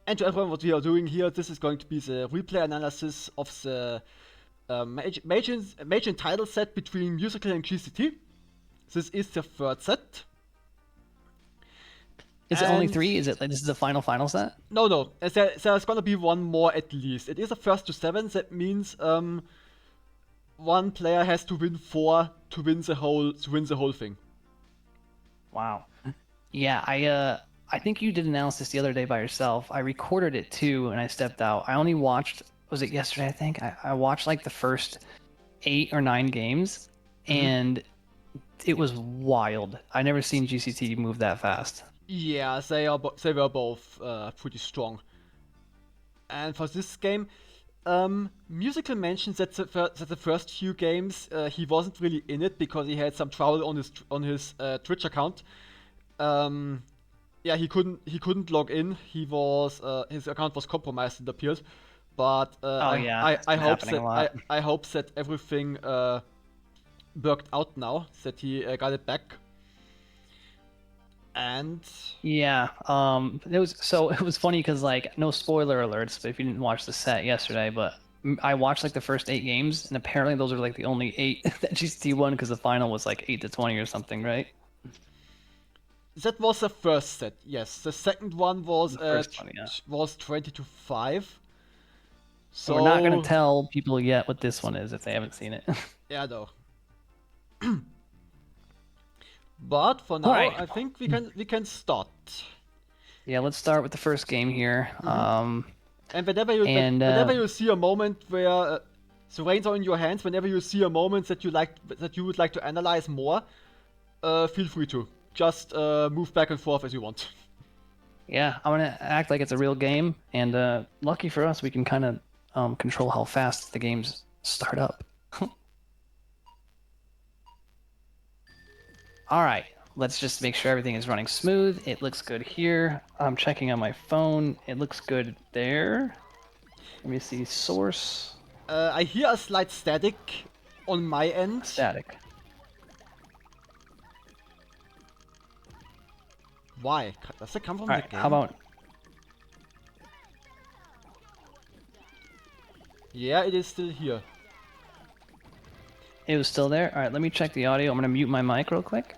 And to everyone, what we are doing here, this is going to be the replay analysis of the Meijin title set between Musichael and GCT. This is the third set. Is it only 3? Is it like this is the final set? No. There's gonna be one more at least. It is a first to 7. That means one player has to win 4 to win the whole thing. Wow. Yeah, I think you did announce this the other day by yourself. I recorded it too, and I stepped out. I only watched. Was it yesterday? I think I watched like the first 8 or 9 games, and it was wild. I never seen GCT move that fast. Yeah, they were both pretty strong. And for this game, Musichael mentioned that the first few games he wasn't really in it because he had some trouble on his Twitch account. Yeah, he couldn't log in. His account was compromised, it appeared. But I hope that everything worked out now, that he got it back. And yeah, it was funny because like no spoiler alerts, but if you didn't watch the set yesterday, but I watched like the first 8 games, and apparently those are like the only 8 that GCT won because the final was like 8-20 or something, right? That was the first set, yes. The second one was was 20-5. So we're not gonna tell people yet what this one is if they haven't seen it. Yeah, though. But for now, right. I think we can start. Yeah, let's start with the first game here. And whenever you see a moment where the reins are in your hands, whenever you see a moment that you would like to analyze more, feel free to just move back and forth as you want. Yeah, I'm gonna act like it's a real game, and lucky for us, we can kind of control how fast the games start up. All right, let's just make sure everything is running smooth. It looks good here. I'm checking on my phone. It looks good there. Let me see source. I hear a slight static on my end. Static. Why? Does it come from the game? How about... Yeah, it is still here. It was still there? Alright, let me check the audio. I'm gonna mute my mic real quick.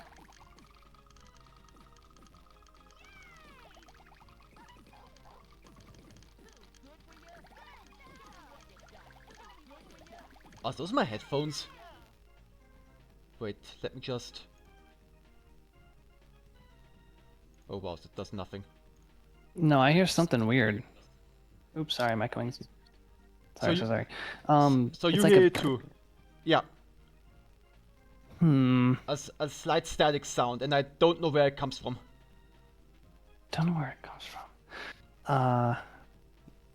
Are those my headphones? Wait, let me just... Oh wow, that does nothing. No, I hear something weird. Oops, sorry, am I coming? Sorry, sorry. So you hear it too? Yeah. A slight static sound, and I don't know where it comes from. Don't know where it comes from.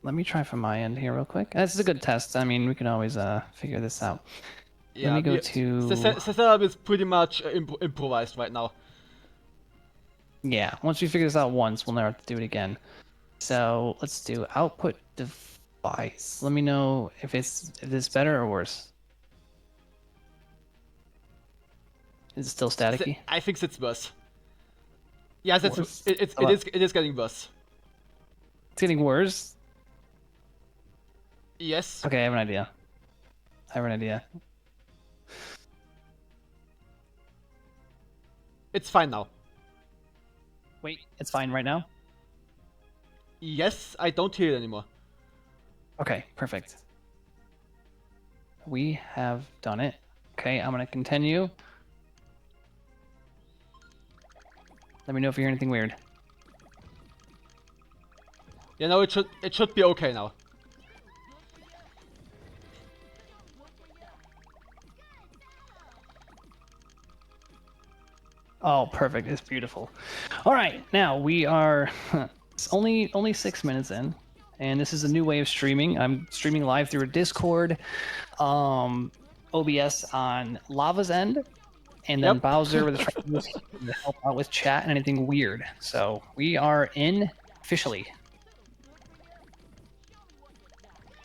Let me try from my end here real quick. This is a good test. I mean, we can always figure this out. Yeah, let me go to... The setup is pretty much improvised right now. Yeah, once we figure this out once, we'll never have to do it again. So let's do output device. Let me know if it's better or worse. Is it still staticky? I think it's worse. Yeah, it is getting worse. It's getting worse? Yes. Okay, I have an idea. It's fine now. Wait, it's fine right now? Yes, I don't hear it anymore. Okay, perfect. We have done it. Okay, I'm gonna continue. Let me know if you hear anything weird. Yeah, no, it should be okay now. Oh, perfect. It's beautiful. All right, now we are it's only 6 minutes in, and this is a new way of streaming. I'm streaming live through a Discord, OBS on Lava's end, and then Bowser with to help out with chat and anything weird. So we are in officially.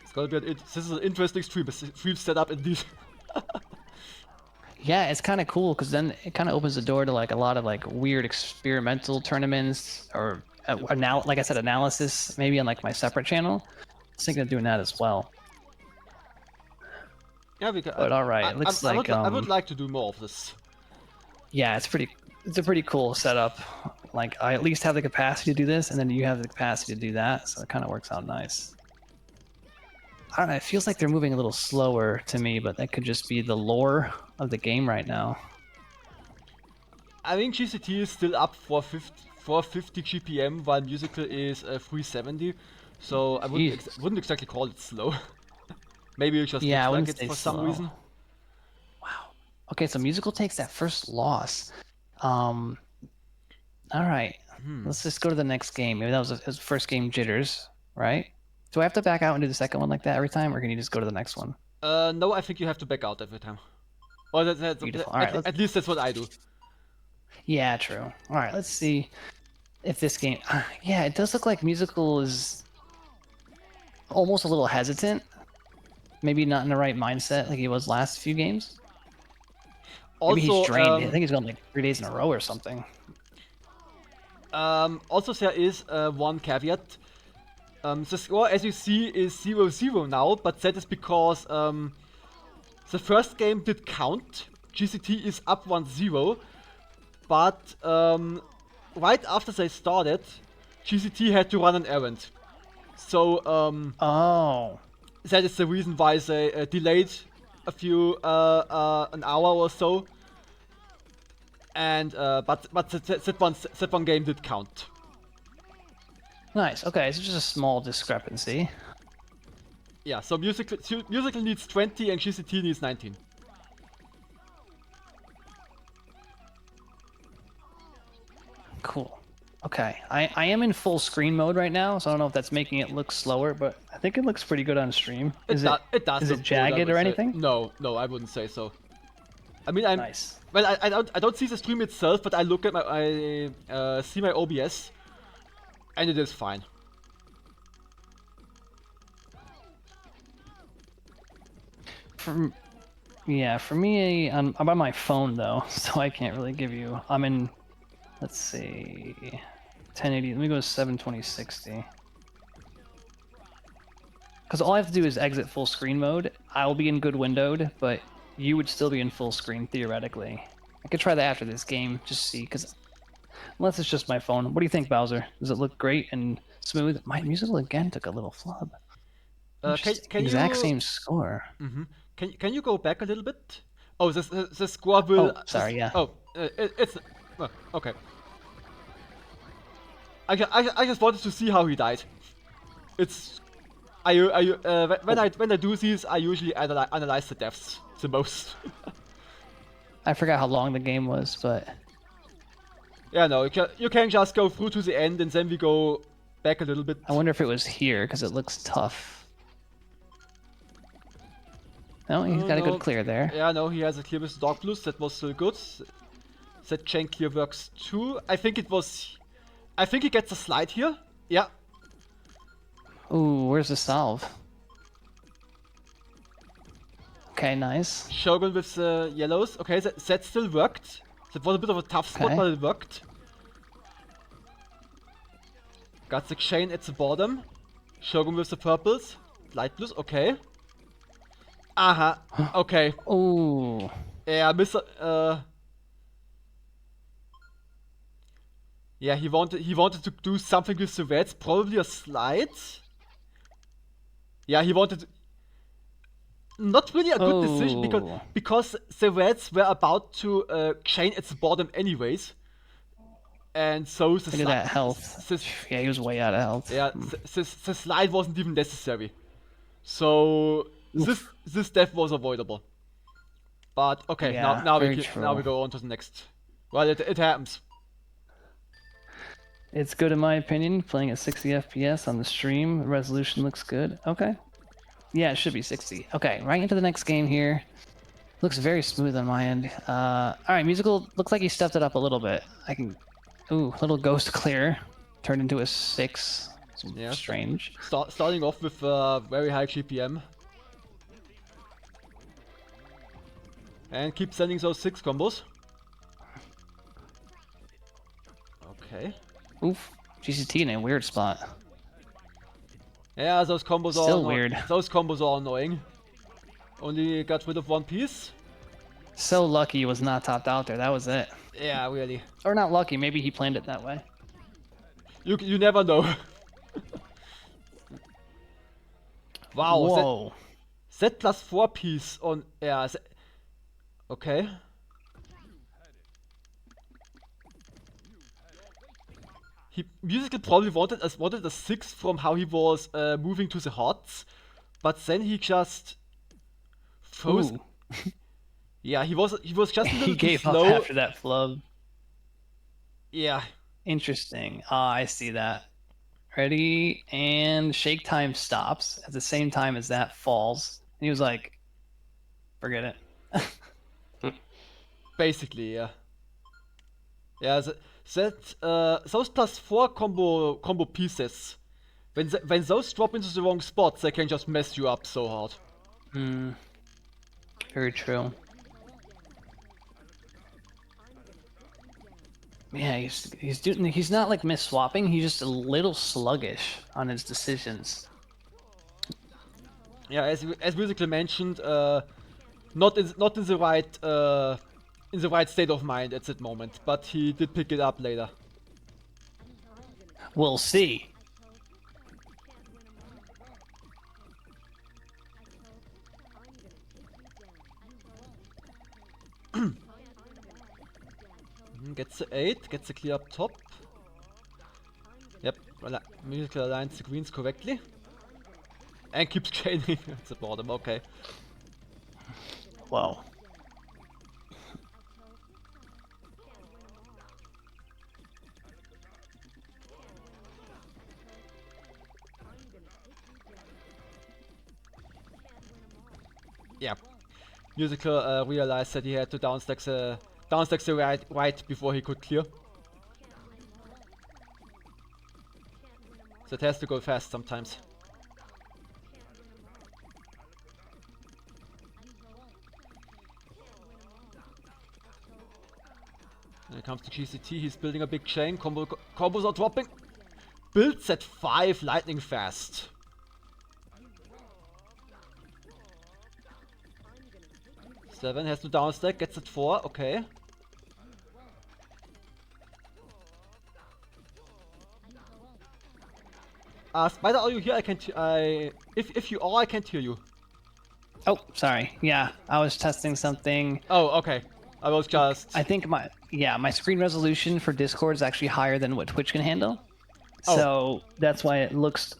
It's gonna be this is an interesting stream setup indeed. Yeah, it's kind of cool because then it kind of opens the door to like a lot of like weird experimental tournaments or like I said, analysis maybe on like my separate channel. I was thinking of doing that as well. Yeah, we can, But all right, it looks like I would like to do more of this. yeah, it's a pretty cool setup. Like I at least have the capacity to do this, and then you have the capacity to do that, so it kind of works out nice. I don't know, it feels like they're moving a little slower to me, but that could just be the lore of the game right now. I think GCT is still up for 50 GPM, while Musical is 370. So I wouldn't exactly call it slow. Maybe it just Yeah, I looks like wouldn't it say for some slow. reason. Wow. Okay, so Musical takes that first loss. All right. Let's just go to the next game. Maybe that was his first game jitters, right? Do I have to back out and do the second one like that every time, or can you just go to the next one? No, I think you have to back out every time. Or Beautiful. All right, at least that's what I do. yeah, true. All right, let's see if this game. Yeah, it does look like Musical is almost a little hesitant. Maybe not in the right mindset like he was last few games. Maybe he's Also, drained. I think he's gone like 3 days in a row or something. also there is one caveat. The score, as you see, is 0-0 now, but that is because the first game did count. GCT is up 1-0, but right after they started, GCT had to run an errand. So Oh. that is the reason why they delayed an hour or so. And but that one game did count. Nice. Okay, so just a small discrepancy. Yeah, so musical needs 20 and GCT needs 19. Cool. Okay, I am in full screen mode right now, so I don't know if that's making it look slower, but I think it looks pretty good on stream. It does. Is it look jagged good, or say. anything? No, I wouldn't say so. I mean, Nice. well, I don't see the stream itself, but I look at I see my OBS, and it is fine. For me, I'm on my phone though, so I can't really give you. I'm in. Let's see, 1080. Let me go to 720/60. Because all I have to do is exit full screen mode. I'll be in good windowed, but you would still be in full screen theoretically. I could try that after this game, just see. Because unless it's just my phone, what do you think, Bowser? Does it look great and smooth? My Musical again took a little flub. Can exact you, same score. Can you go back a little bit? Oh, the score will. Oh, sorry, yeah. Oh, it's okay. I just wanted to see how he died. It's when I do these, I usually analyze the deaths the most. I forgot how long the game was, but yeah, no, you can just go through to the end and then we go back a little bit. I wonder if it was here because it looks tough. No, he's got a good clear there. Yeah, no, he has a clear with the Dog Blues. That was still good. That chain clear works too. I think he gets a slide here. Yeah. Ooh, where's the salve? Okay, nice. Shogun with the yellows. Okay, that still worked. That was a bit of a tough spot, but it worked. Got the chain at the bottom. Shogun with the purples. Light blues, okay. Okay. Ooh. Yeah, yeah, he wanted to do something with the reds, probably a slide. Yeah, he wanted to... Not really a good decision because the reds were about to chain at the bottom anyways. And so the Look at that health. Yeah, he was way out of health. Yeah, the slide wasn't even necessary. So this death was avoidable. But okay, yeah, now we go on to the next. Well, it happens. It's good in my opinion, playing at 60 FPS on the stream. The resolution looks good. Okay. Yeah, it should be 60. Okay, right into the next game here. Looks very smooth on my end. Alright, Musical looks like he stepped it up a little bit. Ooh, little ghost clear. Turned into a 6. Yeah, strange. Starting off with very high GPM. And keep sending those 6 combos. Okay. Oof. GCT in a weird spot. Yeah, those combos Still weird. Those combos are annoying. Only got rid of one piece. So lucky he was not topped out there. That was it. Yeah, really. Or not lucky. Maybe he planned it that way. You never know. Wow. Whoa. Z plus 4 piece on... Yeah, okay. Musichael probably wanted a 6 from how he was moving to the HOTS, but then he just froze. Ooh. Yeah, he was just a little He too gave up slow. after that flub. Yeah. Interesting. Ah, I see that. Ready, and shake time stops at the same time as that falls. And he was like, forget it. Basically, yeah. Yeah, those plus 4 combo pieces, when those drop into the wrong spots, they can just mess you up so hard. Very true. Yeah, he's not like miss swapping. He's just a little sluggish on his decisions. Yeah, as Musichael mentioned, not in the right state of mind at that moment, but he did pick it up later. We'll see. Gets the 8, gets the clear up top. Yep, Musichael aligns the greens correctly. And keeps chaining at the bottom, okay. Wow. Yeah. Musichael realized that he had to downstack the right before he could clear. So it has to go fast sometimes. When it comes to GCT, he's building a big chain. Combos are dropping. Builds at 5 lightning fast. Seven has to downstack, gets at 4, okay. Spider, are you here? If you are, I can't hear you. Oh, sorry. Yeah, I was testing something. Oh, okay. I was just... I think my screen resolution for Discord is actually higher than what Twitch can handle. Oh. So that's why it looks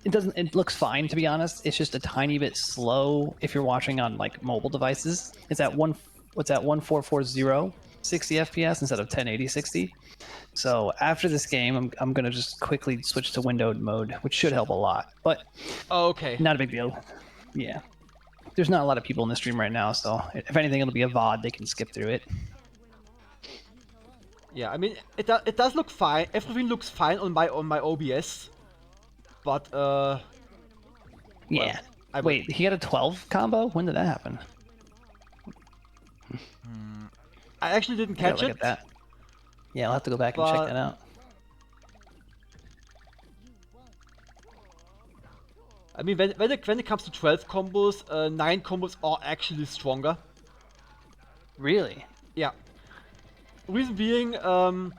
it looks fine, to be honest. It's just a tiny bit slow if you're watching on like mobile devices. It's at 1440 60 FPS instead of 1080 60. So after this game, I'm gonna just quickly switch to windowed mode, which should help a lot. But okay, not a big deal. Yeah, there's not a lot of people in the stream right now, so if anything, it'll be a VOD. They can skip through it. Yeah, I mean it does look fine. Everything looks fine on my OBS, but yeah. Well, wait, he had a 12 combo? When did that happen? I actually didn't catch it. Look at that. Yeah, I'll have to go back and check that out. I mean, when it comes to 12 combos, 9 combos are actually stronger. Really? Yeah. Reason being, a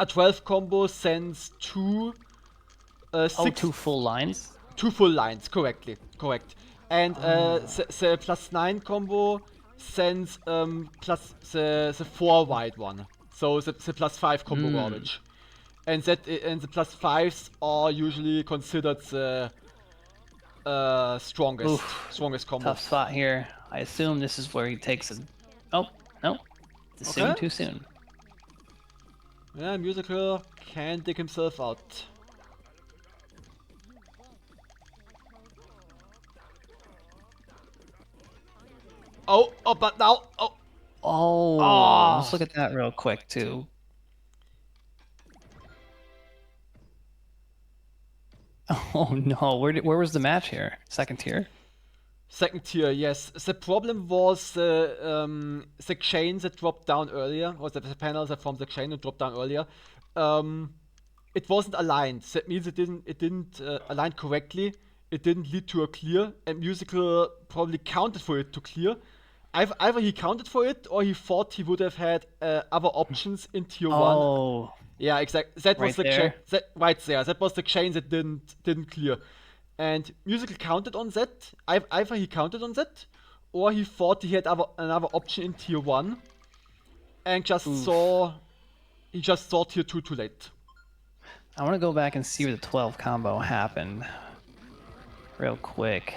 12 combo sends 2 2 full lines? 2 full lines, correct. And the plus 9 combo sends plus the 4 wide one. So the plus 5 combo garbage. And the plus 5s are usually considered the strongest combo. Tough spot here. I assume this is where he takes a... Oh, no. Too soon. Yeah, Musichael can dig himself out. Oh, but now... Oh, let's look at that real quick, too. Oh, no. Where was the match here? Second tier? Second tier, yes. The problem was the chain that dropped down earlier, or the panels that formed the chain and dropped down earlier. it wasn't aligned. That means it didn't align correctly. It didn't lead to a clear, and Musical probably counted for it to clear. Either he counted for it, or he thought he would have had other options in tier one. Oh, Yeah, exactly. That was right there. right there. That was the chain that didn't clear, and Musical counted on that. Either he counted on that, or he thought he had another option in tier one, and he just saw tier two too late. I want to go back and see where the 12 combo happened real quick.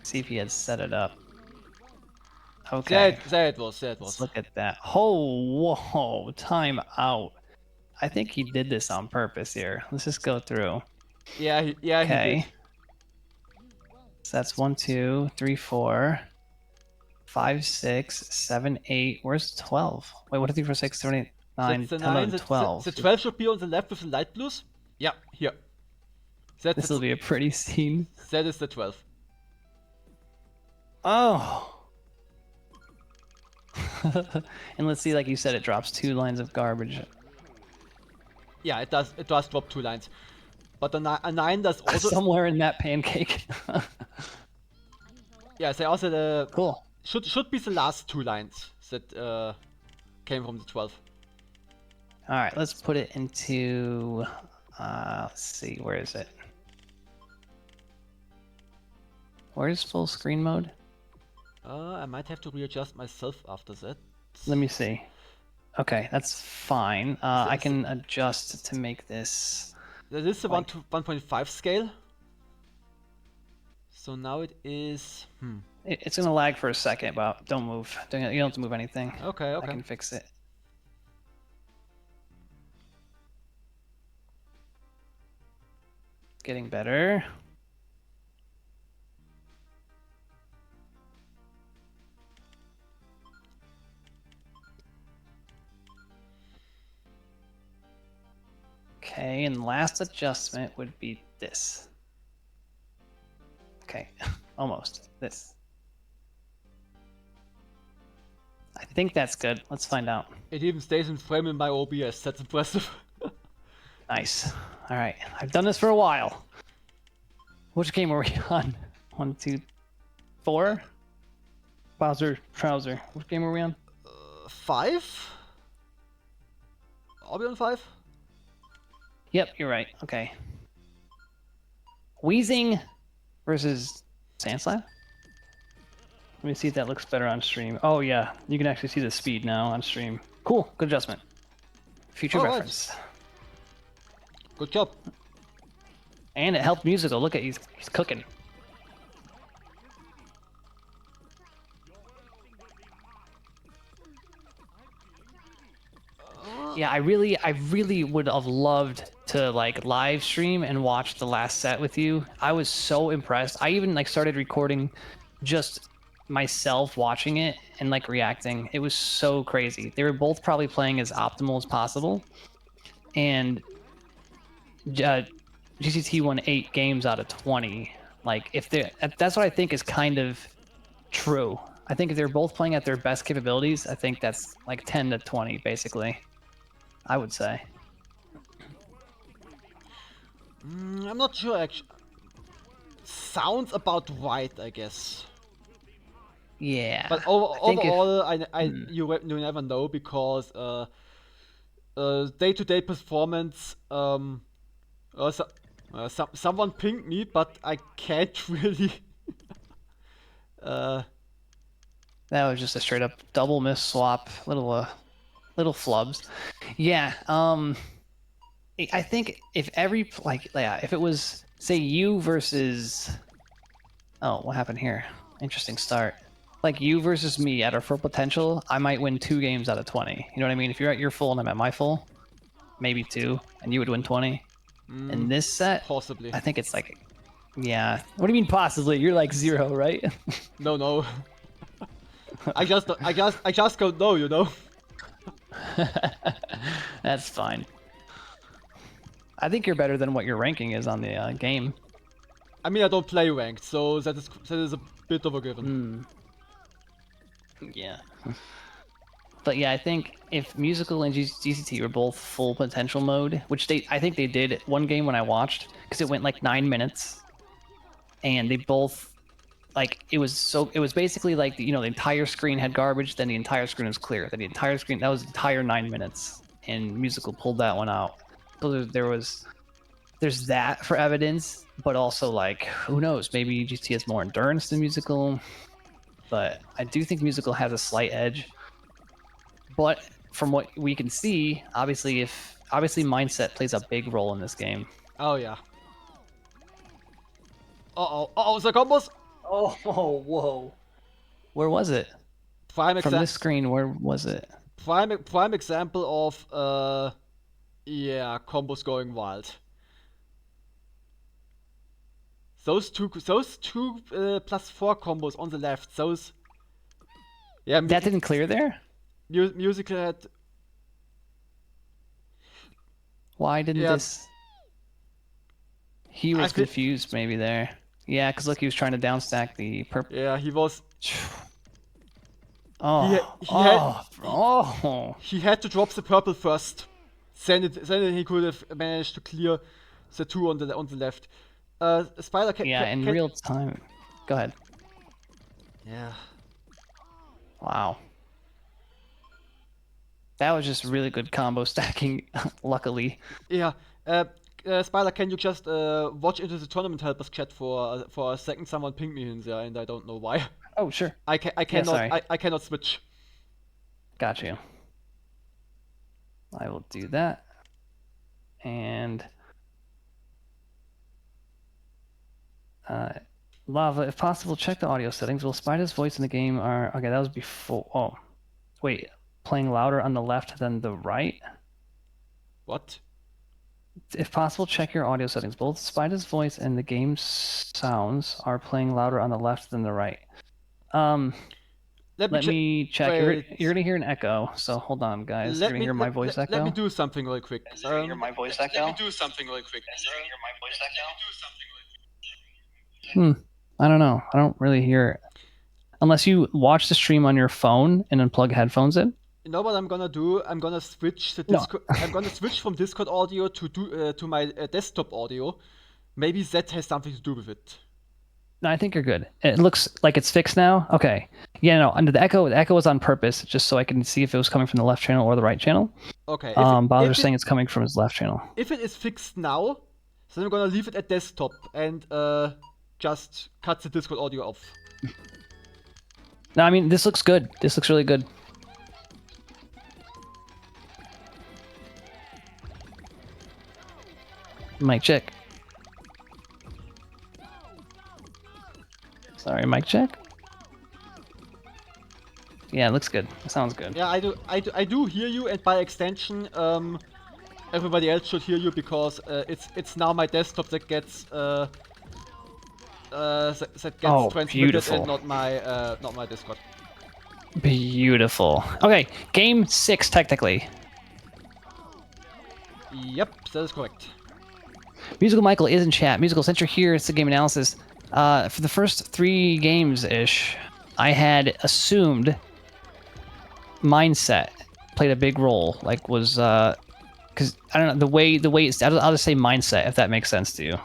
See if he had set it up. Okay. There it was. Let's look at that. Oh, whoa, time out. I think he did this on purpose here. Let's just go through. Yeah, he did. So that's 1, 2, 3, 4, 5, 6, 7, 8. Where's 12? Wait, 1, 2, 3, 4, 6, 7, 8, 9, 10, 11, 12. The 12 should be on the left with the light blues. Yeah, here. This will be a pretty scene. That is the 12. Oh. And let's see, like you said, it drops 2 lines of garbage. Yeah, it does. It does drop 2 lines, but a 9 does also somewhere in that pancake. Yeah, they also cool. Should be the last 2 lines that came from the 12. All right, let's put it into. Let's see, where is it? Where's full screen mode? I might have to readjust myself after that. Let me see. Okay, that's fine. I can adjust to make this. This is the 1.5 scale. So now it is. It's gonna lag for a second, but don't move. You don't have to move anything. Okay. I can fix it. Getting better. Okay, and last adjustment would be this. Okay, almost. This. I think that's good. Let's find out. It even stays in frame in my OBS. That's impressive. Nice. All right, I've done this for a while. Which game were we on? 1, 2, 4. Bowser, Trouser. Which game were we on? 5. Are we on 5? Yep, you're right. Okay. Wheezing versus Sandslab? Let me see if that looks better on stream. Oh yeah, you can actually see the speed now on stream. Cool, good adjustment. Future reference. Right. Good job. And it helped Musical. Look at he's cooking. Yeah, I really would have loved to like live stream and watch the last set with you. I was so impressed. I even like started recording just myself watching it and like reacting. It was so crazy. They were both probably playing as optimal as possible, and GCT won 8 games out of 20. Like if they, that's what I think is kind of true. I think if they're both playing at their best capabilities, I think that's like 10 to 20 basically. I would say. I'm not sure actually. Sounds about right, I guess. Yeah. But overall, you never know because day-to-day performance. Someone pinged me, but I can't really. That was just a straight up double miss swap, little flubs. Yeah. I think if if it was say you versus. Oh, what happened here? Interesting start. Like you versus me at our full potential, I might win 2 games out of 20. You know what I mean? If you're at your full and I'm at my full, maybe 2, and you would win 20. In this set, possibly. I think it's like, yeah. What do you mean possibly? You're like 0, right? No. I just don't know, you know. That's fine. I think you're better than what your ranking is on the game. I mean, I don't play ranked, so that is a bit of a given. Yeah. But yeah, I think if Musical and GCT were both full potential mode, which I think they did one game when I watched, because it went like 9 minutes, and they both like it was basically like the entire screen had garbage, then the entire screen was clear, then the entire screen, that was the entire 9 minutes, and Musical pulled that one out. So there's that for evidence, but also like who knows, maybe GT has more endurance than Musical, but I do think Musical has a slight edge. But from what we can see, obviously mindset plays a big role in this game. Oh yeah. The combos. Oh, whoa. Where was it? From this screen, where was it? Prime example of yeah, combos going wild. Those two +4 combos on the left. Those. Yeah. That didn't clear there. Musichael had. Why didn't this? He was confused maybe there. Yeah, because look, he was trying to downstack the purple. Yeah, he was. He had to drop the purple first. Then he could have managed to clear the two on the left. Spider can. Yeah, in real time. Go ahead. Yeah. Wow. That was just really good combo stacking, luckily. Yeah. Spider, can you just watch into the tournament helpers chat for a second? Someone pinged me in there, and I don't know why. Oh sure. I cannot. I cannot switch. Got you. I will do that. And Lava, if possible, check the audio settings. Will Spider's voice in the game are okay? That was before. Oh, wait. Playing louder on the left than the right. What? If possible, check your audio settings. Both Spider's voice and the game's sounds are playing louder on the left than the right. Let me check. You're gonna hear an echo, so hold on, guys. You're gonna hear my voice echo. Let me do something really quick. You're hear my voice echo. Let me do something really quick. I don't know. I don't really hear it. Unless you watch the stream on your phone and then plug headphones in. You know what I'm gonna do? I'm gonna switch the Discord. No. I'm gonna switch from Discord audio to my desktop audio. Maybe that has something to do with it. No, I think you're good. It looks like it's fixed now. Okay. Yeah, no. Under the echo was on purpose, just so I can see if it was coming from the left channel or the right channel. Okay. Bowser's saying it's coming from his left channel. If it is fixed now, then I'm gonna leave it at desktop and just cut the Discord audio off. No, I mean this looks good. This looks really good. Mic check. Sorry, mic check. Yeah, it looks good. It sounds good. Yeah, I do hear you, and by extension, everybody else should hear you because it's now my desktop that gets transmitted beautiful. and not my Discord. Beautiful. Okay, game 6 technically. Yep, that is correct. Musical Michael is in chat. Musical, since you're here, it's the game analysis. For the first 3 games-ish, I had assumed mindset played a big role. Like was because I don't know the way it's. I'll just say mindset if that makes sense to you.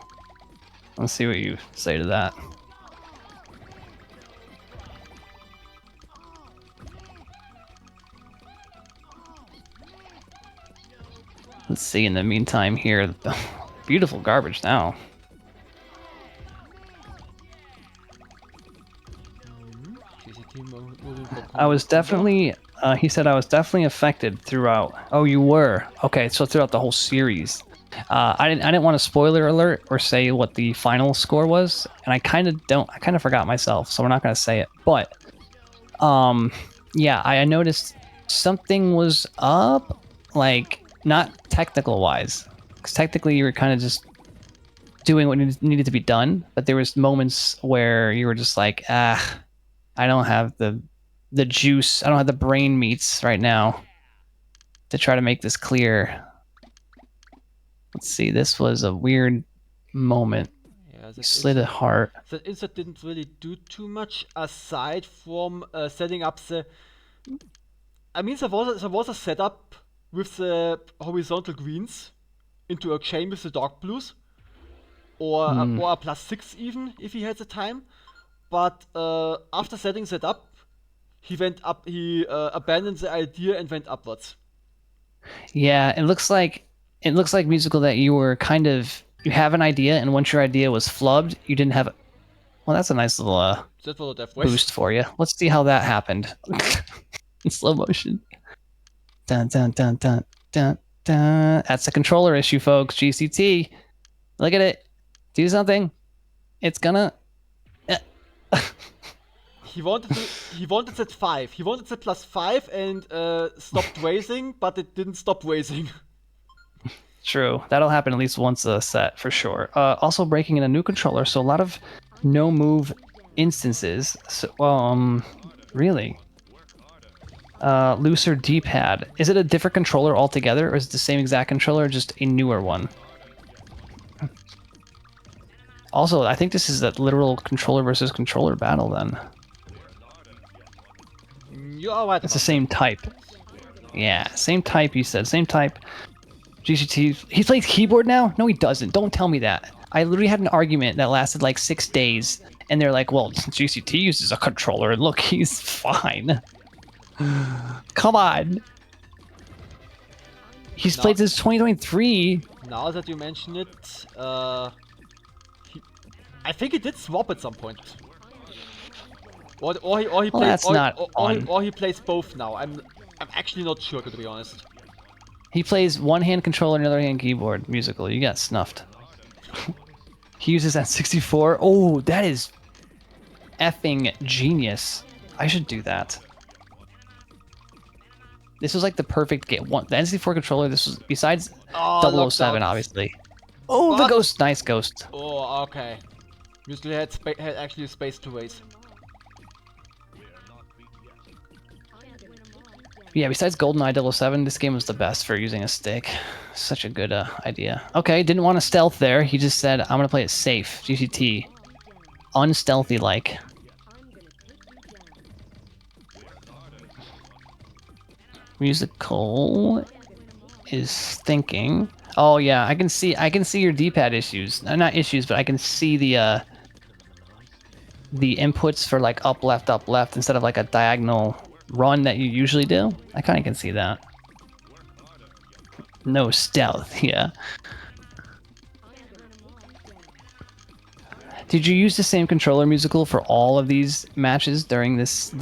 Let's see what you say to that. Let's see. In the meantime, here, beautiful garbage now. I was definitely. He said I was definitely affected throughout. Oh, you were. Okay, so throughout the whole series. I didn't want to spoiler alert or say what the final score was, and I kind of forgot myself, so we're not gonna say it. But, yeah, I noticed something was up, like not technical wise, because technically you were kind of just doing what needed to be done, but there was moments where you were just like, I don't have the juice, I don't have the brain meats right now to try to make this clear. Let's see, this was a weird moment. Yeah, you slid a heart. That insert didn't really do too much aside from setting up the I mean, there was a setup with the horizontal greens into a chain with the dark blues, or a +6 even if he had the time. But after setting that up, he went up. He abandoned the idea and went upwards. Yeah, it looks like Musical that you were kind of you have an idea, and once your idea was flubbed, you didn't have. Well, that's a nice little That was a death wish. boost for you. Let's see how that happened in slow motion. Dun dun dun dun dun dun. That's a controller issue, folks. GCT. Look at it. Do something. It's gonna. He wanted that 5. He wanted that +5 and stopped raising, but it didn't stop raising. True. That'll happen at least once a set for sure. Also breaking in a new controller, so a lot of no move instances. So, really. Looser D-pad. Is it a different controller altogether, or is it the same exact controller, just a newer one? Also, I think this is a literal controller versus controller battle then. You are right. It's the same type. Yeah, same type, you said. Same type. GCT. He plays keyboard now? No, he doesn't. Don't tell me that. I literally had an argument that lasted like 6 days, and they're like, well, GCT uses a controller, and look, he's fine. Come on. He's played since 2023. Now that you mention it, I think he did swap at some point. Or he plays. That's not fun. Or he plays both now. I'm actually not sure, to be honest. He plays one hand controller, another hand keyboard. Musical, you got snuffed. He uses that 64. Oh, that is effing genius. I should do that. This was like the perfect game. The N64 controller. This was besides 007, obviously. Oh, what? The ghost, nice ghost. Oh, okay. Usually had actually space to raise. Yeah, besides GoldenEye 007, this game was the best for using a stick. Such a good idea. Okay, didn't want to stealth there. He just said, I'm going to play it safe. GCT. Unstealthy-like. Musical is thinking. Oh yeah, I can see your D-pad issues. Not issues, but I can see the inputs for like up left instead of like a diagonal run that you usually do. I kind of can see that. No stealth, yeah. Did you use the same controller, Musical, for all of these matches during this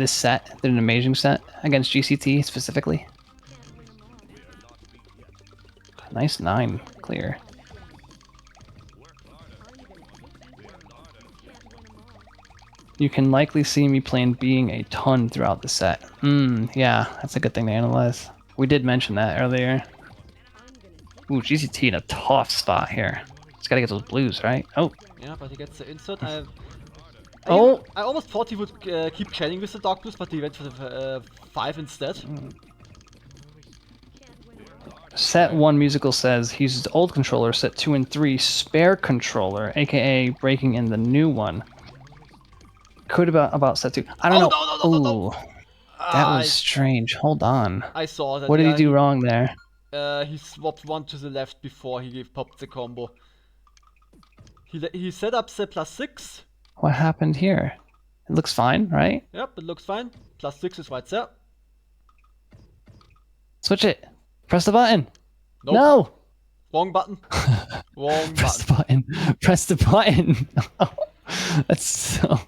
set? Did an amazing set against GCT specifically? Nice 9 clear. You can likely see me playing Being a ton throughout the set. Yeah, that's a good thing to analyze. We did mention that earlier. Ooh, GCT in a tough spot here. Just gotta get those blues, right? Oh. Yeah, but he gets the insert. I almost thought he would keep chaining with the dark blues, but he went for the 5 instead. Set 1 Musical says he uses the old controller. Set 2 and 3 spare controller, aka breaking in the new one. Could about set 2. I don't know. No. That was strange. Hold on. I saw that. What did he do wrong there? He swapped one to the left before he popped the combo. He set up the +6. What happened here? It looks fine, right? Yep, it looks fine. +6 is right there. Switch it. Press the button. Nope. No. Wrong button. Wrong Press button. the button. Press the button. That's so.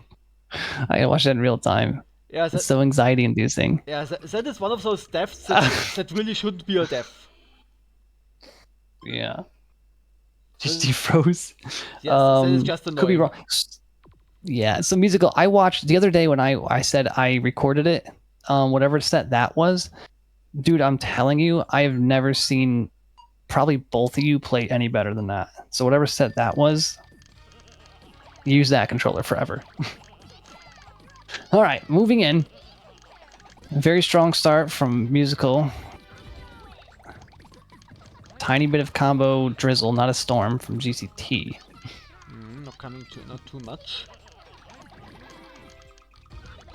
I gotta watch that in real time. Yeah, it's so anxiety-inducing. Yeah, that is one of those deaths that really shouldn't be a death. Yeah. Just defroze. Yes, that is just annoying. Could be wrong. Yeah, so Musical. I watched the other day when I said I recorded it. Whatever set that was, dude. I'm telling you, I have never seen probably both of you play any better than that. So whatever set that was, use that controller forever. All right, moving in. A very strong start from Musical. Tiny bit of combo drizzle, not a storm from GCT. Not too much.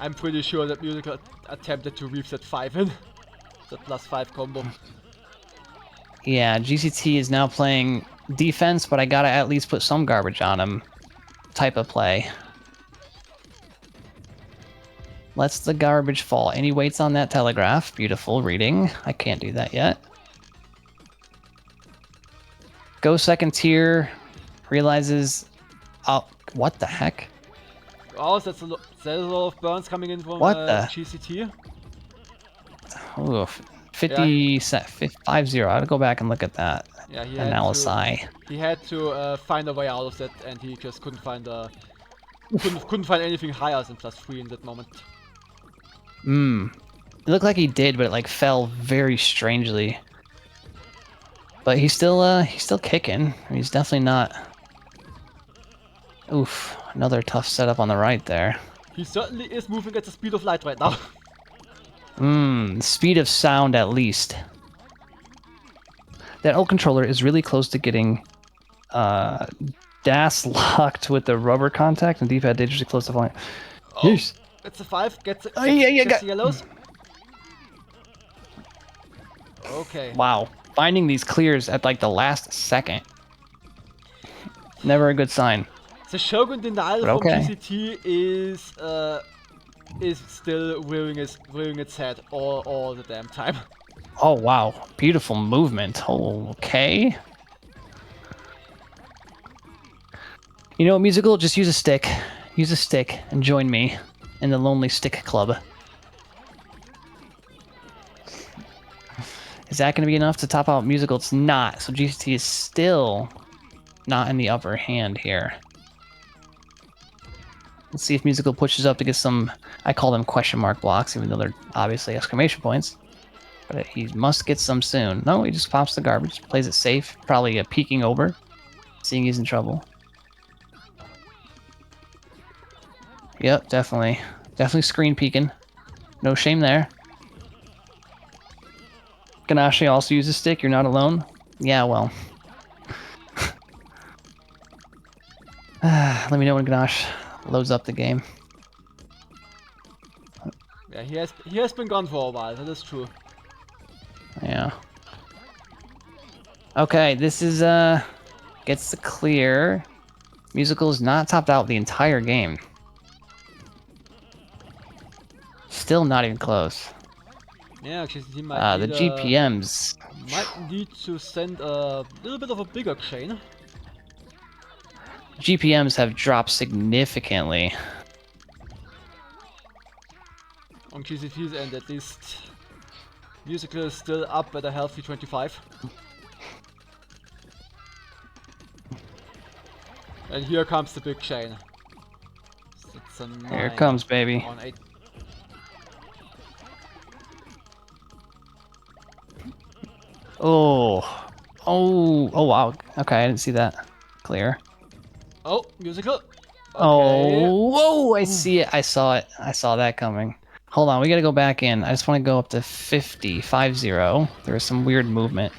I'm pretty sure that Musichael attempted to weave that 5 in. That +5 combo. Yeah, GCT is now playing defense, but I gotta at least put some garbage on him. Type of play. Lets the garbage fall. And he waits on that telegraph. Beautiful reading. I can't do that yet. Go second tier. Realizes... Oh, what the heck? Oh, that's a lot of burns coming in from GCT. Ooh, 50 set 50. I'll go back and look at that. Yeah, he had to find a way out of that, and he just couldn't find couldn't find anything higher than +3 in that moment. It looked like he did, but it like fell very strangely. But he's still kicking. He's definitely not. Oof, another tough setup on the right there. He certainly is moving at the speed of light right now. Speed of sound at least. That old controller is really close to getting DAS locked with the rubber contact and D-pad dangerously close to flying. Oh, it's a 5, gets the yellows. Okay. Wow, finding these clears at like the last second. Never a good sign. The Shogun denial from GCT is still rearing its head all the damn time. Oh wow, beautiful movement. Oh, okay. You know what, Musichael? Just use a stick. Use a stick and join me in the Lonely Stick Club. Is that going to be enough to top out Musichael? It's not. So GCT is still not in the upper hand here. Let's see if Musichael pushes up to get some, I call them question mark blocks, even though they're obviously exclamation points. But he must get some soon. No, he just pops the garbage, plays it safe, probably peeking over, seeing he's in trouble. Yep, definitely. Definitely screen peeking. No shame there. Ganache also uses stick, you're not alone. Yeah, well. Let me know when Ganache loads up the game. Yeah, he has been gone for a while, that is true. Yeah. Okay, this is gets the clear. Musichael is not topped out the entire game. Still not even close. Yeah, GCT might the GPMs might need to send a little bit of a bigger chain. GPMs have dropped significantly. On GCT's end, at least. Musichael is still up at a healthy 25. And here comes the big chain. It's a 9 Here it comes, baby. On 8. Oh. Oh, wow. Okay, I didn't see that. Clear. Oh, Musichael. Okay. Oh, whoa, I see it. I saw it. I saw that coming. Hold on, we gotta go back in. I just want to go up to 50. There was some weird movement.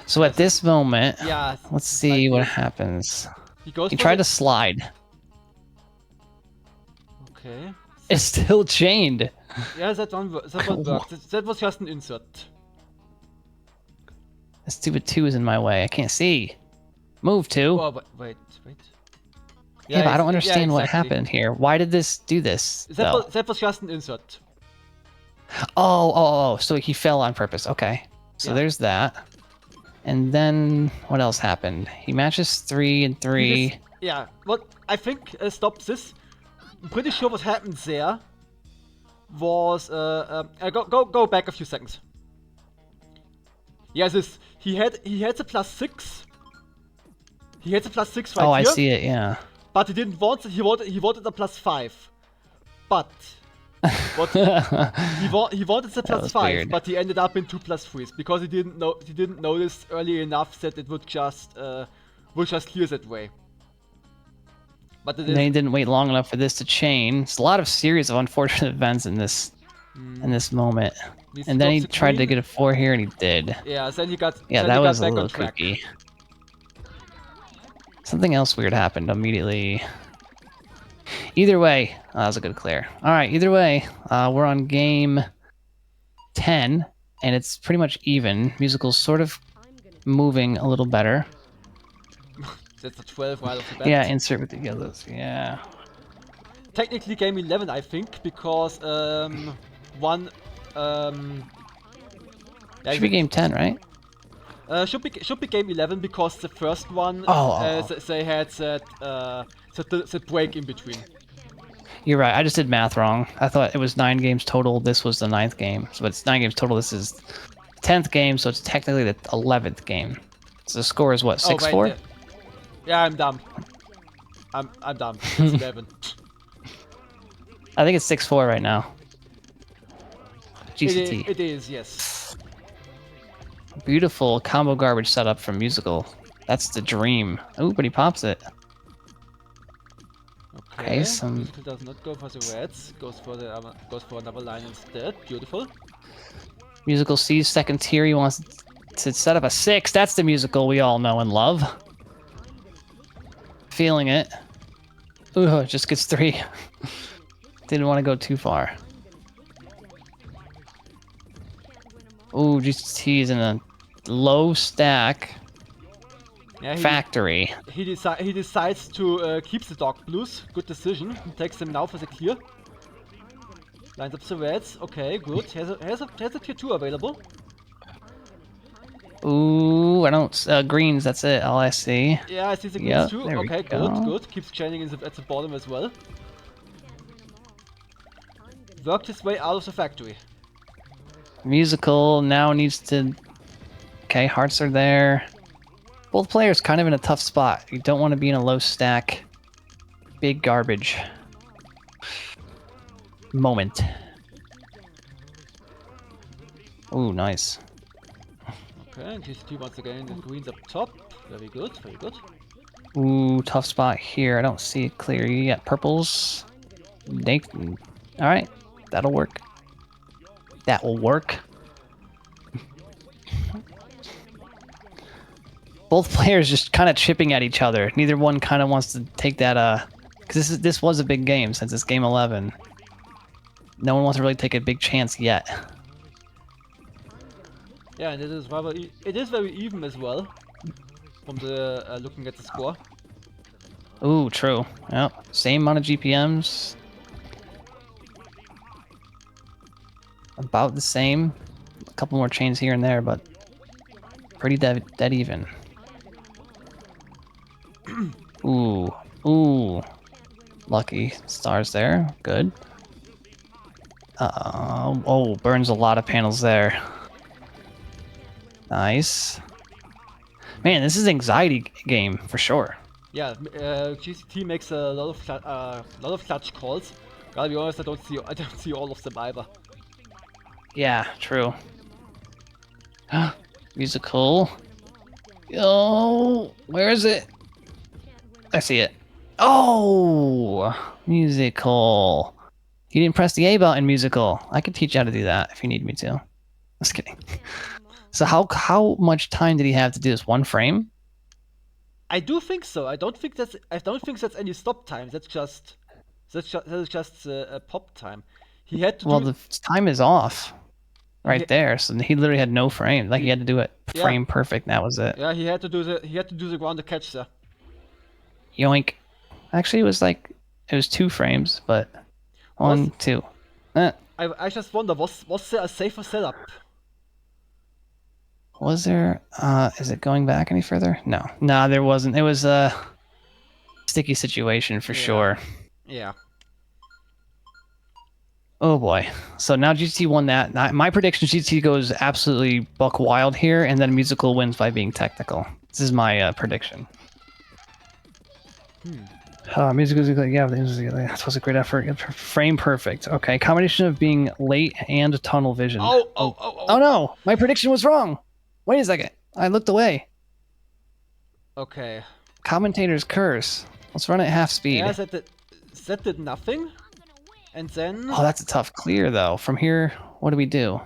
So at this moment, yeah, let's see what happens. He tried to slide. Okay. It's still chained. Yeah, that one worked. That was just an insert. The stupid 2 is in my way. I can't see. Move 2. Oh, wait. Yeah, but I don't understand what happened here. Why did this do this? That was just an insert. Oh, so he fell on purpose. Okay. So there's that. And then what else happened? He matches 3 and 3. Yeah, what I think stops this. I'm pretty sure what happened there was go back a few seconds. Yeah, he had the +6. He had the +6 right here. Oh, I see it. Yeah. But he didn't want it. He wanted a +5. But what he wanted the +5, but he ended up in 2 +3s because he didn't notice early enough that it would just clear that way. But then he didn't wait long enough for this to chain. It's a lot of series of unfortunate events in this moment. And then he tried to get a 4 here, and he did. Yeah, then he got that was a little kooky. Something else weird happened immediately. Either way, that was a good clear. All right, either way, we're on game 10, and it's pretty much even. Musical's sort of moving a little better. That's a 12 right off the bat. Yeah, insert with the yellows, yeah. Technically game 11, I think, because one Should be game 10, right? should be game 11 because the first one they had that break in between. You're right. I just did math wrong. I thought it was 9 games total. This was the 9th game. So it's 9 games total. This is the 10th game, so it's technically the 11th game. So the score is what, 6-4? Yeah, I'm dumb. I'm dumb. It's 11. I think it's 6-4 right now. GCT. It is, yes. Beautiful combo garbage setup from Musical. That's the dream. Oh, but he pops it. Okay, some... Musical does not go for the reds. Goes for another line instead. Beautiful. Musical sees second tier. He wants to set up a 6. That's the Musical we all know and love. Feeling it. Ooh, it just gets 3. Didn't want to go too far. Ooh, GCT is in a low stack factory. He decides to keep the Dark Blues. Good decision. He takes them now for the clear. Lines up the reds. Okay, good. Has a tier 2 available. Ooh, I don't... greens, that's it. All I see. Yeah, I see the greens too. Okay, go. good. Keeps chaining at the bottom as well. Worked his way out of the factory. Musical now needs to... Okay, hearts are there. Both players kind of in a tough spot. You don't want to be in a low stack. Big garbage moment. Ooh, nice. Okay, and GCT once again, the greens up top. Very good, very good. Ooh, tough spot here. I don't see it clear. You got purples. Alright, that'll work. That will work. Both players just kind of chipping at each other. Neither one kind of wants to take that, because this was a big game since it's game 11. No one wants to really take a big chance yet. Yeah, and it is very even as well. From the looking at the score. Ooh, true. Yep, same amount of GPMs. About the same. A couple more chains here and there, but pretty dead even. Ooh, ooh. Lucky stars there. Good. Oh, burns a lot of panels there. Nice. Man, this is anxiety game for sure. Yeah, GCT makes a lot of clutch calls. Gotta be honest, I don't see all of them either. Yeah, true. Musical. Oh, where is it? I see it. Oh, Musical. You didn't press the A button, Musical. I could teach you how to do that if you need me to. Just kidding. So how much time did he have to do this? 1 frame? I do think so. I don't think that's any stop time. That is just a pop time. He had to. Well, the time is off. Right there, so he literally had no frame. Like he had to do it frame perfect. That was it. Yeah, he had to do the ground catch there. Yoink! Actually, it was 2 frames, but 1, 2. I just wonder, was there a safer setup? Was there? Is it going back any further? No, there wasn't. It was a sticky situation for sure. Yeah. Oh boy. So now GCT won that. My prediction, GCT goes absolutely buck wild here, and then Musical wins by being technical. This is my prediction. Musical, yeah, that was a great effort. Frame perfect. Okay, combination of being late and tunnel vision. Oh no! My prediction was wrong! Wait a second. I looked away. Okay. Commentator's curse. Let's run at half speed. Yeah, that did nothing. And then... Oh, that's a tough clear, though. From here, what do we do?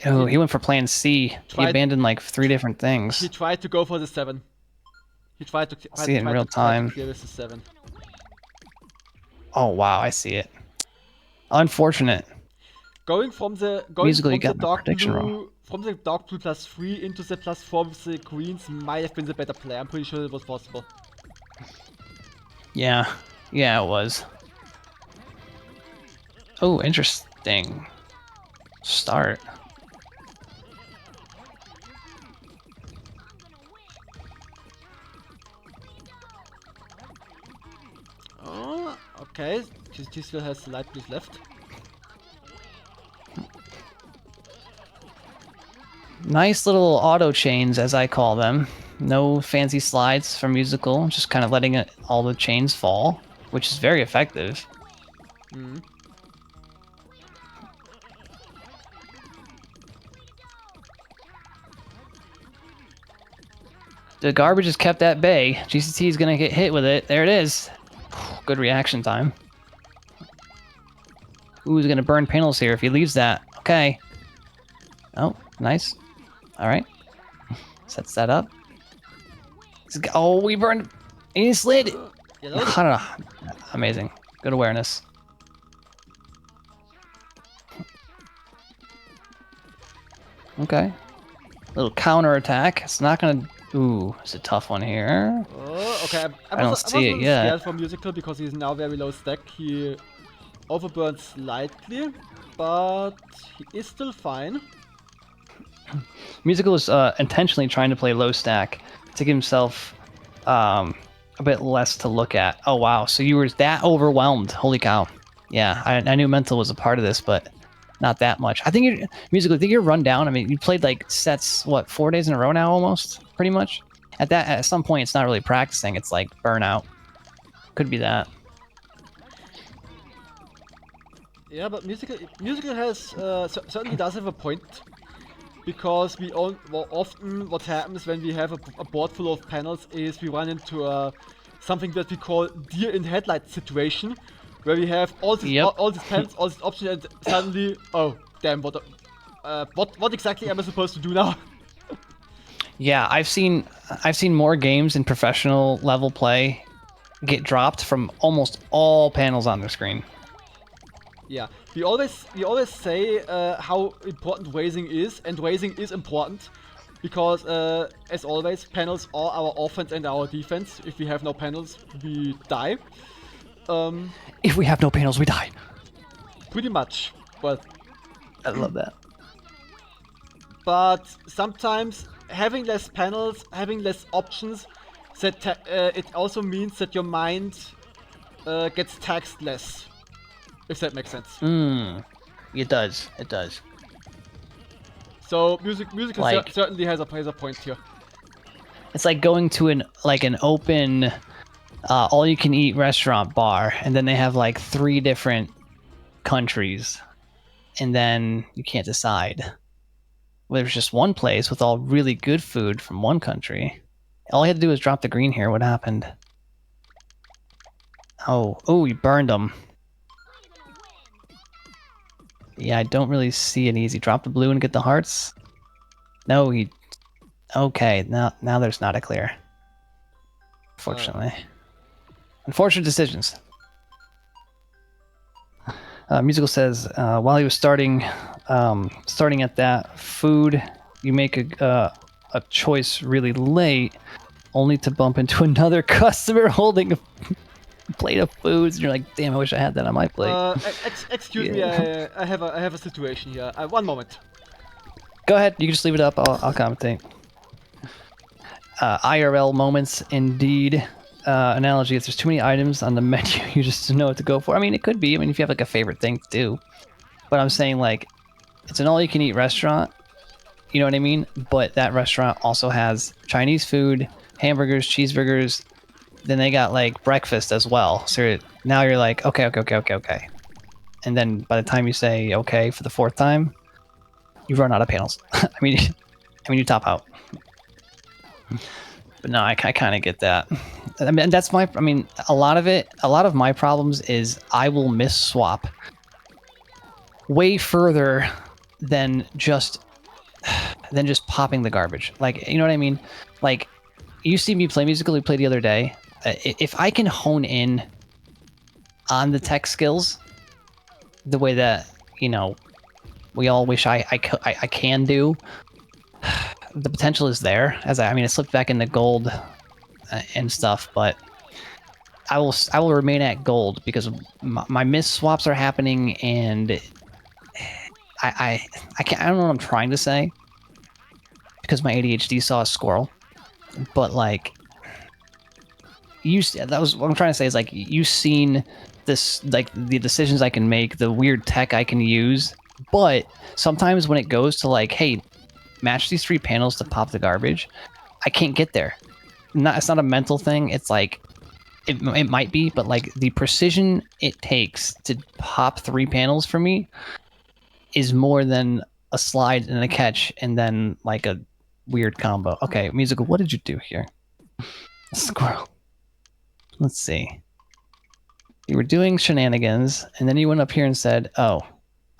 Oh, he went for plan C. He Tried- abandoned like 3 different He things. tried to go for the 7. He tried to See it in tried real to- tried to time. clear with the 7. Oh wow, I see it. Unfortunate. Going from the Musical, you got my prediction wrong. blue from the dark blue +3 into the +4 with the greens might have been the better play. I'm pretty sure it was possible. Yeah, it was. Oh, interesting. Start. Oh, okay. GCT still has the light blues left. Nice little auto chains, as I call them. No fancy slides from Musical, just kind of letting all the chains fall, which is very effective. Mm. The garbage is kept at bay. GCT is gonna get hit with it. There it is. Good reaction time. Ooh, he's gonna burn panels here if he leaves that. Okay. Oh, nice. All right. Sets that up. Oh, we burned. He slid. I don't know. Amazing. Good awareness. Okay. Little counter attack. It's not gonna. Ooh, it's a tough one here. Oh, okay. I don't see it yet. Scared for Musical because he's now very low stack. He overburned slightly, but he is still fine. Musical is intentionally trying to play low stack to give himself a bit less to look at. Oh wow, so you were that overwhelmed. Holy cow. Yeah, I knew mental was a part of this, but not that much. I think you're Musical, I think you're run down. I mean, you played like sets, what, 4 days in a row now almost, pretty much? At some point it's not really practicing, it's like burnout. Could be that. Yeah, but Musical has certainly does have a point, because often what happens when we have a board full of panels is we run into something that we call deer in headlight situation, where we have all these panels, all these options, and suddenly, oh damn, what exactly am I supposed to do now? Yeah, I've seen more games in professional level play get dropped from almost all panels on the screen. Yeah, we always say how important raising is, and raising is important because, as always, panels are our offense and our defense. If we have no panels, we die. If we have no panels, we die. Pretty much. Well, I love that. But sometimes having less panels, having less options, it also means that your mind gets taxed less. If that makes sense. It does. It does. So Musical Like- certainly has a point here. It's like going to an open all-you-can-eat restaurant bar, and then they have like 3 different countries, and then you can't decide. Well, there's just one place with all really good food from one country. All you had to do was drop the green here. What happened? Oh, we burned them. Yeah, I don't really see it easy. Drop the blue and get the hearts. No, he. Okay, now there's not a clear. Unfortunately. Unfortunate decisions. Musical says, while he was starting at that food, you make a choice really late, only to bump into another customer holding a plate of foods, and you're like, damn, I wish I had that on my plate. Excuse me, I have a situation here. One moment. Go ahead, you can just leave it up. I'll commentate. IRL moments, indeed. Analogy: if there's too many items on the menu, you just don't know what to go for. I mean, it could be. I mean, if you have like a favorite thing to do, but I'm saying like, it's an all-you-can-eat restaurant. You know what I mean? But that restaurant also has Chinese food, hamburgers, cheeseburgers. Then they got like breakfast as well. So now you're like, okay. And then by the time you say okay for the 4th time, you run out of panels. I mean, you top out. But no, I kind of get that. I mean, that's my. I mean, a lot of my problems is I will miss swap way further than just than just popping the garbage. Like, you know what I mean? Like, you see me play Musical, we played the other day. If I can hone in on the tech skills the way that, you know, we all wish I can do, the potential is there. I mean, I slipped back into gold and stuff, but I will remain at gold because my miss swaps are happening, and I don't know what I'm trying to say because my ADHD saw a squirrel, but like that was what I'm trying to say is like you've seen this, like the decisions I can make, the weird tech I can use, but sometimes when it goes to like, hey, match these 3 panels to pop the garbage, I can't get there. It's not a mental thing. It's like it might be, but like the precision it takes to pop 3 panels for me is more than a slide and a catch and then like a weird combo. Okay, Musical, what did you do here? Squirrel. Let's see. You were doing shenanigans, and then you went up here and said, oh,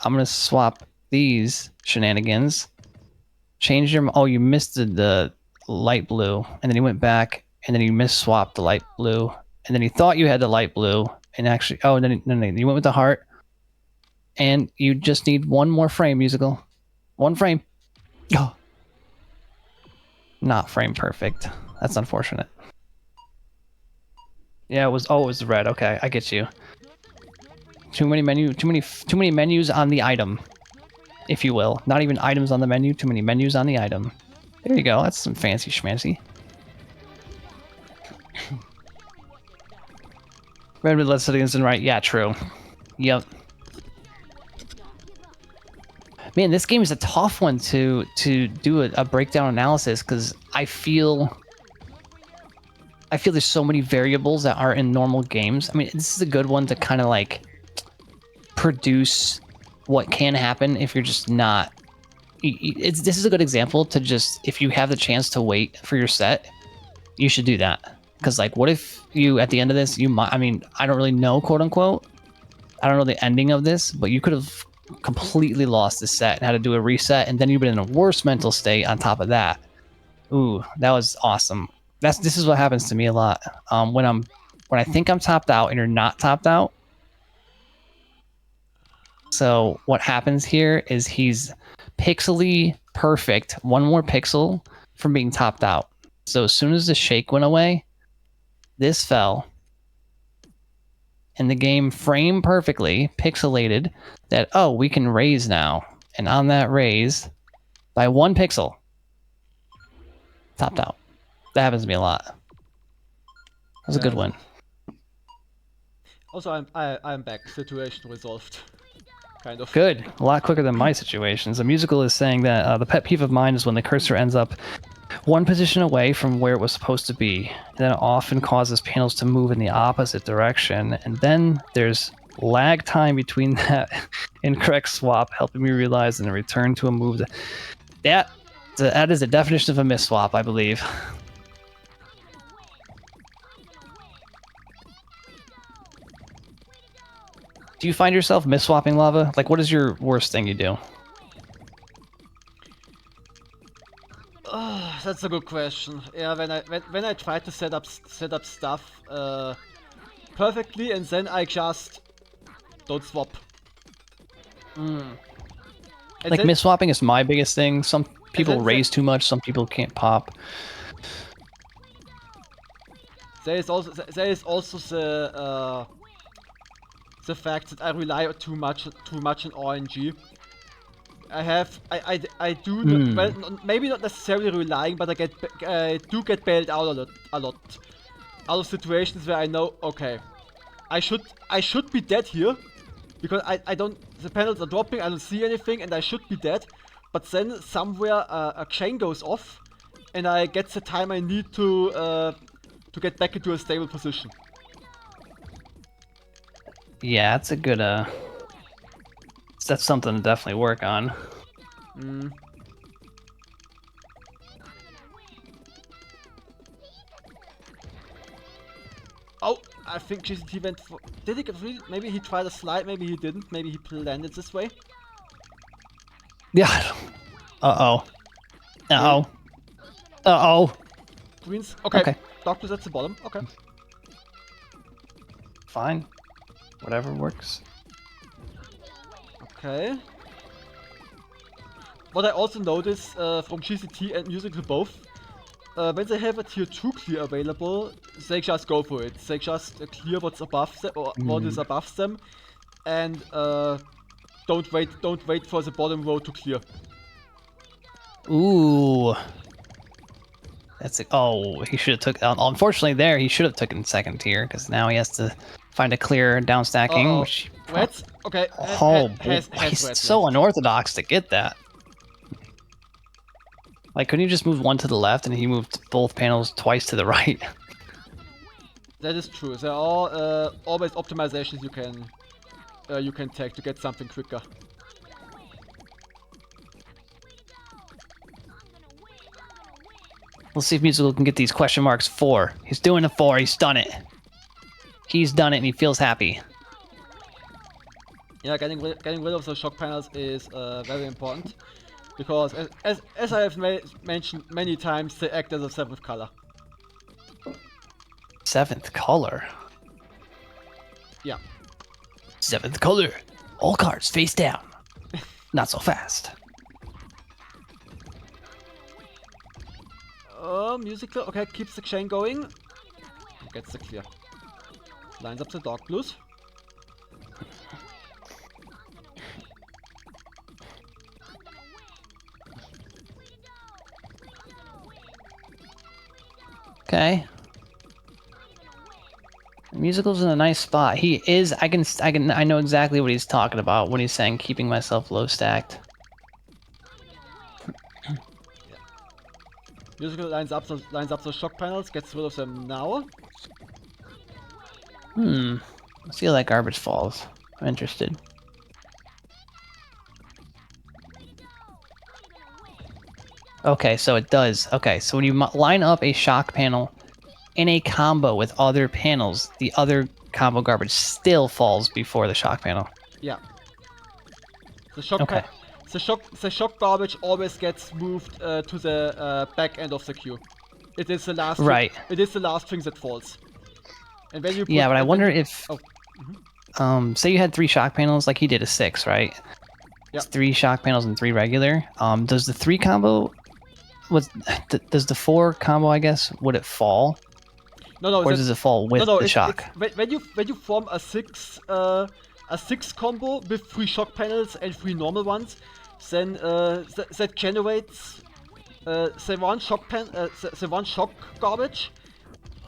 I'm going to swap these shenanigans. Change your... Oh, you missed the light blue, and then you went back, and then you miss-swapped the light blue, and then you thought you had the light blue, and actually... Oh, then no, you went with the heart, and you just need 1 more frame, Musical. 1 frame. Oh. Not frame perfect. That's unfortunate. Yeah, it was the red. Okay, I get you. Too many menus on the item, if you will. Not even items on the menu, too many menus on the item. There you go, that's some fancy schmancy. Red with less settings than right. Yeah, true. Yep. Man, this game is a tough one to do a breakdown analysis because I feel there's so many variables that are in normal games. I mean, this is a good one to kind of like produce what can happen if you're just not... This is a good example to just, if you have the chance to wait for your set, you should do that. Because like, what if you, at the end of this, you might... I mean, I don't really know, quote unquote. I don't know the ending of this, but you could have completely lost the set and had to do a reset, and then you've been in a worse mental state on top of that. Ooh, that was awesome. This is what happens to me a lot. When I think I'm topped out and you're not topped out. So what happens here is he's pixely perfect, 1 more pixel from being topped out. So as soon as the shake went away, this fell, and the game framed perfectly, pixelated, that, oh, we can raise now. And on that raise, by 1 pixel, topped out. That happens to me a lot. That was a good one. Also, I'm back. Situation resolved. Kind of. Good. A lot quicker than my situations. The Musical is saying that the pet peeve of mine is when the cursor ends up 1 position away from where it was supposed to be. And then it often causes panels to move in the opposite direction. And then there's lag time between that incorrect swap, helping me realize and return to a move. That is the definition of a miss swap, I believe. Do you find yourself miss-swapping, Lava? Like, what is your worst thing you do? That's a good question. Yeah, when I try to set up stuff perfectly, and then I just don't swap. Like, miss-swapping is my biggest thing. Some people raise too much, some people can't pop. There is also the fact that I rely too much on RNG. I do well, maybe not necessarily relying, but I do get bailed out a lot out of situations where I know, okay, I should be dead here because I don't, the panels are dropping, I don't see anything, and I should be dead, but then somewhere a chain goes off and I get the time I need to get back into a stable position. Yeah, that's a good, that's something to definitely work on. Oh, I think GCT went for... Did he really? Maybe he tried a slide, maybe he didn't, maybe he planned it this way. Yeah. Uh-oh. Uh-oh. Uh-oh. Greens. Okay. Okay. Dark blue's at the bottom. Okay. Fine. Whatever works. Okay. What I also noticed from GCT and Musical both, when they have a tier 2 clear available, they just go for it. They just clear what's above them or what is above them, and don't wait for the bottom row to clear. Ooh. That's it. Oh, he should have took. Unfortunately, there he should have taken second tier because now he has to find a clear down stacking. Which Reds? Okay. Oh, has he's reds so left. unorthodox to get that. Like, couldn't you just move one to the left and he moved both panels twice to the right? That is true. There are always optimizations you can take to get something quicker. Let's see if Musical can get these question marks 4. He's doing a 4. He's done it. He's done it and he feels happy. Yeah, getting rid of the shock panels is very important. Because as I have mentioned many times, they act as a 7th color. 7th color? Yeah. 7th color. All cards face down. Not so fast. Musical. Okay, keeps the chain going. Gets the clear. Lines up the dark blues. Okay. Musical's in a nice spot. He is. I know exactly what he's talking about when he's saying keeping myself low stacked. Musical lines up the shock panels, gets rid of them now. Let's see how that garbage falls. I'm interested. Okay, so it does. Okay, so when you line up a shock panel in a combo with other panels, the other combo garbage still falls before the shock panel. Yeah. The shock Okay. the shock garbage always gets moved to the back end of the queue. It is the last Right. It is the last thing that falls. And when you Yeah, but I wonder if say you had 3 shock panels, like he did a 6, right? Yeah. It's 3 shock panels and 3 regular. Does the 3 combo does the 4 combo, I guess, would it fall? No, or does it fall with the shock? When you form a 6 combo with 3 shock panels and 3 normal ones, then that generates the one shock garbage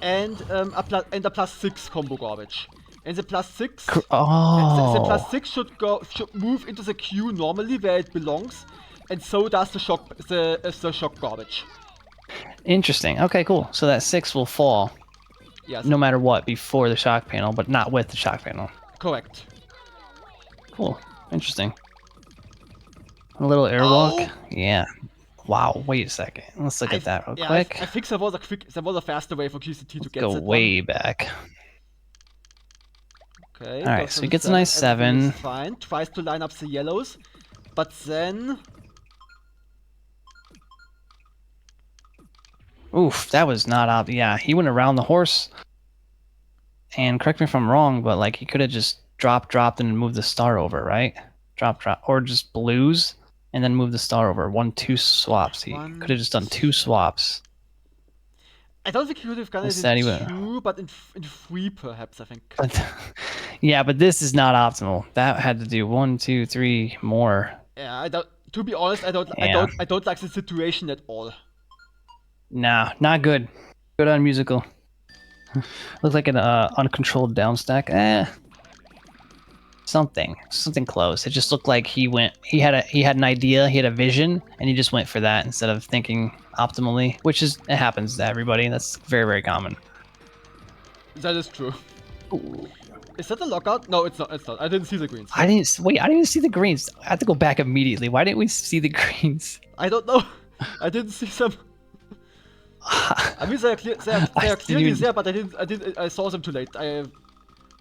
and a plus 6 combo garbage. And the plus 6 the plus 6 should move into the queue normally where it belongs, and so does the shock garbage. Interesting. Okay, cool. So that 6 will fall. Yes. No matter what, before the shock panel, but not with the shock panel. Correct. Cool. Interesting. A little airwalk. Yeah. Wow. Wait a second. Let's look at that real quick. I think there was a faster way for GCT to get go way back. Okay. All right. So he gets a nice 7. Fine. Tries to line up the yellows, but then. Oof, that was not up. Yeah, he went around the horse. And correct me if I'm wrong, but like he could have just dropped, and moved the star over, right? Drop, or just blues and then move the star over. 1-2 swaps. He could have just done 2 swaps. I don't think he could have done it in 2, but in 3 perhaps, I think. Yeah, but this is not optimal. That had to do 1, 2, 3 more. Yeah, to be honest, I don't like the situation at all. Nah, not good. Good on Musical. Looks like an uncontrolled down stack. Something close. It just looked like he had an idea, he had a vision, and he just went for that instead of thinking optimally, which it happens to everybody. That's very, very common. That is true. Ooh. Is that a lockout? No, it's not. It's not. I didn't see the greens. I didn't see the greens. I have to go back immediately. Why didn't we see the greens? I don't know. I didn't see some. I mean, they are clearly there, but I saw them too late.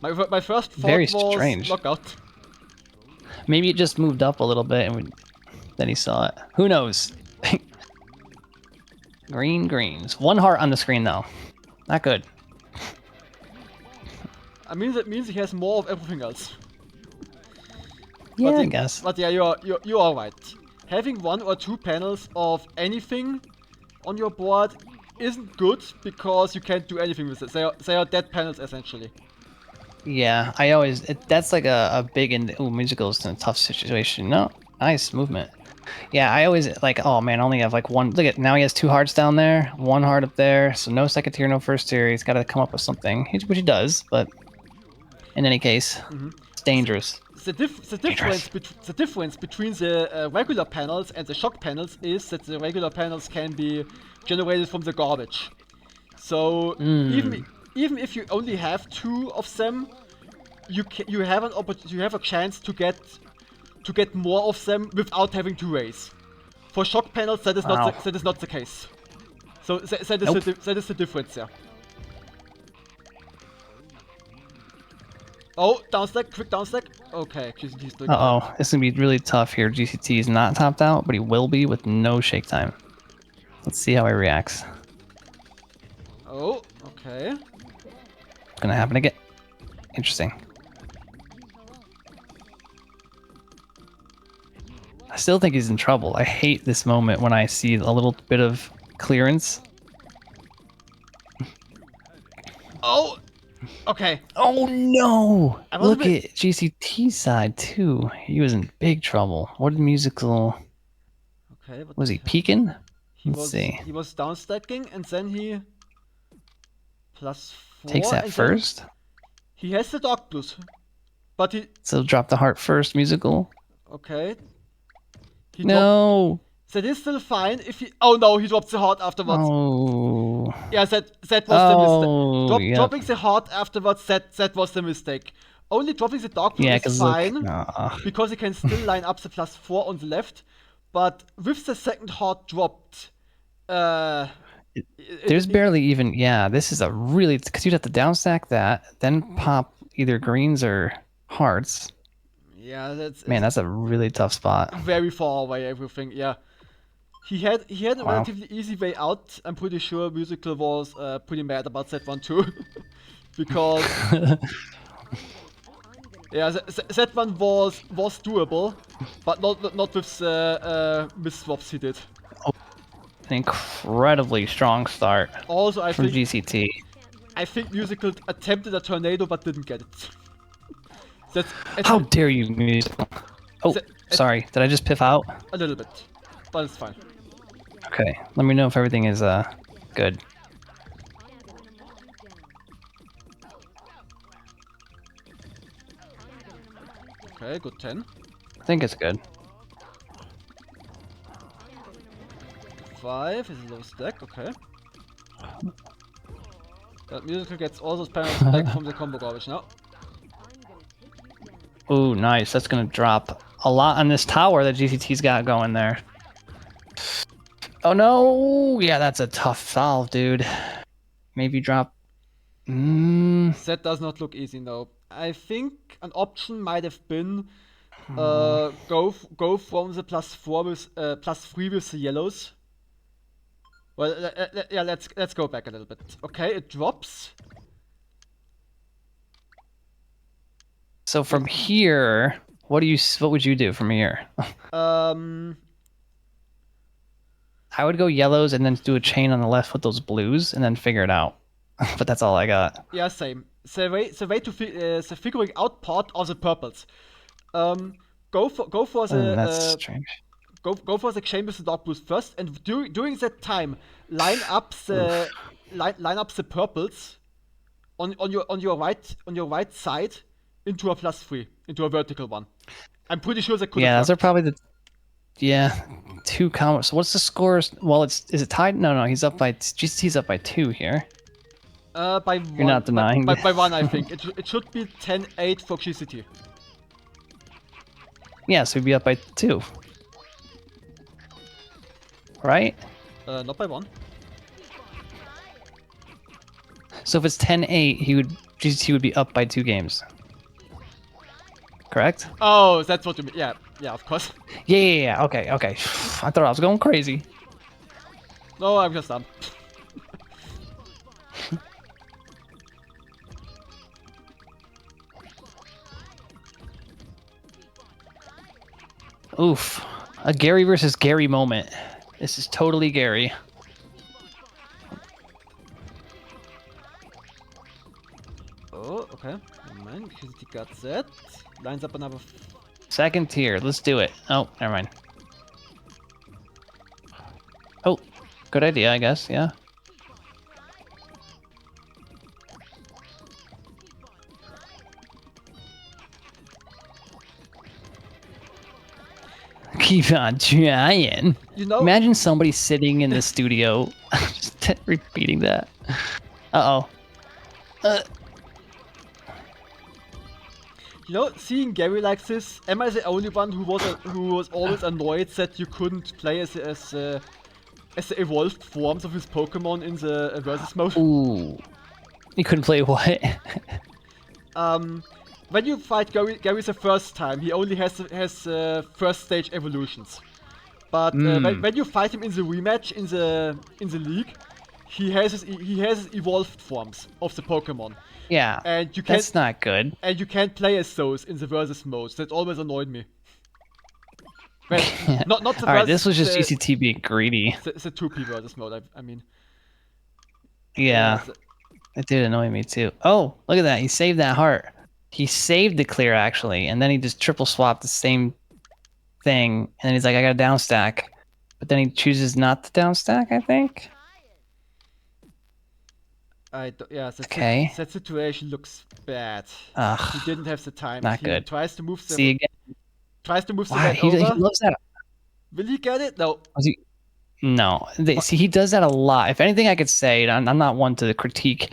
My first thought Very was strange. lockout. Maybe it just moved up a little bit, and then he saw it. Who knows? Greens. 1 heart on the screen though. Not good. I mean, that means he has more of everything else. Yeah, I guess. But yeah, you are right. Having 1 or 2 panels of anything on your board isn't good because you can't do anything with it. They are dead panels essentially. Yeah, that's like a big Musical's in a tough situation. No, nice movement. Yeah, I always like, oh man, I only have like 1. Look at, now he has 2 hearts down there, 1 heart up there, so no second tier, no first tier. He's got to come up with something, which he does, but in any case, it's dangerous. The difference between the regular panels and the shock panels is that the regular panels can be generated from the garbage. So even if you only have 2 of them, you have a chance to get more of them without having to raise. For shock panels, that is not the case. So that is the difference there. Oh, downstack, quick downstack. Okay, GCT's doing Uh-oh, this is gonna be really tough here. GCT is not topped out, but he will be with no shake time. Let's see how he reacts. Oh, okay. It's gonna happen again. Interesting. I still think he's in trouble. I hate this moment when I see a little bit of clearance. Oh! Okay. Oh no! Look bit... at GCT's side too. He was in big trouble. What did Musical... Okay, was he peeking? Let's see. He was downstacking and then he... +4. Takes that first? He has the Dark Blues. But he... So drop the heart first, Musical. Okay. No! That is still fine if he... Oh no, he dropped the heart afterwards. Oh. Yeah, that was the mistake. Yep. Dropping the heart afterwards, that was the mistake. Only dropping the Dark Blue is fine, because he can still line up the +4 on the left. But with the second heart dropped... there's barely even... Yeah, this is a really... Because you'd have to downstack that, then pop either greens or hearts. Yeah, that's a really tough spot. Very far away, everything. Yeah, he had a relatively easy way out. I'm pretty sure Musical was pretty mad about that one too, because yeah, that one was doable, but not with the misswaps he did. Oh, an incredibly strong start. Also, from GCT. I think Musical attempted a tornado but didn't get it. How dare you, Musical? Oh, sorry. Did I just piff out? A little bit, but it's fine. Okay, let me know if everything is good. Okay, good 10. I think it's good. 5 is a low stack, okay. But Musical gets all those panels back from the combo garbage now. Ooh, nice. That's gonna drop a lot on this tower that GCT's got going there. Oh no! Yeah, that's a tough solve, dude. Maybe drop... That does not look easy, no. I think an option might have been go from the +4 with +3 with the yellows. Well, yeah, let's go back a little bit. Okay, it drops. So from here, what would you do from here? I would go yellows and then do a chain on the left with those blues and then figure it out. But that's all I got. Yeah, same. The way to the figuring out part of the purples. Go for the that's strange. Go for the chain with the dark blues first, and during that time, line up the purples on your right side into a +3, into a vertical one. I'm pretty sure that could. Yeah, those are probably the. Yeah, 2 combos. So what's the score? Well, is it tied? No, he's up by. GCT's up by 2 here. By 1. You're not denying. By 1, I think. It should be 10-8 for GCT. Yeah, so he'd be up by 2. Right? Not by 1. So if it's 10-8, GCT would be up by 2 games. Correct? Oh, that's what you mean. Yeah, of course. Yeah. Okay. I thought I was going crazy. No, I'm just done. Oof. A Gary versus Gary moment. This is totally Gary. Oh, okay. Nein, GCT got that. Lines up another. Second tier. Let's do it. Oh, never mind. Oh, good idea, I guess. Yeah. Keep on trying. You know, Imagine somebody sitting in the studio just repeating that. Uh-oh. you know, seeing Gary like this, am I the only one who was always annoyed that you couldn't play as the evolved forms of his Pokemon in the versus mode? Ooh. You couldn't play what? When you fight Gary the first time, he only has first stage evolutions. But when you fight him in the rematch in the league, he has his evolved forms of the Pokemon. Yeah. And you can't, that's not good. And you can't play as those in the versus modes. That always annoyed me. Well, not the All right, this was just GCT being greedy. The 2P versus mode, I mean. Yeah. It did annoy me too. Oh, look at that. He saved that heart. He saved the clear, actually, and then he just triple swapped the same thing, and then he's like, I got a down stack. But then he chooses not to down stack, I think? Yeah, that situation looks bad. Ugh, He didn't have the time. not he good. Tries to move the See again. Tries to move the Why? He loves that. Will he get it? No. No. See, he does that a lot. If anything, I could say, I'm not one to critique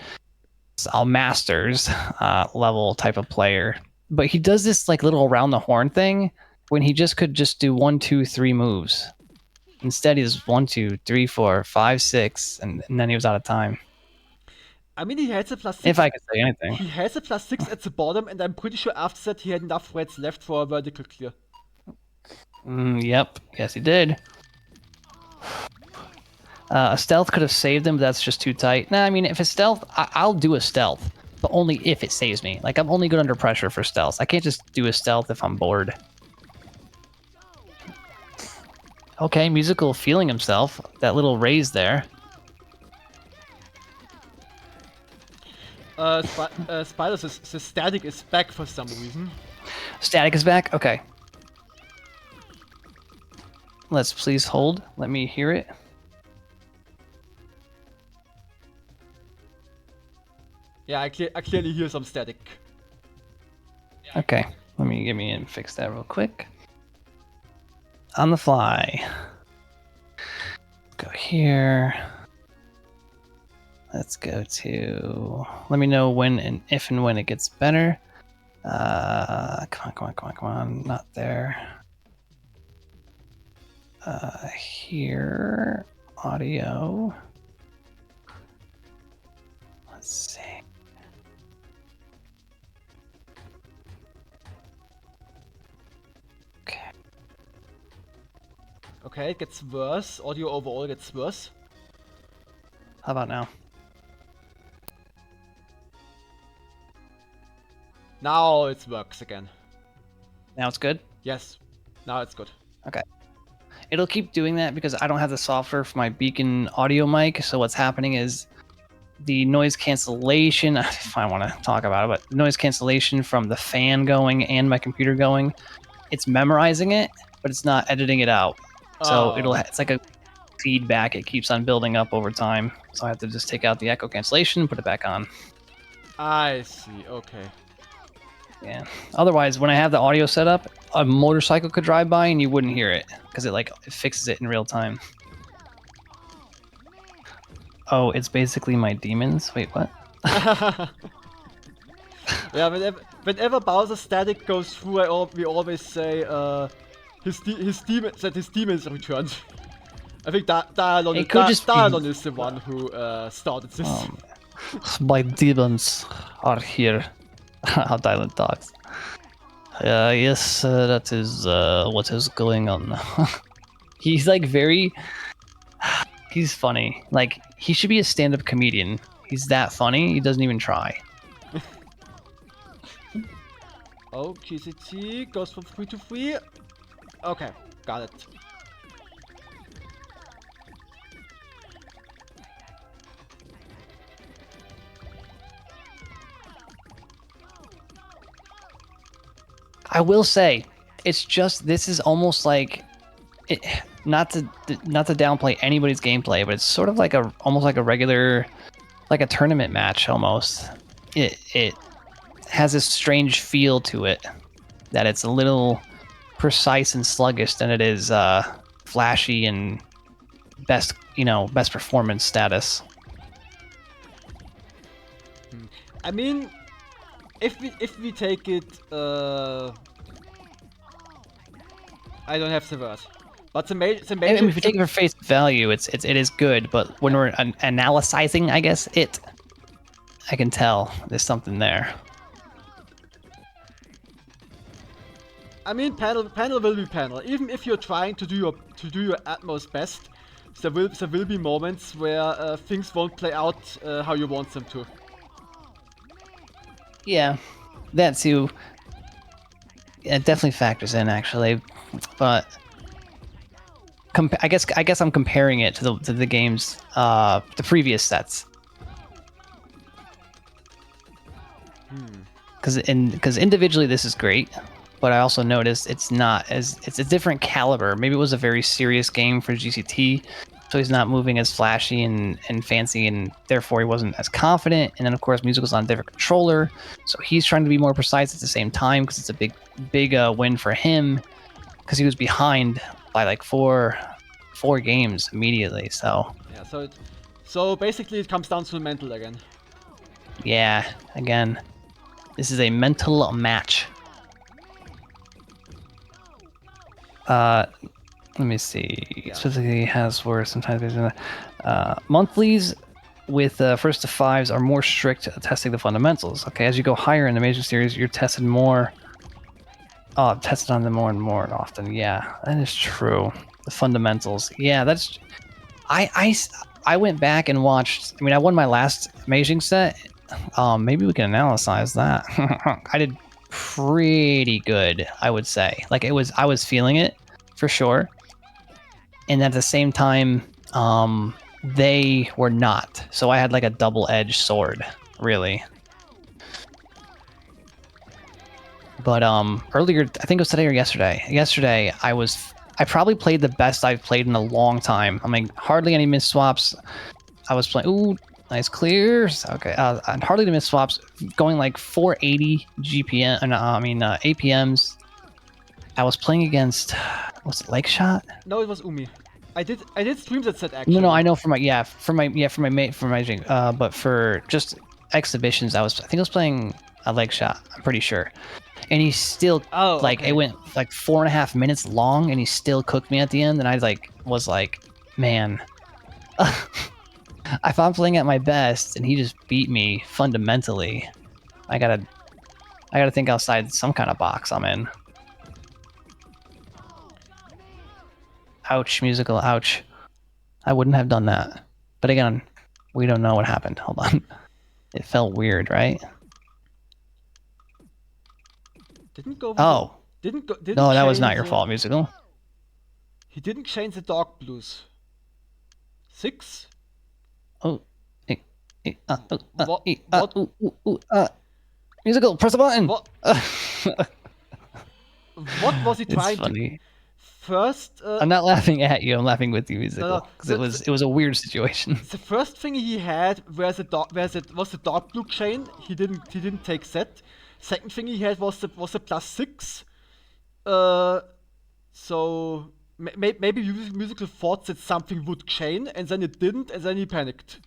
a masters level type of player, but he does this like little around the horn thing when he just could just do 1, 2, 3 moves. Instead, he's 1, 2, 3, 4, 5, 6, and then he was out of time. I mean, he has a +6. If I could say anything. He has a +6 at the bottom, and I'm pretty sure after that he had enough reds left for a vertical clear. Yep. Yes, he did. A stealth could have saved him, but that's just too tight. Nah, I mean, if it's stealth, I'll do a stealth, but only if it saves me. Like, I'm only good under pressure for stealth. I can't just do a stealth if I'm bored. Okay, Musichael feeling himself. That little raise there. Spider, the static is back for some reason. Static is back? Okay. Let's please hold. Let me hear it. Yeah, I clearly hear some static. Okay, let me get me in and fix that real quick. On the fly. Go here. Let's go to... Let me know when and if and when it gets better. Come on. Not there. Here. Audio. Let's see. Okay, it gets worse. Audio overall gets worse. How about now? Now it works again. Now it's good? Yes. Now it's good. Okay. It'll keep doing that because I don't have the software for my Beacon audio mic. So what's happening is the noise cancellation, if I want to talk about it, but noise cancellation from the fan going and my computer going, it's memorizing it, but it's not editing it out. So it's like a feedback. It keeps on building up over time. So I have to just take out the echo cancellation and put it back on. I see. Okay. Yeah. Otherwise, when I have the audio set up, a motorcycle could drive by and you wouldn't hear it because it fixes it in real time. Oh, it's basically my demons. Wait, what? Yeah, whenever Bowser static goes through, we always say his demons returned. I think Dialon is the one who started this. My demons are here. How Dylan talks. Yes, that is what is going on. He's like very... He's funny. Like, he should be a stand-up comedian. He's that funny, he doesn't even try. Oh, GCT goes from 3 to 3. Okay, got it. I will say, it's just, this is almost like, it, not to downplay anybody's gameplay, but it's sort of like almost like a regular, like a tournament match almost. It has this strange feel to it, that it's a little precise and sluggish than it is flashy and best performance status. I mean, if we take it, I don't have the word, but the major. I mean, if you take it for face value, it is good. But when we're analyzing, I guess I can tell there's something there. I mean, panel will be panel. Even if you're trying to do your utmost best, there will be moments where things won't play out how you want them to. Yeah, that too. It definitely factors in, actually, but I guess I'm comparing it to the games, the previous sets. Because individually this is great, but I also noticed it's a different caliber. Maybe it was a very serious game for GCT, so he's not moving as flashy and fancy, and therefore he wasn't as confident. And then of course Musical's on a different controller, so he's trying to be more precise at the same time, because it's a big win for him, because he was behind by like four games immediately. So yeah, so basically it comes down to the mental again. Yeah, again, this is a mental match. Let me see. Yeah. Specifically, has worse. Sometimes there's monthlies with first to fives are more strict at testing the fundamentals. Okay, as you go higher in the Meijin series, you're tested more. Tested on them more and more often. Yeah, that is true. The fundamentals. Yeah, that's. I went back and watched. I mean, I won my last Meijin set. Maybe we can analyze that. I did pretty good, I would say. Like, I was feeling it for sure. And at the same time, they were not. So I had like a double-edged sword, really. But earlier, I think it was today or yesterday. Yesterday, I probably played the best I've played in a long time. I mean, hardly any miss swaps. I was playing. Ooh, nice clears. Okay, and hardly any miss swaps. Going like 480 GPM. APMs. I was playing against. Was it Lake Shot? No, it was Umi. I did stream that set actually. No, I know for my but for just exhibitions, I think I was playing a Lake Shot. I'm pretty sure. And he still it went like 4.5 minutes long, and he still cooked me at the end. And I was like, man, if I'm playing at my best and he just beat me fundamentally, I gotta think outside some kind of box I'm in. Ouch, Musical, ouch. I wouldn't have done that. But again, we don't know what happened. Hold on. It felt weird, right? Didn't go. Oh. Didn't no, that was not your fault, Musical. He didn't change the Dark Blues. 6? Oh. Musical, press the button! What was he trying to... First, I'm not laughing at you. I'm laughing with you, Musical, because it was a weird situation. The first thing he had was the dark blue chain. He didn't take that. Second thing he had was the +6. So maybe Musical thought that something would chain, and then it didn't, and then he panicked.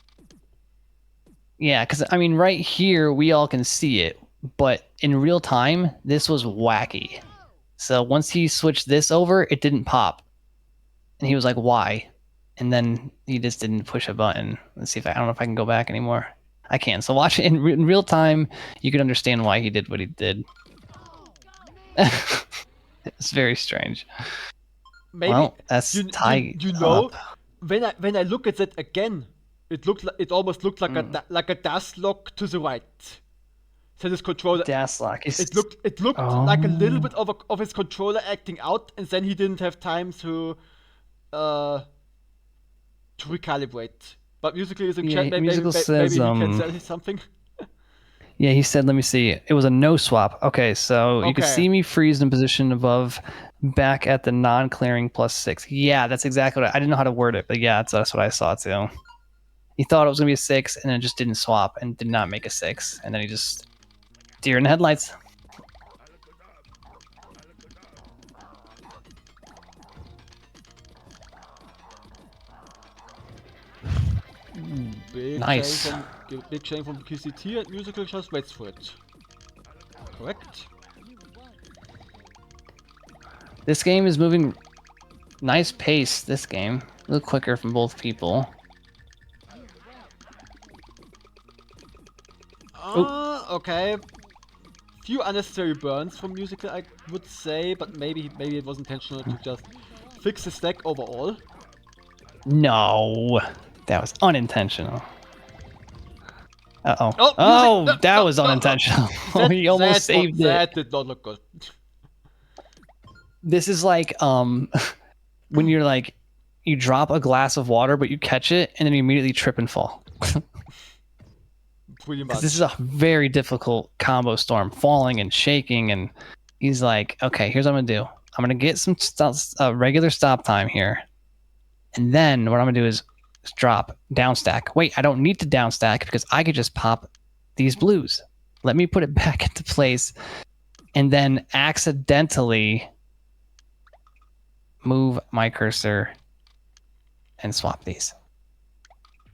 Yeah, because I mean, right here we all can see it, but in real time, this was wacky. So once he switched this over, it didn't pop. And he was like, why? And then he just didn't push a button. Let's see if I don't know if I can go back anymore. I can. So watch it in real time. You can understand why he did what he did. It's very strange. Maybe well, that's tie. You know, up. when I look at it again, it almost looked like a dash lock to the right. So this controller, Dash lock. it looked like a little bit of his controller acting out, and then he didn't have time to recalibrate. But Musical is in Yeah, chat. Maybe Musical maybe says, he can say something. Yeah, he said, let me see. It was a no swap. Okay, so you can Okay. see me freezed in position above, back at the non-clearing +6. Yeah, that's exactly what I didn't know how to word it, but yeah, that's what I saw too. He thought it was going to be a 6, and then just didn't swap and did not make a 6. And then he just... Deer in the headlights. Nice. Big change from GCT, and Musical just waits for it. Correct. This game is moving nice pace, this game. A little quicker from both people. Okay. Few unnecessary burns from Musical, I would say, but maybe it was intentional to just fix the stack overall. No, that was unintentional. Uh-oh. Oh, that was unintentional. He almost saved it. That did not look good. This is like when you're like, you drop a glass of water, but you catch it, and then you immediately trip and fall. Pretty much. This is a very difficult combo storm, falling and shaking, and he's like, okay, here's what I'm gonna do. I'm gonna get some regular stop time here, and then what I'm gonna do is drop down stack. Wait, I don't need to down stack because I could just pop these blues. Let me put it back into place, and then accidentally move my cursor and swap these.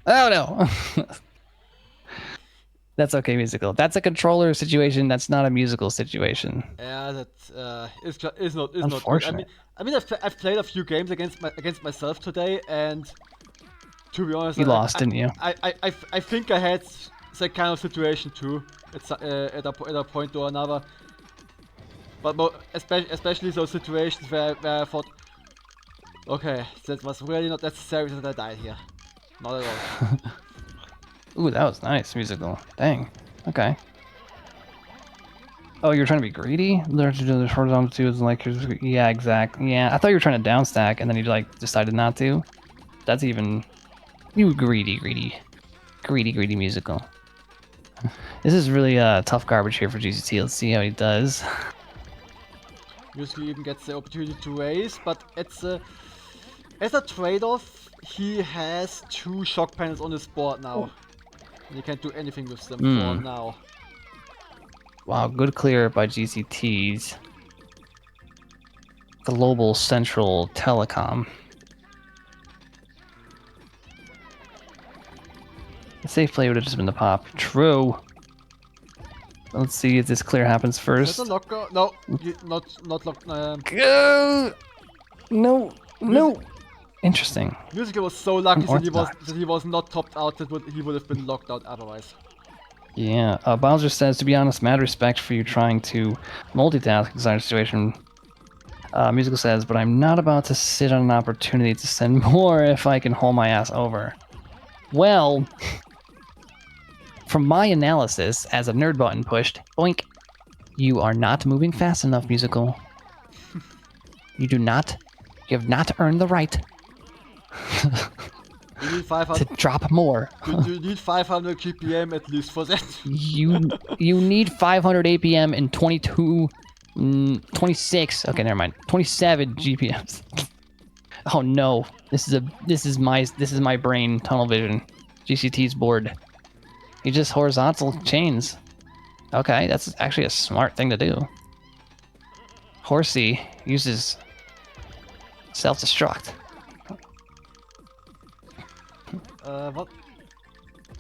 Oh no. That's okay, Musical. That's a controller situation. That's not a musical situation. Yeah, that is not Unfortunate. good. I mean, I've played a few games against myself today, and to be honest, You lost, didn't you? I think I had that kind of situation too at a point or another. But especially those situations where I thought, okay, that was really not necessary that I died here. Not at all. Ooh, that was nice, Musical. Dang. Okay. Oh, you're trying to be greedy? Learn to do the horizontal twos and like, yeah, exactly. Yeah, I thought you were trying to down stack, and then you like decided not to. That's even... You greedy Musical. This is really tough garbage here for GCT. Let's see how he does. Usually even gets the opportunity to raise, but as a trade-off, he has 2 shock panels on his board now. And he can't do anything with them for now. Wow, good clear by GCT's Global Central Telecom. The safe play would have just been the pop. True. Let's see if this clear happens first. Is that a locker? No, not locked. No. Interesting. Musical was so lucky that he was not topped out. He would have been locked out otherwise. Yeah. Bowser says, to be honest, mad respect for you trying to multitask in such a situation. Musical says, but I'm not about to sit on an opportunity to send more if I can haul my ass over. Well, from my analysis, as a nerd button pushed, boink, you are not moving fast enough, Musical. You have not earned the right You need 500 to drop more. You need 500 GPM at least for that. You need 500 APM and 26. Okay, never mind. 27 GPMs. Oh no, this is my brain tunnel vision. GCT's board. He just horizontal chains. Okay, that's actually a smart thing to do. Horsey uses self-destruct.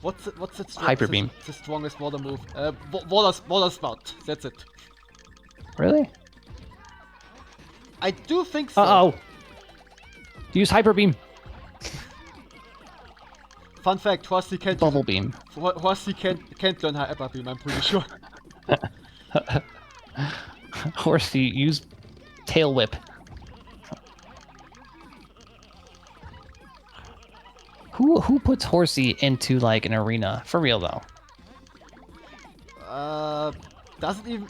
What's it? Hyper beam. The strongest water move. Water spout. That's it. Really? I do think so. Uh-oh. Use hyper beam. Fun fact: Horsey can't. Bubble beam. Horsey can't learn hyper beam. I'm pretty sure. Horsey, use tail whip. who puts Horsey into like an arena for real though? Does it even...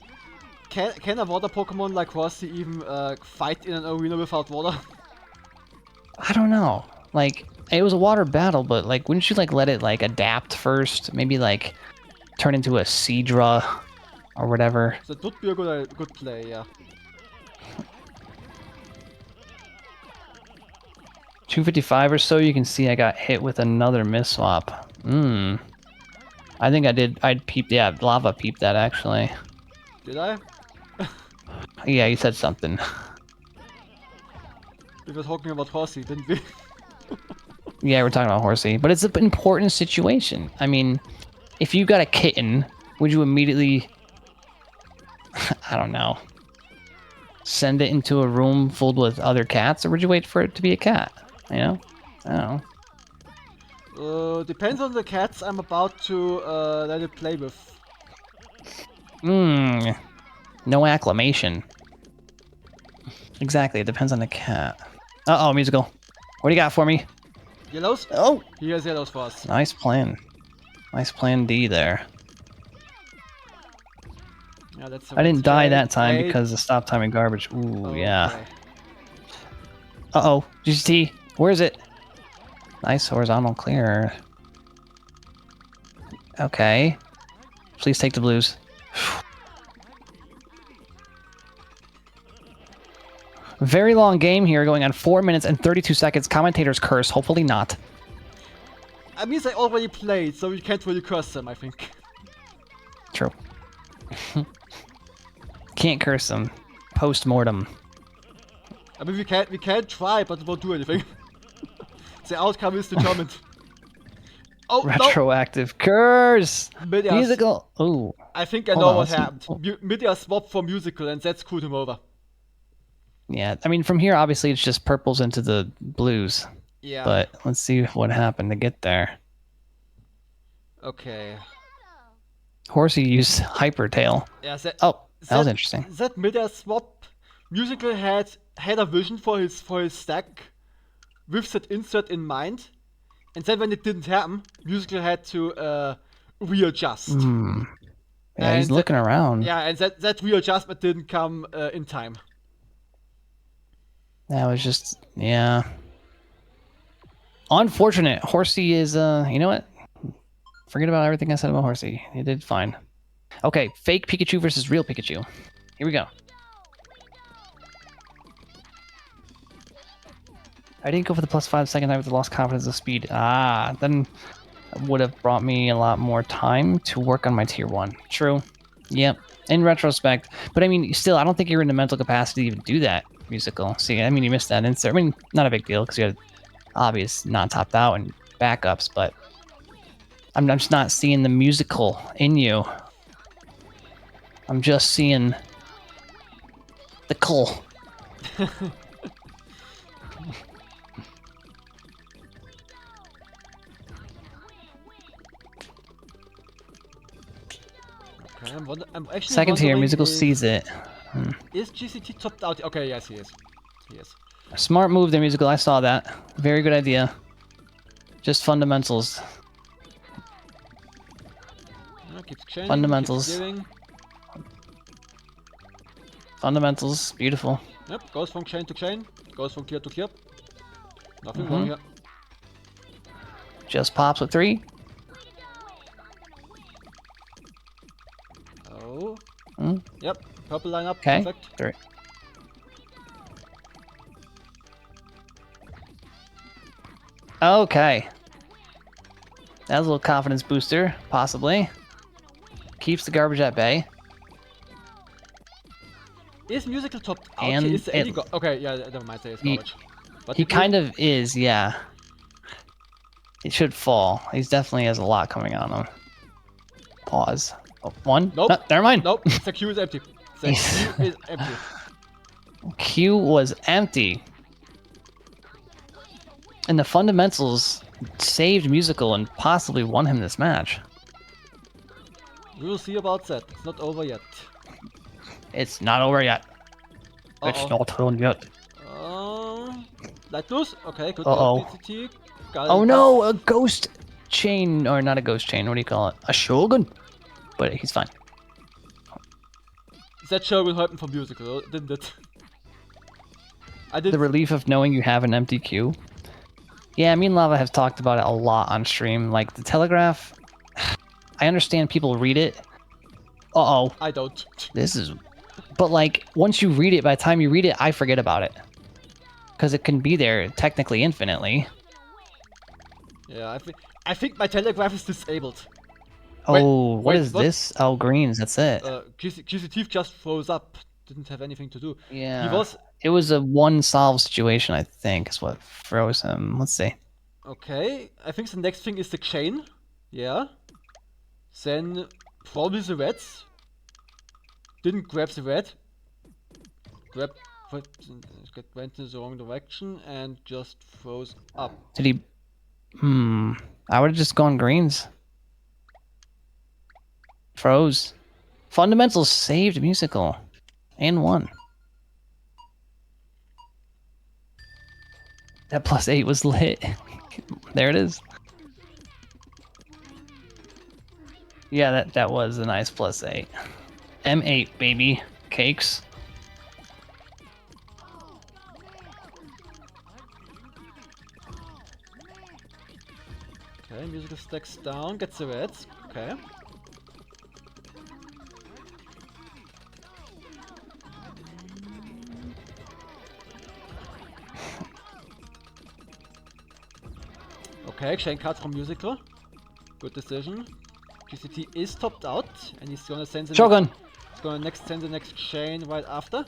Can a water Pokemon like Horsey even fight in an arena without water? I don't know. Like, it was a water battle, but like, wouldn't you like let it like adapt first? Maybe like turn into a Seadra or whatever. That would be a good play, yeah. 255 or so, you can see I got hit with another miss swap. I think I did. I peeped. Yeah, Lava peeped that actually. Did I? Yeah, you said something. We were talking about Horsey, didn't we? Yeah, we're talking about Horsey, but it's an important situation. I mean, if you got a kitten, would you immediately, I don't know, send it into a room filled with other cats, or would you wait for it to be a cat? You know? I don't know. Depends on the cats I'm about to let it play with. No acclamation. Exactly, it depends on the cat. Uh-oh, Musical. What do you got for me? Yellows? Oh! He has yellows for us. Nice plan. Nice plan D there. Yeah, that's I didn't die that time Wait. because of stop timing garbage. Ooh, Okay. yeah. Uh-oh, GCT. Where is it? Nice horizontal clear. Okay. Please take the blues. Very long game here, going on 4 minutes and 32 seconds. Commentator's curse. Hopefully not. I mean, they already played, so you can't really curse them, I think. True. Can't curse them. Post-mortem. I mean, we can't try, but it won't do anything. The outcome is determined. Oh, Retroactive curse! Midair Musical! Ooh. I think I Hold know on, what let's see. happened. Midair swapped for Musical, and that screwed him over. Yeah, I mean, from here, obviously, it's just purples into the blues. Yeah. But let's see what happened to get there. Okay. Horsey used Hyper Tail. Yeah, that was interesting. That Midair swap, Musical had a vision for his stack with that insert in mind, and then when it didn't happen, Musical had to readjust. Yeah, and he's looking around. Yeah, and that readjustment didn't come in time. That was just, yeah. Unfortunate. Horsey is, you know what? Forget about everything I said about Horsey. He did fine. Okay, fake Pikachu versus real Pikachu. Here we go. I didn't go for the +5 second time with the lost confidence of speed. Then it would have brought me a lot more time to work on my tier 1. True. Yep. In retrospect. But I mean, still, I don't think you're in the mental capacity to even do that, Musical. See, I mean, you missed that insert. I mean, not a big deal because you had obvious non-topped out and backups, but I'm just not seeing the musical in you. I'm just seeing the coal. Okay, I'm actually Second tier, wondering Musical sees it. Is GCT topped out? Okay, yes, he is. He is. Smart move there, Musical. I saw that. Very good idea. Just fundamentals. Keeps chaining, Fundamentals. keeps giving. Fundamentals. Beautiful. Yep, goes from chain to chain. Goes from clear to clear. Nothing wrong here. Just pops with 3. Oh. Yep, purple lineup. Okay. Perfect. 3. Okay. That was a little confidence booster, possibly. Keeps the garbage at bay. Is Musical topped out? And Is any okay, yeah, never mind. Say it's garbage. But He kind of is, yeah. It should fall. He's definitely has a lot coming on him. Pause. Oh, 1? Nope. No, never mind. Nope. The queue is empty. The queue is empty. Q was empty. And the fundamentals saved Musical and possibly won him this match. We will see about that. It's not over yet. It's not over yet. It's not over yet. Light loose. Okay, good. Uh-oh. GCT. Oh no, a ghost chain, or not a ghost chain, what do you call it? A shogun? But he's fine. That shogun happened for Musical, didn't it? I did. The relief of knowing you have an empty queue. Yeah, me and Lava have talked about it a lot on stream. Like, the Telegraph, I understand people read it. Uh-oh. I don't. This is... But, like, once you read it, by the time you read it, I forget about it. Because it can be there, technically, infinitely. Yeah, I think my Telegraph is disabled. Oh, what is this? Oh, greens, that's it. GCT just froze up. Didn't have anything to do. Yeah. It was a one-solve situation, I think, is what froze him. Let's see. Okay, I think the next thing is the chain. Yeah. Then probably the reds. Didn't grab the red. Went in the wrong direction and just froze up. Did he... I would have just gone greens. Froze. Fundamentals saved Musical. And won. That +8 was lit. There it is. Yeah, that was a nice +8. M8, baby. Cakes. Okay, Musical stacks down, gets the reds. Okay. Okay, chain card from Musical. Good decision. GCT is topped out, and he's gonna send the Shogun! He's gonna send the next chain right after.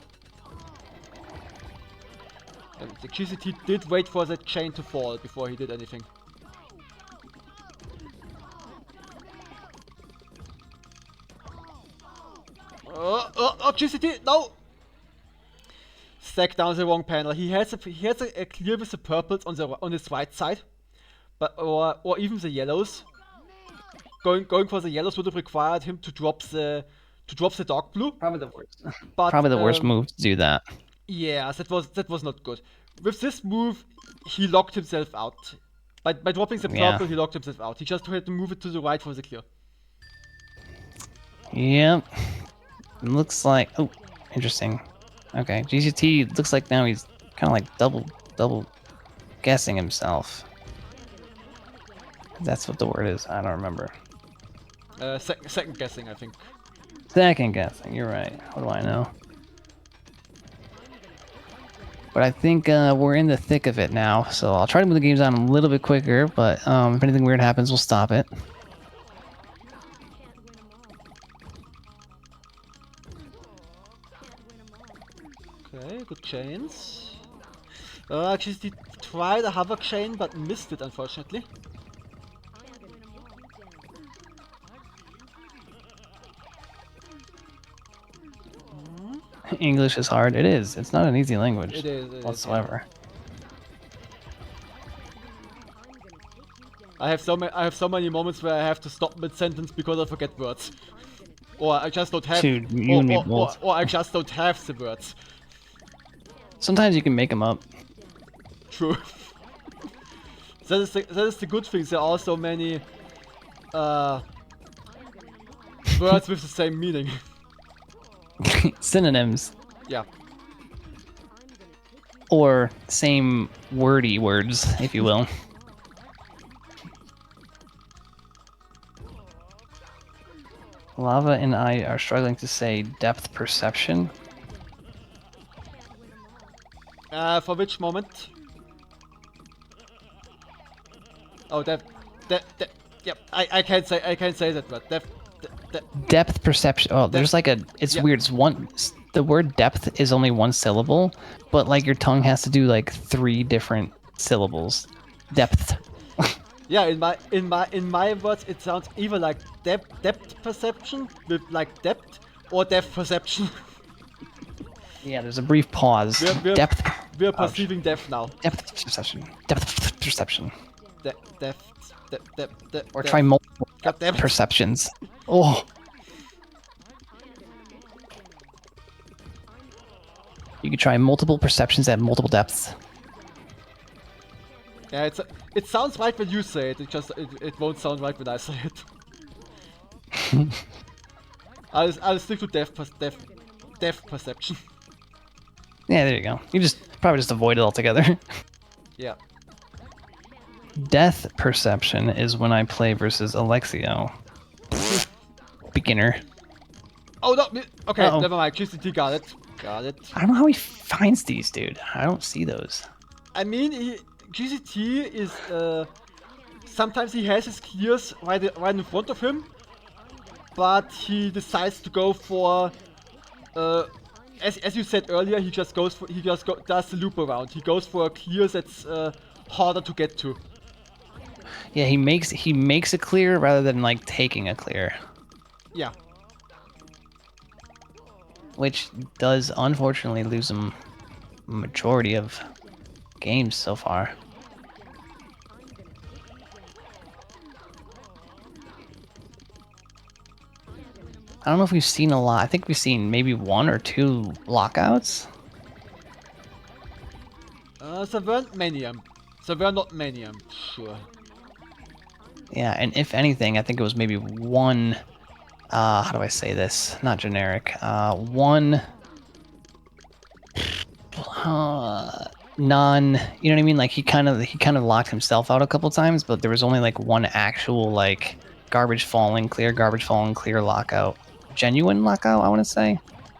The GCT did wait for that chain to fall before he did anything. Oh, GCT, no! Stack down the wrong panel. He has a clear with the purples on his right side, but or even the yellows. Going for the yellows would have required him to drop the dark blue. Probably the worst. But, Probably the worst move to do that. Yeah, that was not good. With this move, he locked himself out. By dropping the purple, he locked himself out. He just had to move it to the right for the clear. Yep. Looks like... Oh, interesting. Okay, GCT looks like now he's kind of like double guessing himself. That's what the word is. I don't remember. Second guessing, I think. Second guessing, you're right. What do I know? But I think we're in the thick of it now, so I'll try to move the games on a little bit quicker, but if anything weird happens, we'll stop it. Okay, good chains. Actually, he tried a hover chain, but missed it, unfortunately. English is hard. It is. It's not an easy language. It is whatsoever. I have so many moments where I have to stop mid-sentence because I forget words. Or I just don't have... Dude, or I just don't have the words. Sometimes you can make them up. True. That is the good thing. There are so many words with the same meaning. Synonyms. Yeah. Or same wordy words, if you will. Lava and I are struggling to say depth perception. For which moment? Oh, yep, I can't say that word. Depth perception. Oh, there's like a... It's weird. It's one... The word depth is only one syllable, but like your tongue has to do like 3 different syllables. Depth. Yeah, in my words, it sounds either like depth perception with like depth, or depth perception. Yeah, there's a brief pause. Depth. We're perceiving depth now. Depth perception. Depth perception. Depth. Or try multiple perceptions. Oh. You could try multiple perceptions at multiple depths. Yeah, it sounds right when you say it. It won't sound right when I say it. I'll stick to depth perception. Yeah, there you go. You probably just avoid it altogether. Yeah. Death perception is when I play versus Alexio. Beginner. Oh no! Okay, Uh-oh. never mind. GCT got it. Got it. I don't know how he finds these, dude. I don't see those. I mean, GCT is sometimes he has his clears right in front of him, but he decides to go for as you said earlier, he just does the loop around. He goes for a clear that's harder to get to. Yeah, he makes a clear rather than like taking a clear. Yeah. Which does unfortunately lose him a majority of games so far. I don't know if we've seen a lot. I think we've seen maybe 1 or 2 lockouts. There weren't many. There were not many, I'm sure. Yeah, and if anything, I think it was maybe 1. How do I say this? Not generic. 1. Non. You know what I mean? Like he kind of locked himself out a couple times, but there was only like 1 actual like garbage falling clear lockout. Genuine lockout, I want to say.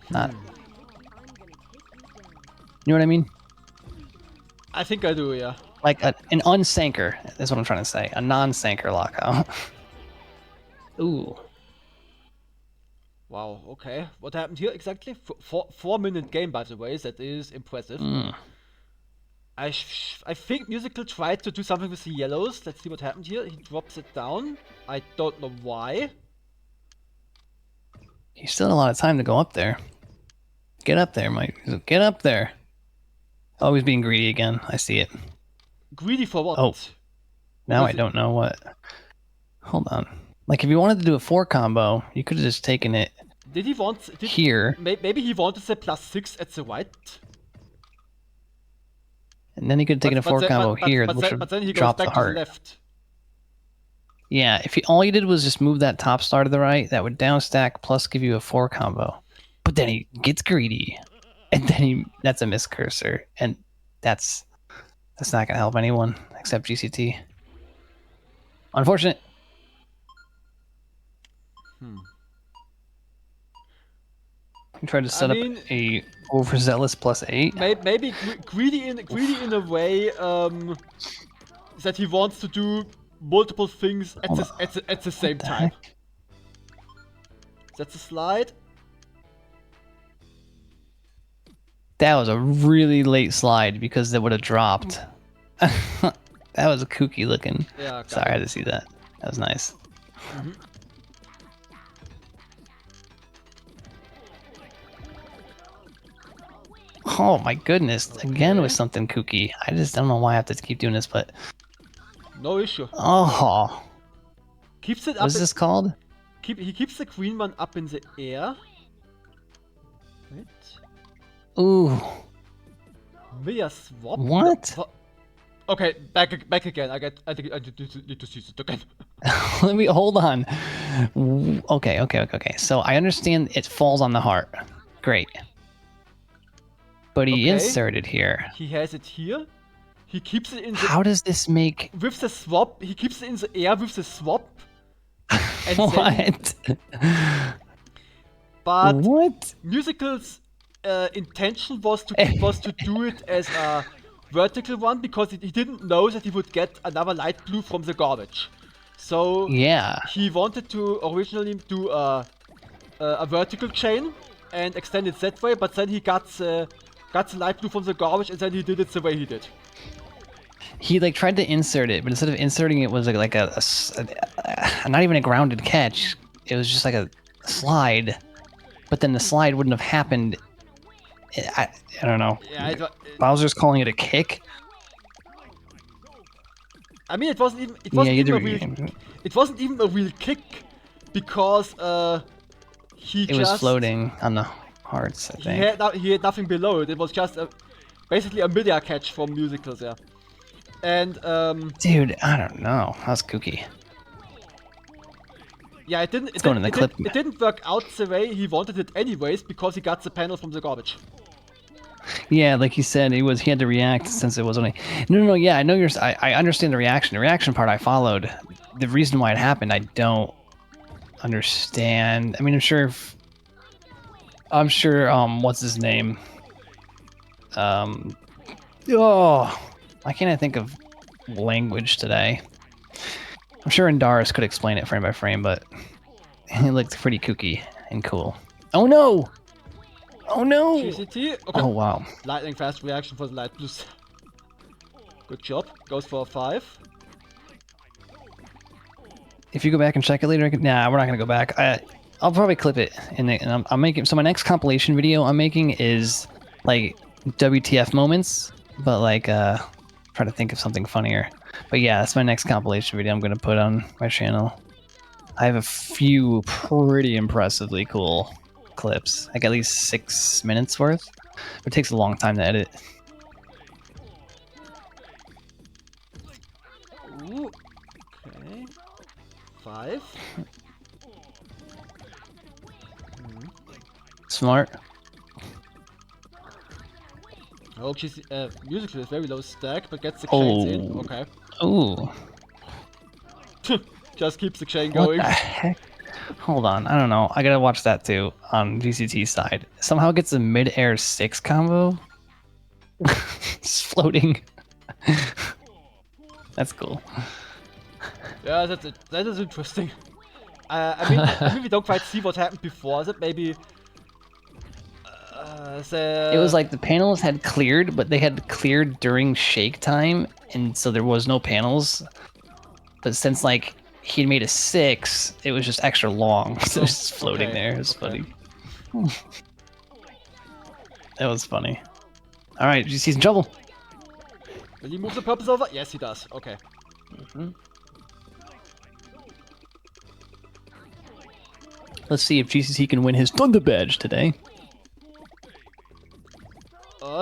Not. You know what I mean? I think I do, yeah. Like an unsanker is what I'm trying to say. A non-sanker lockout. Ooh. Wow, okay. What happened here exactly? 4-minute game, by the way. That is impressive. I think Musichael tried to do something with the yellows. Let's see what happened here. He drops it down. I don't know why. You still had a lot of time to go up there. Get up there, Mike. Get up there. Always being greedy again. I see it. Greedy for what? Oh. Now I don't know what. Hold on. Like, if you wanted to do a 4 combo, you could have just taken it here. Maybe he wanted the +6 at the right. And then he could have taken a 4 combo here, which would drop the heart. Left. Yeah, if all you did was just move that top star to the right, that would down stack plus give you a 4 combo. But then he gets greedy, and then that's a miscursor, and that's not gonna help anyone except GCT. Unfortunate. He tried to set up a overzealous +8. Maybe greedy in a way that he wants to do multiple things at the same time. That's a slide. That was a really late slide because that would have dropped. That was a kooky looking. Yeah, sorry, I had to see that. That was nice. Oh my goodness! Again with something kooky. I just don't know why I have to keep doing this, but no issue. Oh, keeps it up. What is this called? He keeps the green one up in the air. Wait. Ooh. Mia swap. What? Okay, back again. I think I need to see it again. Let me hold on. Okay. So I understand it falls on the heart. Great. But he inserted here. He has it here. He keeps it in the... How does this make... With the swap, he keeps it in the air with the swap. And what? But what? Musical's intention was to do it as a vertical one because he didn't know that he would get another light blue from the garbage. So yeah, he wanted to originally do a vertical chain and extend it that way, but then he got the light blue from the garbage and then he did it the way he did. He like tried to insert it, but instead of inserting it was like a not even a grounded catch. It was just like a slide, but then the slide wouldn't have happened. I don't know. Yeah, Bowser's calling it a kick. I mean, it wasn't even a real kick because it was floating on the hearts. I think he had nothing below it. It was just basically a mid-air catch from Musicals. Yeah. And Dude, I don't know. That's kooky. yeah, it didn't. It's going in the clip. It didn't work out the way he wanted it, anyways, because he got the panel from the garbage. Yeah, like he said, he had to react since it was only. No. Yeah, I know you're. I understand the reaction. The reaction part I followed. The reason why it happened, I don't understand. I mean, I'm sure. What's his name? Oh, why can't I think of language today? I'm sure Indaris could explain it frame by frame, but it looked pretty kooky and cool. Oh no! Oh no! GCT. Okay. Oh wow! Lightning fast reaction for the light blues. Good job. Goes for a 5. If you go back and check it later, nah, we're not gonna go back. I'll probably clip it, and I'm making. So my next compilation video I'm making is like WTF moments, but like try to think of something funnier. But yeah, that's my next compilation video I'm gonna put on my channel. I have a few pretty impressively cool clips, like at least 6 minutes worth. It takes a long time to edit. Ooh. Okay. 5. Smart. Oh, Musichael is very low stack, but gets the chains in. Okay. Oh. Just keeps the chain What going. the heck? Hold on, I don't know. I gotta watch that too on GCT side. Somehow gets a mid-air 6 combo. It's floating. That's cool. Yeah, that is interesting. I mean, we don't quite see what happened before. Is it maybe? It was like the panels had cleared, but they had cleared during shake time, and so there was no panels. But since like he made a 6, it was just extra long, so it's just floating okay, there. It was okay. funny. That was funny. All right, did you see some trouble? Will he move the purpose over? Yes, he does. Okay. Let's see if GCT can win his Thunder Badge today.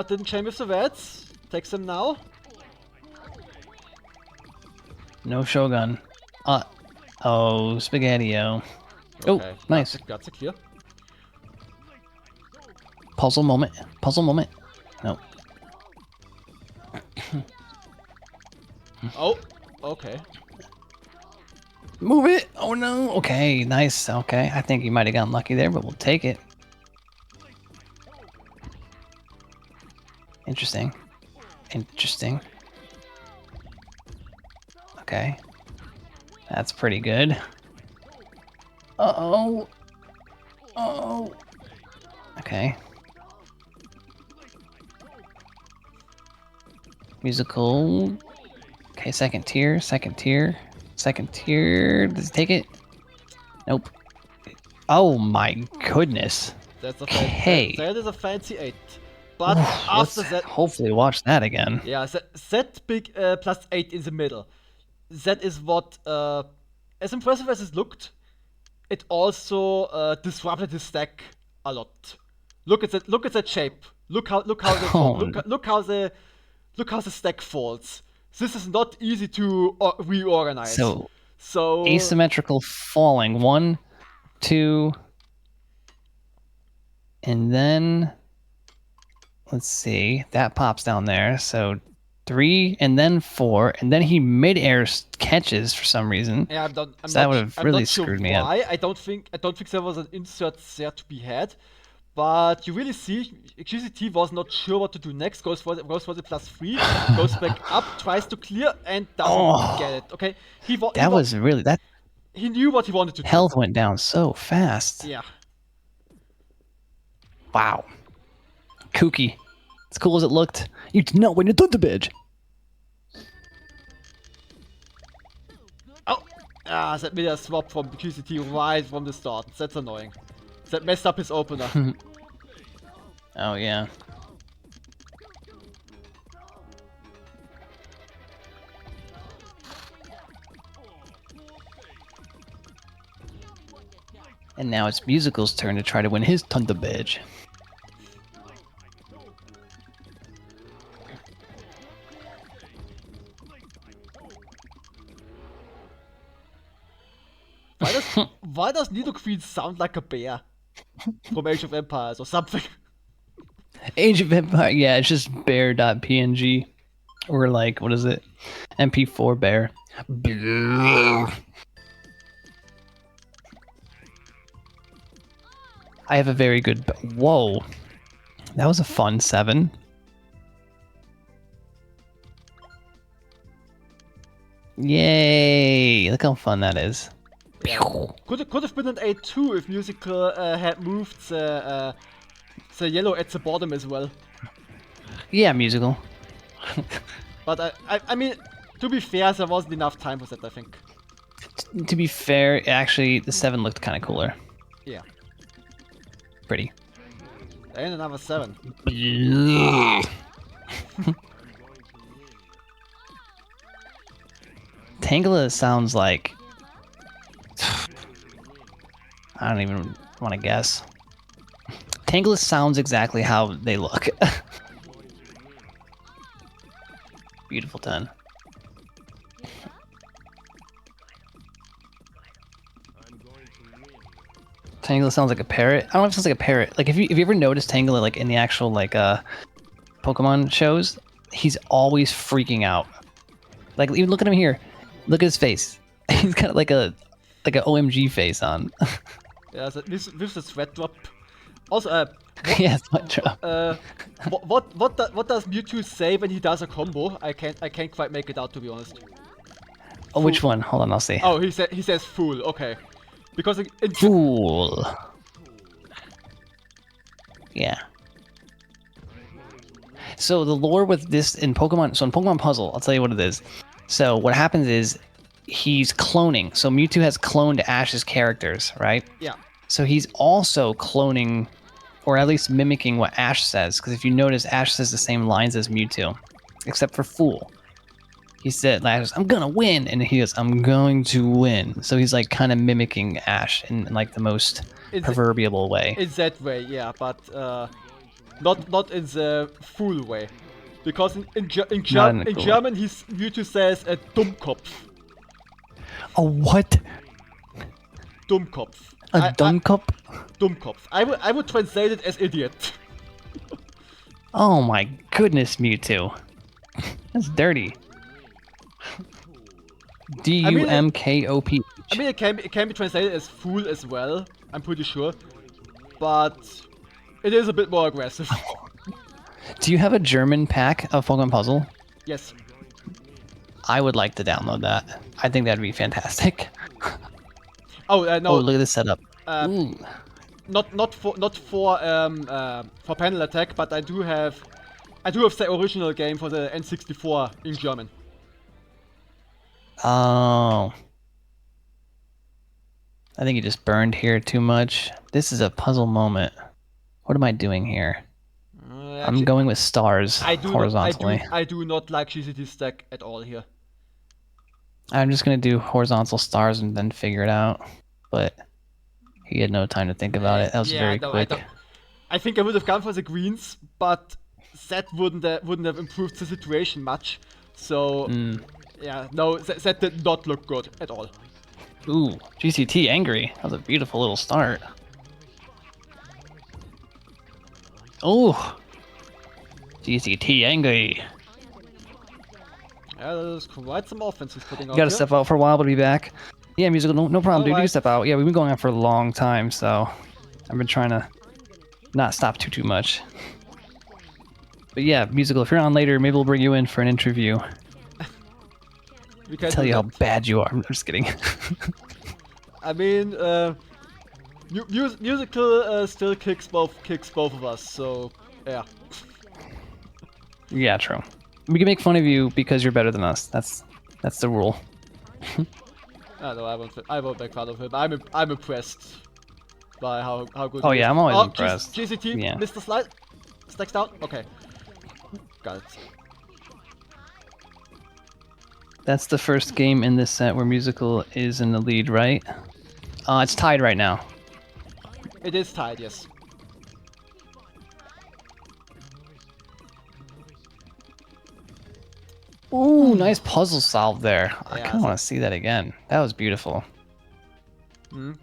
Didn't chain with the Reds. Takes them now. No Shogun. Oh, Spaghetti-O. Okay. Oh, nice. Got the clear. Puzzle moment. Puzzle moment. No. Oh, okay. Move it! Oh no! Okay, nice. Okay, I think you might have gotten lucky there, but we'll take it. Interesting. Interesting. Okay. That's pretty good. Uh-oh. Uh-oh. Okay. Musical. Okay, second tier, second tier, second tier. Does it take it? Nope. Oh my goodness. That's a Okay. that is a fancy 8. But after that, hopefully watch that again. yeah, that big plus 8 in the middle. That is what, as impressive as it looked, it also disrupted his stack a lot. Look at that! Look at that shape. Look how look how the stack falls. This is not easy to reorganize. So asymmetrical falling. 1, 2, and then let's see. That pops down there. So 3, and then 4, and then he mid-air catches for some reason. Yeah, that would have really screwed me up. I don't think there was an insert there to be had. But you really see, GCT was not sure what to do next. Goes for the +3, goes back up, tries to clear, and doesn't get it. Okay, he knew what he wanted to do. Health went down so fast. Yeah. Wow. Kooky. As cool as it looked, you did not win your Thunder Badge. Oh, that made a swap from GCT right from the start. That's annoying. That messed up his opener. Oh, yeah. And now it's Musical's turn to try to win his Thunder Badge. Why does Nidoqueen sound like a bear from Age of Empires or something? Age of Empire. Yeah, it's just bear.png. Or like, what is it? MP4 bear. I have a very good. Whoa. That was a fun 7. Yay! Look how fun that is. Yeah. Could have been an 8-2 if Musical had moved the yellow at the bottom as well. Yeah, Musical. But I mean, to be fair, there wasn't enough time for that, I think. To be fair, actually, the 7 looked kind of cooler. Yeah. Pretty. And another 7. Tangela sounds like... I don't even want to guess. Tangela sounds exactly how they look. Beautiful 10. Tangela sounds like a parrot. I don't know if it sounds like a parrot. Like if you ever noticed Tangela like in the actual like Pokemon shows, he's always freaking out. Like even look at him here. Look at his face. He's got like an OMG face on. Yeah, so this is a sweat drop. Also, Yeah, sweat drop. what does Mewtwo say when he does a combo? I can't quite make it out, to be honest. Oh, which one? Hold on, I'll see. Oh, he says fool. Okay, because in Fool. Yeah. So the lore with this in Pokemon, so in Pokemon Puzzle, I'll tell you what it is. So what happens is he's cloning. So Mewtwo has cloned Ash's characters, right? Yeah. So he's also cloning, or at least mimicking what Ash says. Because if you notice, Ash says the same lines as Mewtwo, except for fool. He said, "I'm gonna win," and he goes, "I'm going to win." So he's like kind of mimicking Ash in like the most proverbial way. In that way, yeah, but not in the fool way, because in German Mewtwo says a Dummkopf. A what? Dummkopf. A Dummkopf? Dummkopf. I would translate it as idiot. Oh my goodness, Mewtwo. That's dirty. Dumkop. I mean, it can be translated as fool as well. I'm pretty sure, but it is a bit more aggressive. Do you have a German pack of Pokemon Puzzle? Yes. I would like to download that. I think that'd be fantastic. Oh no! Oh, look at this setup. Not for panel attack, but I do have the original game for the N64 in German. Oh. I think you just burned here too much. This is a puzzle moment. What am I doing here? Actually, I'm going with stars horizontally. I do not like GCT stack at all here. I'm just going to do horizontal stars and then figure it out. But he had no time to think about it. That was very quick. I think I would have gone for the greens, but that wouldn't have improved the situation much. So... Yeah, no, that did not look good at all. Ooh, GCT angry. That was a beautiful little start. Oh, GCT angry. Yeah, there's quite some offense he's putting out. You gotta step out for a while, but be back. Yeah, Musical, no problem, dude. You can step out. Yeah, we've been going on for a long time, so I've been trying to not stop too much. But yeah, Musical, if you're on later, maybe we'll bring you in for an interview. Tell you how bad you are. I'm just kidding. I mean, Musical still kicks both of us, so yeah. Yeah, true. We can make fun of you because you're better than us. That's the rule. No, I won't make fun of him. I'm impressed by how good. Oh yeah, I'm always impressed. GCT, yeah. Mr. Slide, stacks down. Okay, got it. That's the first game in this set where Musical is in the lead, right? It's tied right now. It is tied, yes. Ooh, nice puzzle solve there. I kind of want to see that again. That was beautiful.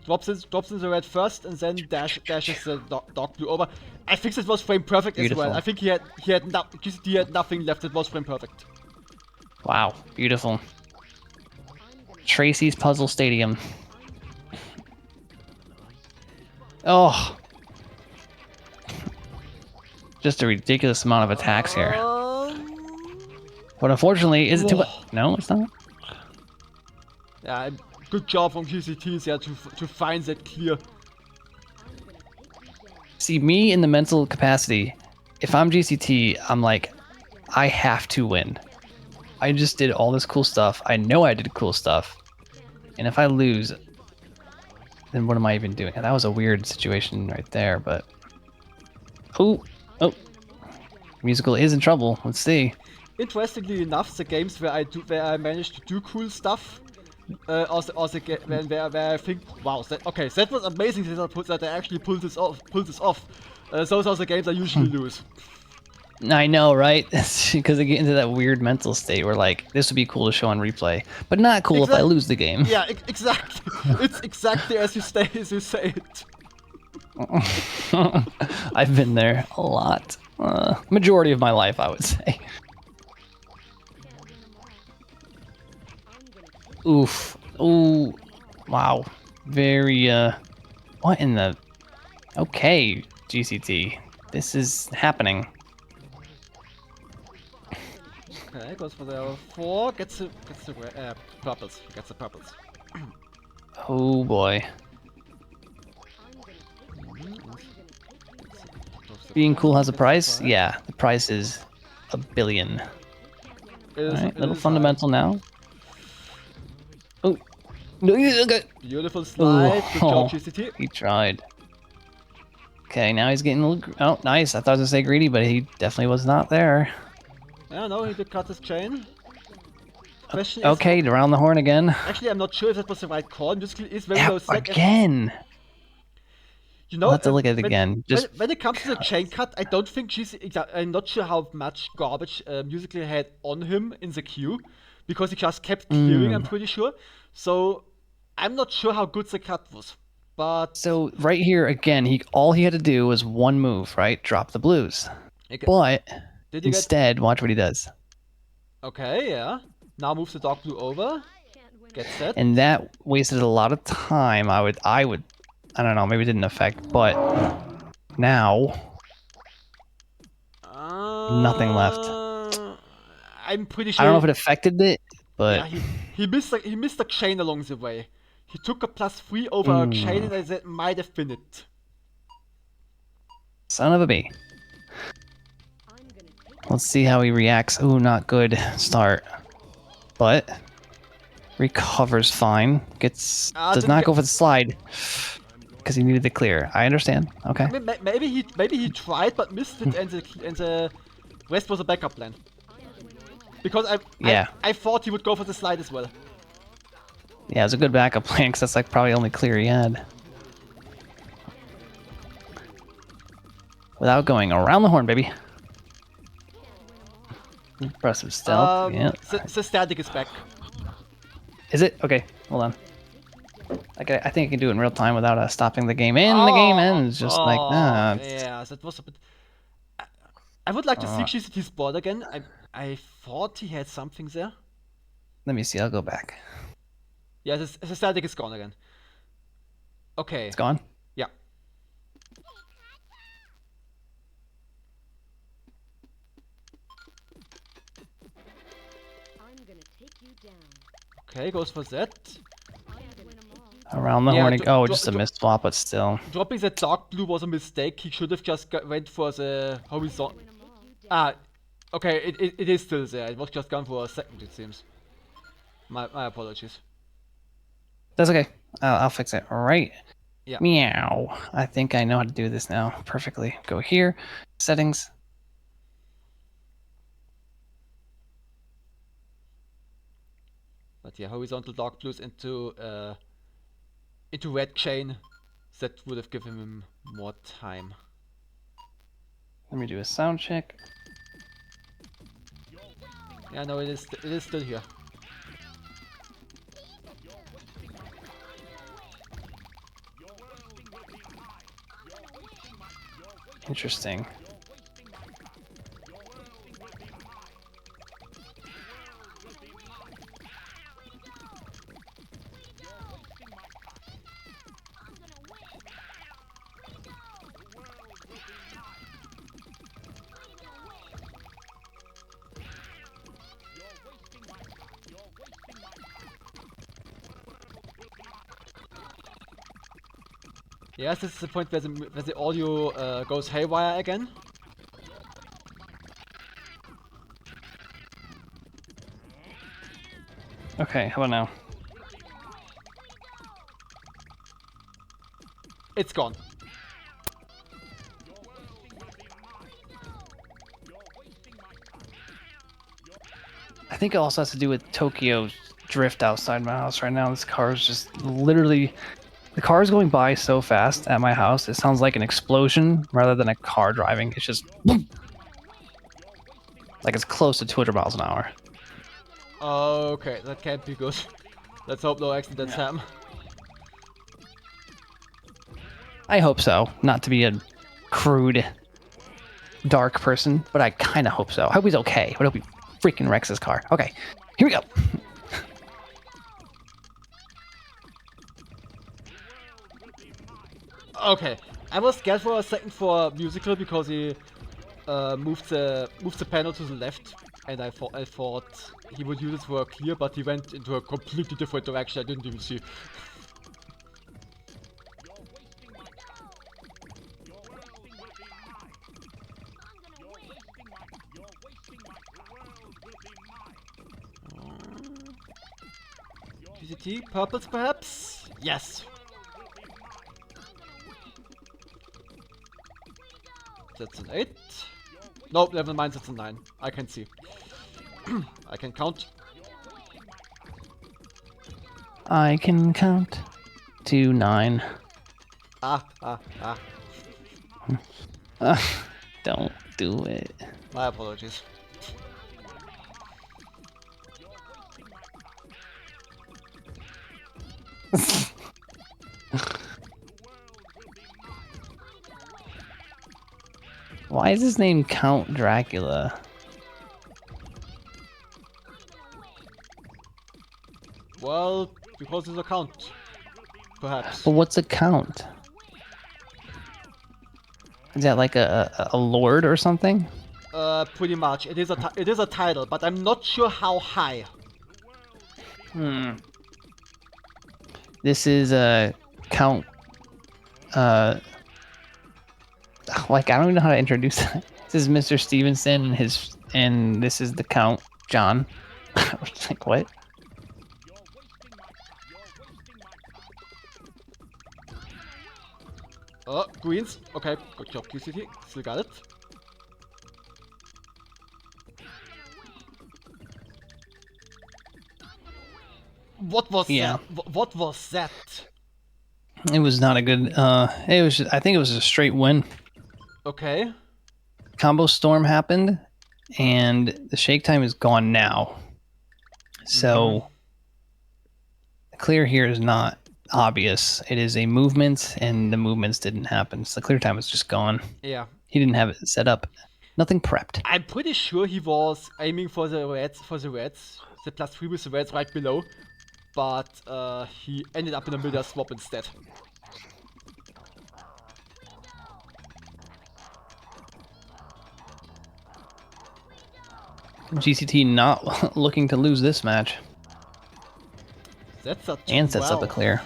Drops in the red first and then dashes the dark blue over. I think it was frame perfect Beautiful. as well. I think GCT had nothing left. It was frame perfect. Wow, beautiful. Tracy's Puzzle Stadium. Oh. Just a ridiculous amount of attacks here. But unfortunately, is it too much? No, it's not. Yeah, good job from GCT there to find that clear. See, me in the mental capacity, if I'm GCT, I'm like, I have to win. I just did all this cool stuff. I know I did cool stuff. And if I lose, then what am I even doing? That was a weird situation right there, but... Oh! Musical is in trouble. Let's see. Interestingly enough, the games where I managed to do cool stuff, where I think, wow, that was amazing that I actually pulled this off. Those are the games I usually lose. I know, right? Because I get into that weird mental state where, like, this would be cool to show on replay, but not cool if I lose the game. Yeah, exactly. It's exactly as you say it. I've been there a lot. Majority of my life, I would say. Oof. Ooh. Wow. Very, what in the... Okay, GCT. This is happening. Okay, goes for the 4, gets the purples. Gets the purples. Oh boy. Being cool has a price? Yeah, the price is $1 billion. Alright, little fundamental now. Oh. No, okay. Beautiful slide. Good job, GCT. He tried. Okay, now he's getting a little... Oh, nice. I thought I was going to say greedy, but he definitely was not there. Yeah, no, he did cut his chain. Question okay, is, around the horn again. Actually, I'm not sure if that was the right call. Musichael is very low sec. Again! You know, I'll have to look at it again. When it comes to the chain cut, I don't think I'm not sure how much garbage Musichael had on him in the queue, because he just kept clearing, I'm pretty sure. So, I'm not sure how good the cut was. But... So, right here, again, all he had to do was one move, right? Drop the blues. Okay. But, instead, watch what he does. Okay, yeah. Now moves the dark blue over. Get set. And that wasted a lot of time. I don't know, maybe it didn't affect, but now nothing left. I'm pretty sure. I don't know if it affected it, but yeah, he missed a chain along the way. He took a +3 over a chain, and that might have been it. Son of a bee. Let's see how he reacts. Ooh, not good start, but recovers fine. Does not go for the slide. Because he needed to clear. I understand. Okay. I mean, maybe he tried but missed it, and the rest was a backup plan. Because I thought he would go for the slide as well. Yeah, it was a good backup plan because that's like probably the only clear he had. Without going around the horn, baby. Impressive stealth. Yeah. The static is back. Is it? Okay, hold on. Okay, I think I can do it in real time without stopping the game. And the game ends just like that. Yeah, that was a bit... I would like to see GCT's board again. I thought he had something there. Let me see, I'll go back. Yeah, the static is gone again. Okay. It's gone? Yeah. Okay, goes for that. Around the horn. Oh, just a missed swap, but still. Dropping that dark blue was a mistake. He should have just went for the horizontal. Okay, it is still there. It was just gone for a second, it seems. My apologies. That's okay. I'll fix it. All right. Yeah. Meow. I think I know how to do this now perfectly. Go here. Settings. But yeah, horizontal dark blues into red chain. That would have given him more time. Let me do a sound check. Yeah, no, it is still here. Interesting. Yes, this is the point where the audio goes haywire again. Okay, how about now? It's gone. I think it also has to do with Tokyo's drift outside my house right now. This car is just literally... The car is going by so fast at my house, it sounds like an explosion rather than a car driving. It's just... like it's close to 200 miles an hour. Okay, that can't be good. Let's hope no accidents happen. I hope so. Not to be a crude, dark person, but I kind of hope so. I hope he's okay. I hope he freaking wrecks his car. Okay, here we go. Okay, I was scared for a second for Musichael because he moved the panel to the left, and I thought he would use it for a clear, but he went into a completely different direction. I didn't even see. GCT, purples perhaps? Yes! That's an 8. Nope, never mind, that's a 9. I can see. I can count. I can count to 9. Don't do it. My apologies. Why is his name Count Dracula? Well, because it's a count. Perhaps. But what's a count? Is that like a lord or something? Pretty much. It is a title, but I'm not sure how high. This is a Count. Like I don't even know how to introduce that. This is Mr. Stevenson and this is the Count John. Like what? Greens. Okay, good job, GCT. Still got it. What was that? What was that? It was not a good. It was. I think it was a straight win. Okay. Combo storm happened, and the shake time is gone now. So the clear here is not obvious. It is a movement, and the movements didn't happen. So the clear time is just gone. Yeah. He didn't have it set up. Nothing prepped. I'm pretty sure he was aiming for the reds, the +3 with the reds right below, but he ended up in a middle swap instead. GCT not looking to lose this match. That's a 12. And sets up a clear.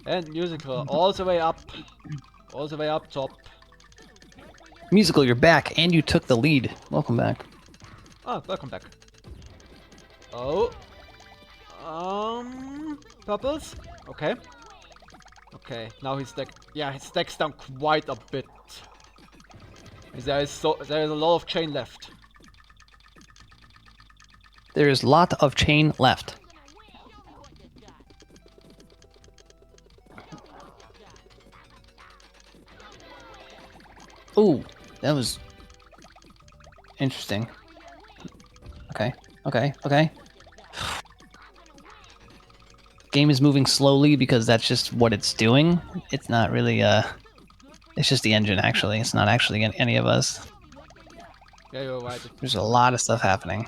And Musichael all the way up top. Musichael, you're back, and you took the lead. Welcome back. Ah, welcome back. Oh. Purples? Okay. Okay, now he stacks down quite a bit. There is a lot of chain left. There is a lot of chain left. Ooh, that was interesting. Okay. Game is moving slowly because that's just what it's doing. It's not really It's just the engine, actually. It's not actually any of us. Yeah, you're right. There's a lot of stuff happening.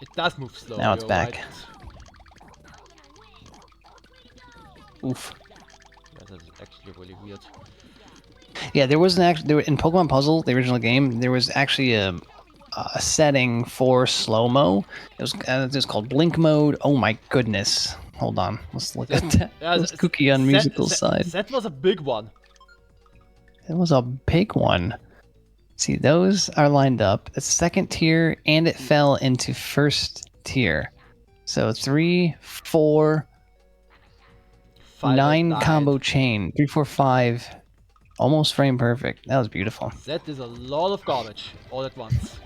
It does move slow. Now it's you're back. Right. Oof. Yeah, that is actually really weird. Yeah, there was in Pokemon Puzzle, the original game, there was actually a setting for slow-mo. It was called blink mode. Oh my goodness. Hold on. Let's look at that. Yeah, That's Cookie on musical side. That was a big one. It was a big one. See, those are lined up. It's second tier, and it fell into first tier. So 3, 4, 9 combo chain. 3, 4, 5. Almost frame perfect. That was beautiful. That is a lot of garbage all at once.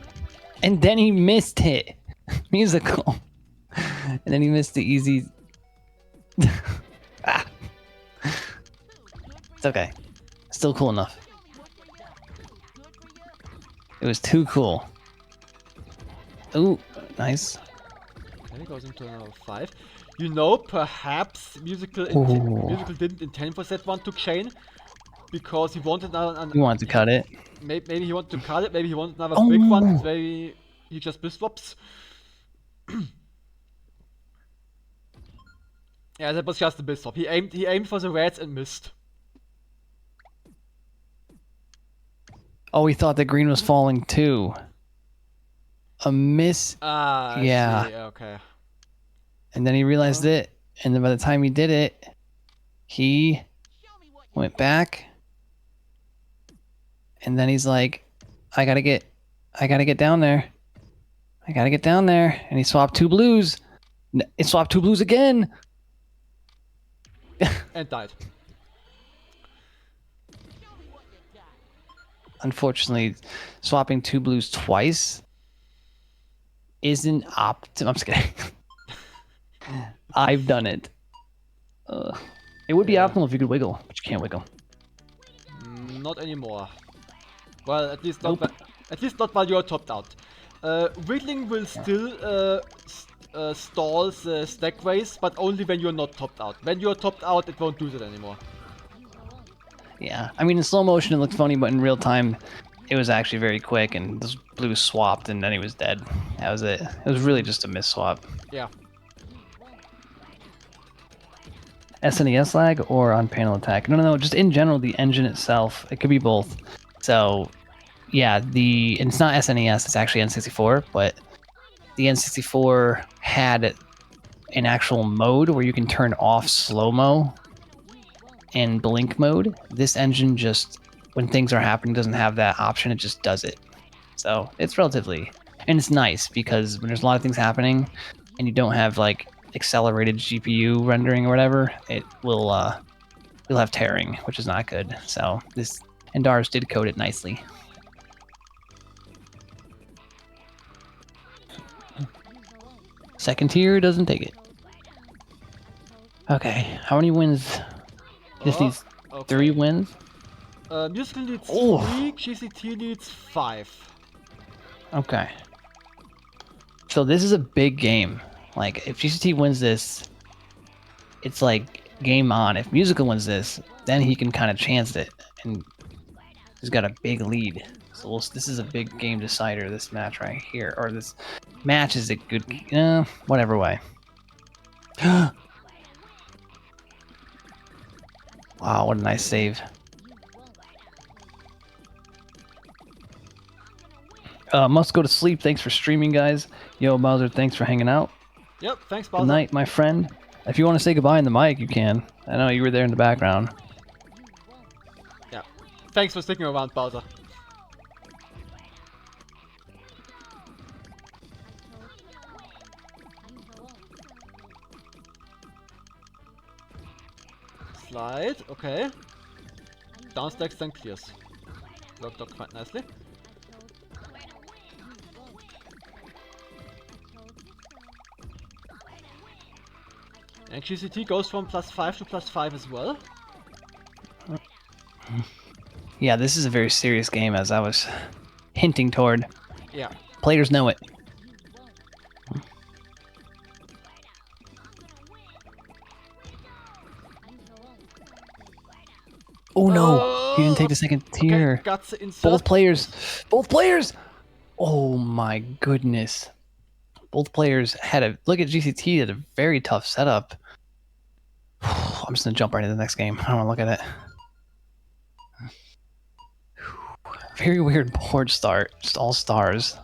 And then he missed it. Musical. And then he missed the easy. Ah. It's okay. Still cool enough. It was too cool. Ooh, nice. And it goes into another 5. You know, perhaps Musical didn't intend for that one to chain because he wanted another. He wanted to cut it. Maybe he wanted to cut it. Maybe he wanted another Oh. big one. Maybe he just misswaps. Yeah, that was just a misswap. He aimed for the reds and missed. Oh, he thought the green was falling too. A miss. Ah, yeah. I see. Okay. And then he realized it, and then by the time he did it, he went back, and then he's like, I gotta get down there. I gotta get down there. And he swapped 2 blues. It swapped 2 blues again. And died. Unfortunately, swapping 2 blues twice isn't optimal. I'm just kidding. I've done it. It would be optimal if you could wiggle, but you can't wiggle. Not anymore. Well, at least not. At least not while you're topped out. Wiggling will still stall the stack race, but only when you're not topped out. When you're topped out, it won't do that anymore. Yeah, I mean in slow motion it looked funny, but in real time, it was actually very quick, and those blues swapped, and then he was dead. That was it. It was really just a miss swap. Yeah. SNES lag or on panel attack? No, just in general, the engine itself. It could be both. So, yeah, and it's not SNES, it's actually N64, but the N64 had an actual mode where you can turn off slow-mo and blink mode. This engine just, when things are happening, doesn't have that option, it just does it. So, it's relatively... And it's nice, because when there's a lot of things happening, and you don't have, like, accelerated GPU rendering or whatever, it will you'll have tearing, which is not good. So this Endars did code it nicely. Second tier doesn't take it. Okay, how many wins? Just needs 3 wins. Musical needs 3, GCT needs 5. Okay. So this is a big game. Like, if GCT wins this, it's like game on. If Musical wins this, then he can kind of chance it, and he's got a big lead. So this is a big game decider, this match right here. Or this match is a good... whatever way. Wow, what a nice save. Must go to sleep. Thanks for streaming, guys. Yo, Bowser, thanks for hanging out. Yep, thanks, Bowser. Good night, my friend. If you want to say goodbye in the mic, you can. I know you were there in the background. Yeah. Thanks for sticking around, Bowser. Slide, okay. Down stacks, then clears. Worked out quite nicely. And GCT goes from +5 to +5 as well. Yeah, this is a very serious game, as I was hinting toward. Yeah. Players know it. Oh no, he didn't take the second Okay, tier. got the insert. Both players. Both players. Oh my goodness. Both players had a look at GCT at a very tough setup. I'm just gonna jump right into the next game. I don't want to look at it. Very weird board start. Just all stars.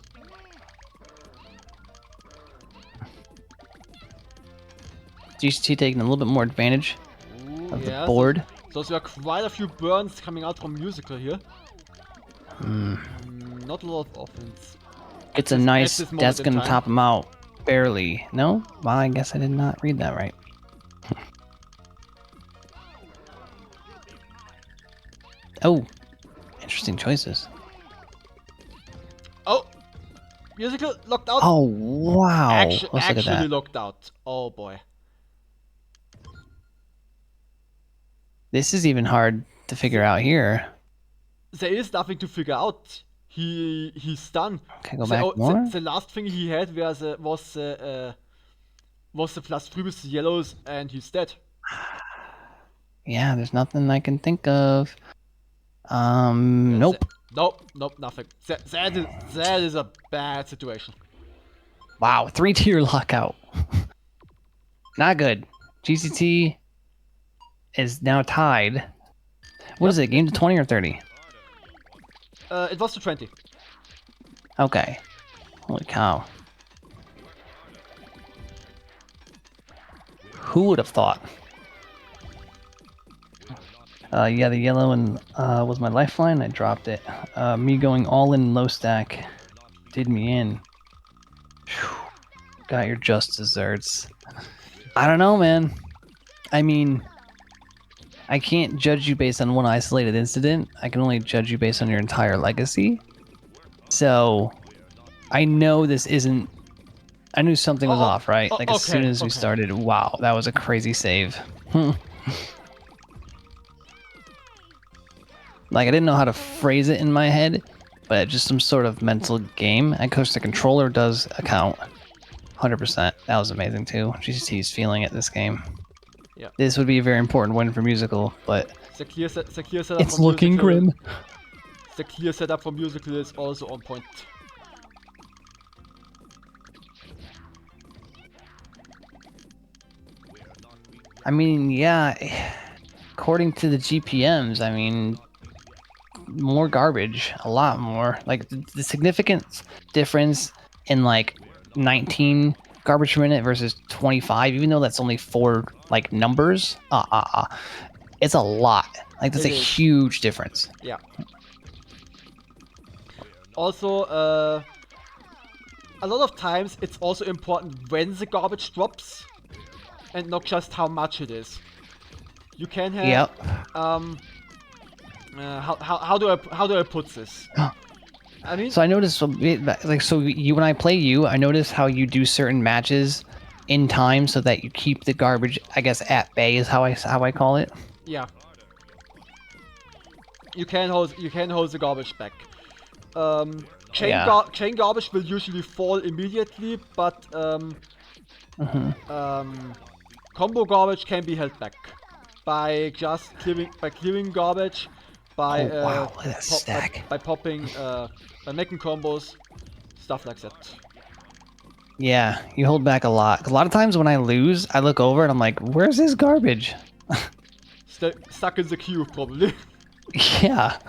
GCT taking a little bit more advantage of the board. So there are quite a few burns coming out from Musichael here. Not a lot of offense. It's a nice. That's gonna top him out. Barely. No? Well, I guess I did not read that right. Oh, interesting choices. Oh, Musichael locked out. Oh wow! Let's look at actually that. locked out. Oh boy. This is even hard to figure out here. There is nothing to figure out. He's done. Can I go back more? The last thing he had was the +3 with the yellows, and he's dead. Yeah, there's nothing I can think of. Nope. Nope, nothing. That is a bad situation. Wow, 3-tier lockout. Not good. GCT is now tied. What is it? Game to 20 or 30? It was to 20. Okay. Holy cow. Who would have thought? Yeah, the yellow and was my lifeline. I dropped it. Me going all in low stack did me in. Whew. Got your just desserts. I don't know, man. I mean, I can't judge you based on one isolated incident. I can only judge you based on your entire legacy. So, I know this isn't... I knew something was off, right? Like, as soon as we started, wow, that was a crazy save. Like, I didn't know how to phrase it in my head, but just some sort of mental game. And of course, the controller does account 100%. That was amazing, too. GCT's feeling it this game. Yeah. This would be a very important win for Musichael, but the clear setup it's looking grim. The clear setup for Musichael is also on point. I mean, yeah, according to the GPMs, I mean, more garbage, a lot more. Like, the significant difference in, like, 19 garbage per minute versus 25, even though that's only 4, like, numbers, it's a lot. Like, that's a huge difference. Yeah. Also, a lot of times it's also important when the garbage drops, and not just how much it is. You can have. Yep. How do I put this? I mean. So I noticed, like, so you when I play you, I notice how you do certain matches in time so that you keep the garbage, I guess, at bay is how I call it. Yeah. You can hold the garbage back. Chain garbage will usually fall immediately, but combo garbage can be held back by just clearing garbage, by by popping, by making combos, stuff like that. Yeah, you hold back a lot. A lot of times when I lose, I look over and I'm like, "Where's his garbage?" Stuck in the queue, probably. Yeah.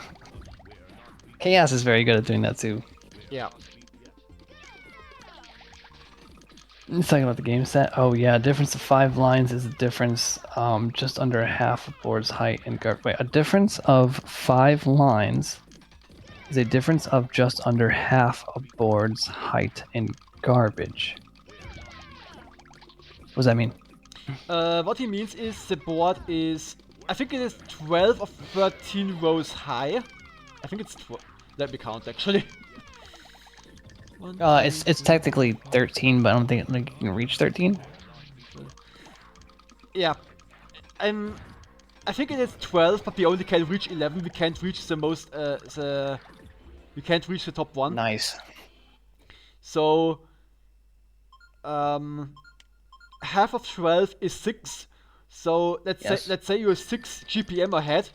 Chaos is very good at doing that too. Yeah. Let's talk about the game set. Oh yeah, difference of 5 lines is a difference just under half of board's height and garbage. Wait, a difference of 5 lines is a difference of just under half of board's height in garbage. What does that mean? What he means is the board is, I think it is 12 or 13 rows high. I think it's 12. Let me count actually. It's technically 13, but I don't think you can reach 13. Yeah, I think it is 12, but we only can reach 11. We can't reach the most. We can't reach the top one. Nice. So, half of 12 is 6. So let's say you're 6 GPM ahead.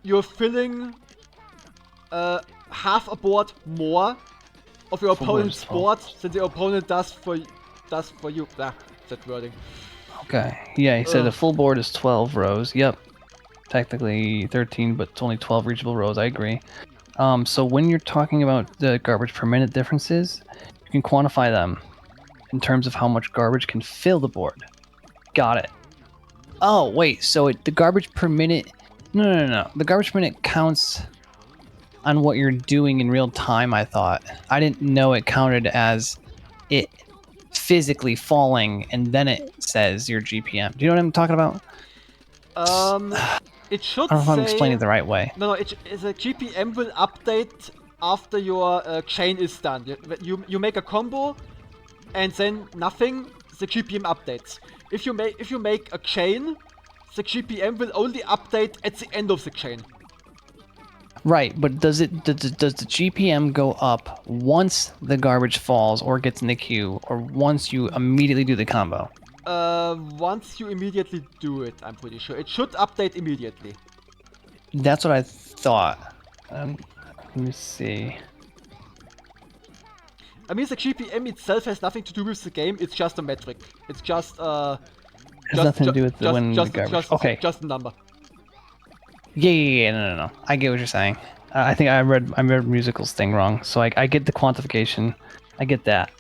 you're filling half a board more of your opponent's board than the opponent does for you. That wording. Okay. Yeah, he said the full board is 12 rows. Yep. Technically 13, but it's only 12 reachable rows. I agree. So when you're talking about the garbage per minute differences, you can quantify them in terms of how much garbage can fill the board. Got it. Oh, wait. So the garbage per minute... No. The garbage per minute counts on what you're doing in real time, I thought. I didn't know it counted as it physically falling, and then it says your GPM. Do you know what I'm talking about? It should I don't know if I'm say... explaining it the right way. No, the GPM will update after your chain is done. You make a combo, and then nothing. The GPM updates. If you make a chain, the GPM will only update at the end of the chain. Right, but does the GPM go up once the garbage falls or gets in the queue, or once you immediately do the combo? Once you immediately do it, I'm pretty sure. It should update immediately. That's what I thought. Let me see. I mean, the GPM itself has nothing to do with the game. It's just a metric. It's just Has nothing to do with the when the garbage. Okay. Just a number. Yeah. No. I get what you're saying. I think I read Musical's thing wrong. So I get the quantification. I get that.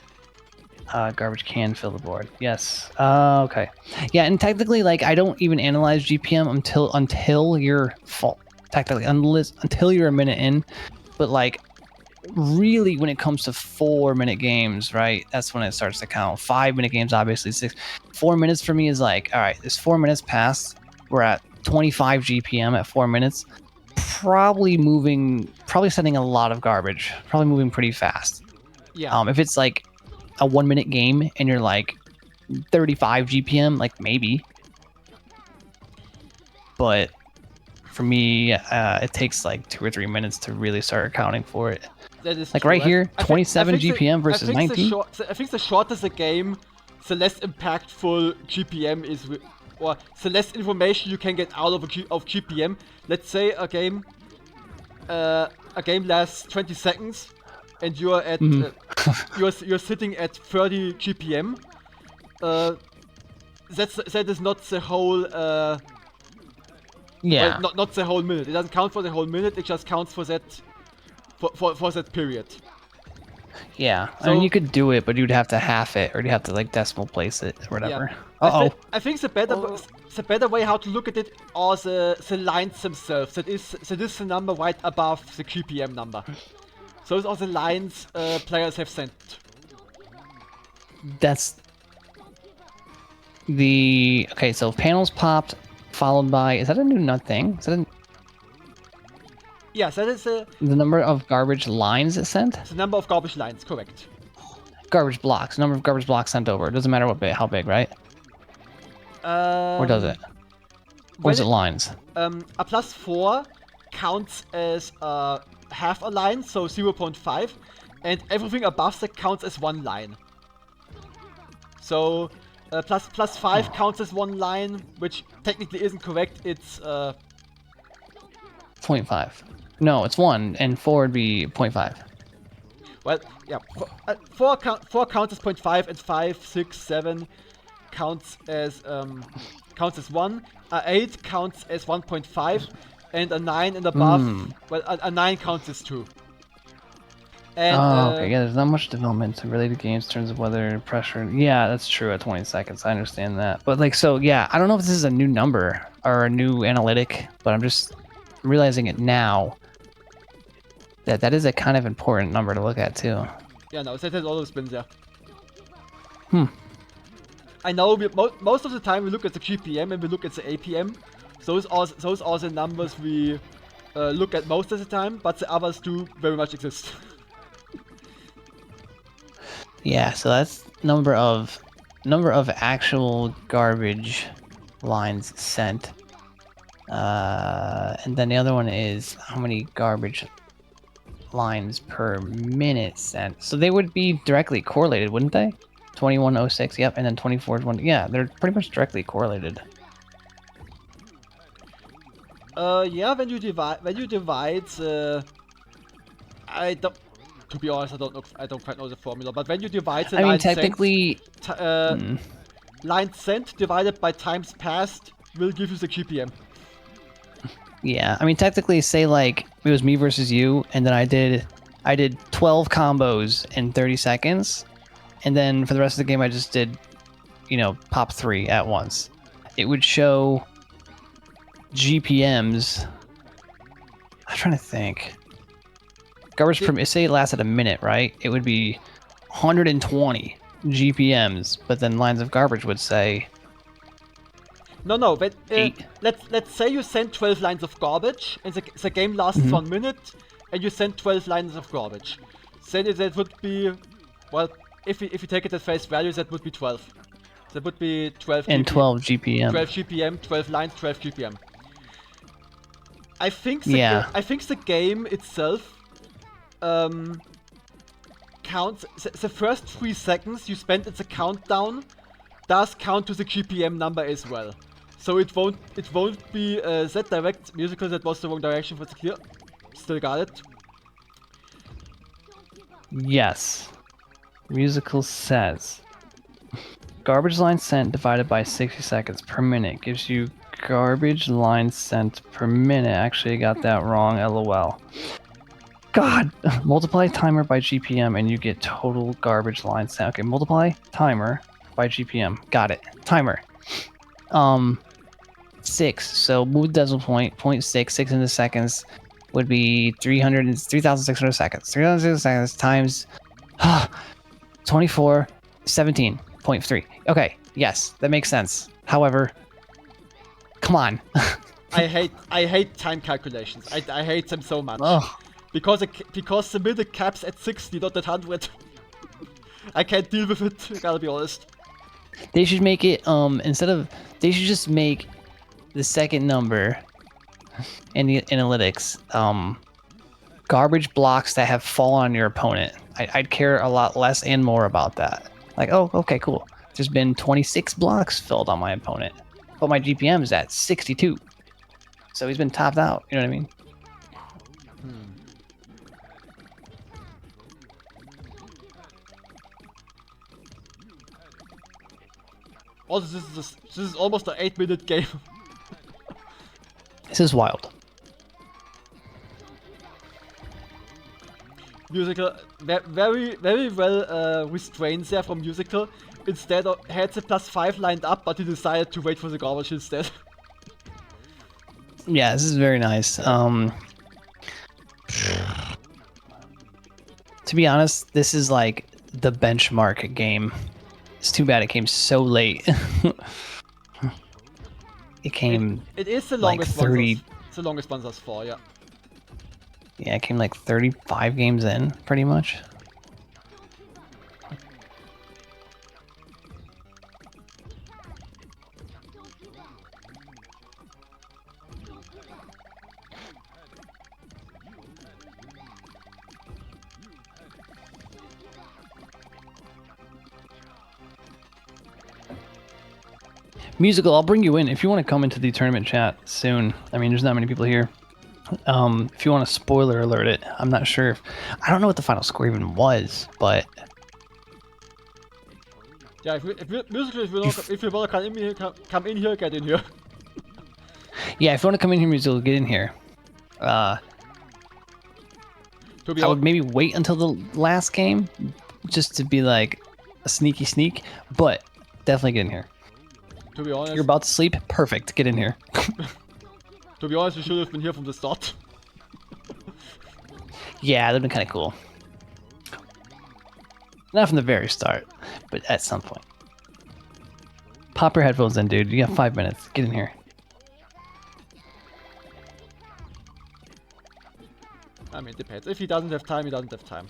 Garbage can fill the board. Yes. Okay. Yeah, and technically, like, I don't even analyze GPM until you're full. Technically, until you're a minute in. But like, really, when it comes to 4-minute games, right? That's when it starts to count. 5-minute games, obviously 6. 4 minutes for me is like, all right, there's 4 minutes past. We're at 25 GPM at 4 minutes. Probably sending a lot of garbage. Probably moving pretty fast. Yeah. If it's like a 1-minute game and you're like 35 GPM, like maybe. But for me, it takes like 2 or 3 minutes to really start accounting for it. That is like true. right here, 27 GPM versus 19. I think the shorter the game, the less impactful GPM is, or the less information you can get out of GPM. Let's say a game lasts 20 seconds, and you're at you're sitting at 30 GPM. That is not the whole. Yeah. Well, not the whole minute. It doesn't count for the whole minute. It just counts for that. For that period. Yeah, so, I mean, you could do it, but you'd have to half it, or you'd have to like decimal place it, or whatever. Yeah. I think the better way how to look at it are the lines themselves. That is the number right above the GPM number. Those are the lines players have sent. That's the okay. So panels popped, followed by, is that a new nut thing? Is that a... Yes, that is the number of garbage lines it sent? The number of garbage lines, correct. Garbage blocks, number of garbage blocks sent over. It doesn't matter how big, right? Or does it? Or is it lines? A +4 counts as half a line, so 0.5, and everything above that counts as 1 line. So +5 counts as 1 line, which technically isn't correct. It's 0.5. No, it's 1, and 4 would be 0.5. Well, yeah, 4 counts as 0.5, and 5, 6, 7 counts as 1. 8 counts as 1.5, and a 9 and above. Well, a 9 counts as 2. And, okay, yeah, there's not much development to related games in terms of weather, pressure. Yeah, that's true at 20 seconds. I understand that. But like, so yeah, I don't know if this is a new number or a new analytic, but I'm just realizing it now. That is a kind of important number to look at too. Yeah, no, that has always been there. I know most of the time we look at the GPM and we look at the APM. Those are the numbers we look at most of the time, but the others do very much exist. Yeah, so that's number of actual garbage lines sent. And then the other one is how many garbage lines per minute sent. So they would be directly correlated, wouldn't they? 2106, yep, and then 24 is 1. Yeah, they're pretty much directly correlated. Yeah, when you divide, I don't. To be honest, I don't know. I don't quite know the formula. But when you divide the I mean, line sent, technically, line sent divided by times passed will give you the GPM. yeah. I mean, technically, say like it was me versus you, and then I did 12 combos in 30 seconds, and then for the rest of the game, I just did, pop 3 at once. It would show GPMs. I'm trying to think. Garbage per say it lasted a minute, right? It would be 120 GPMs, but then lines of garbage would say No. But, 8. let's say you send 12 lines of garbage, and the game lasts 1 minute, and you send 12 lines of garbage. Then that would be, well, if you take it at face value, that would be 12. That would be 12 and 12 GPM. 12 GPM, 12 lines, 12 GPM. I think the game itself counts. The first 3 seconds you spend at the countdown does count to the GPM number as well. So it won't be that direct. Musical, that was the wrong direction for the clear. Still got it. Yes. Musical says garbage line sent divided by 60 seconds per minute gives you garbage line sent per minute. Actually, I got that wrong. LOL. God, multiply timer by GPM and you get total garbage line sent. Okay, multiply timer by GPM. Got it. Timer. 6. So move the decimal point. 0.6. 6 into seconds would be 3,600 seconds. 3,600 seconds times 24. 17.3. Okay. Yes, that makes sense. However, come on. I hate time calculations. I hate them so much. Oh. Because the minute caps at 60, not at 100. I can't deal with it, I gotta be honest. They should make it, they should just make the second number in the analytics, garbage blocks that have fallen on your opponent. I'd care a lot less and more about that. Like, oh, okay, cool. There's been 26 blocks filled on my opponent, but my GPM is at 62. So he's been topped out, you know what I mean? Also, this is almost an 8-minute game. This is wild. Musical, very well restrained there from Musical. Instead of had the +5 lined up, but he decided to wait for the garbage instead. Yeah, this is very nice. To be honest, this is like the benchmark game. It's too bad it came so late. It came. It is the like longest 30. It's the longest one thus far, yeah. Yeah, it came like 35 games in, pretty much. Musical, I'll bring you in if you want to come into the tournament chat soon. I mean, there's not many people here. If you want to spoiler alert it, I'm not sure if I don't know what the final score even was, but yeah, Musical, if you want to come in here, get in here. Yeah, if you want to come in here, Musical, get in here. I would maybe wait until the last game, just to be like a sneaky sneak, but definitely get in here. To be honest, you're about to sleep. Perfect. Get in here. To be honest, we should have been here from the start. Yeah, that'd been kind of cool. Not from the very start, but at some point. Pop your headphones in, dude. You got 5 minutes. Get in here. I mean, it depends. If he doesn't have time, he doesn't have time.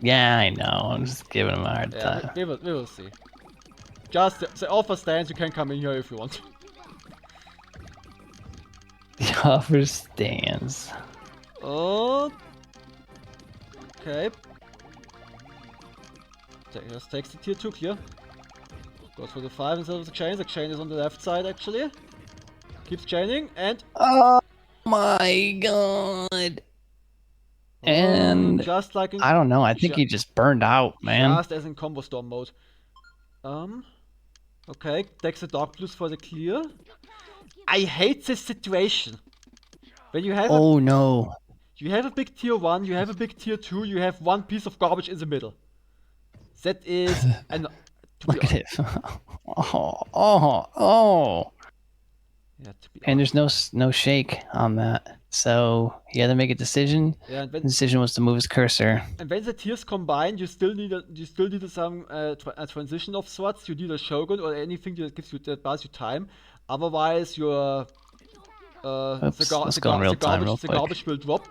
Yeah, I know. I'm just giving him a hard time. We will see. Just the offer stands. You can come in here if you want. The offer stands. Oh. Okay. Just takes the tier 2 clear. Goes for the 5 instead of the chain. The chain is on the left side actually. Keeps chaining, and... Oh my god. And just like in... I don't know. I think he just burned out, man. Just as in Combo Storm mode. Okay, takes the Dark Blues for the clear. I hate this situation. When you have no. You have a big tier 1, you have a big tier 2, you have one piece of garbage in the middle. That is Look at it. Oh. Yeah, to be and there's no shake on that. So he had to make a decision. Yeah, the decision was to move his cursor. And when the tiers combine, you still need some a transition of sorts. You need a Shogun or anything that buys you time. Otherwise, your the garbage will drop,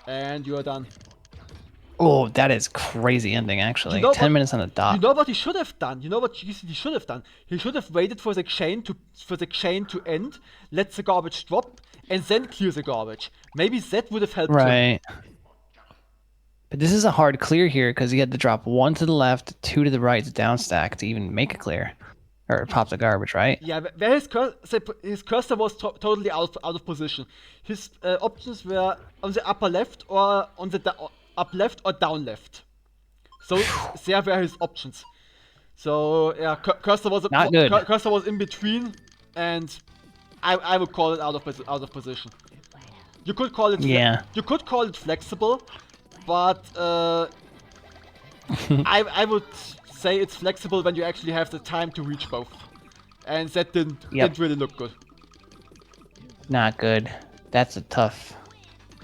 and you are done. Oh, that is crazy ending, actually. 10 minutes on the dot. You know what he should have done? You know what GCT should have done? He should have waited for the chain to end, let the garbage drop, and then clear the garbage. Maybe that would have helped him. But this is a hard clear here, because he had to drop 1 to the left, 2 to the right to down stack to even make a clear. Or pop the garbage, right? Yeah, where his cursor was totally out of position. His options were on the upper left or on the up left or down left. So there were his options. So yeah, cursor was not good. Cursor was in between, and I would call it out of position. You could call it You could call it flexible, but I would say it's flexible when you actually have the time to reach both, and that didn't really look good. Not good. That's a tough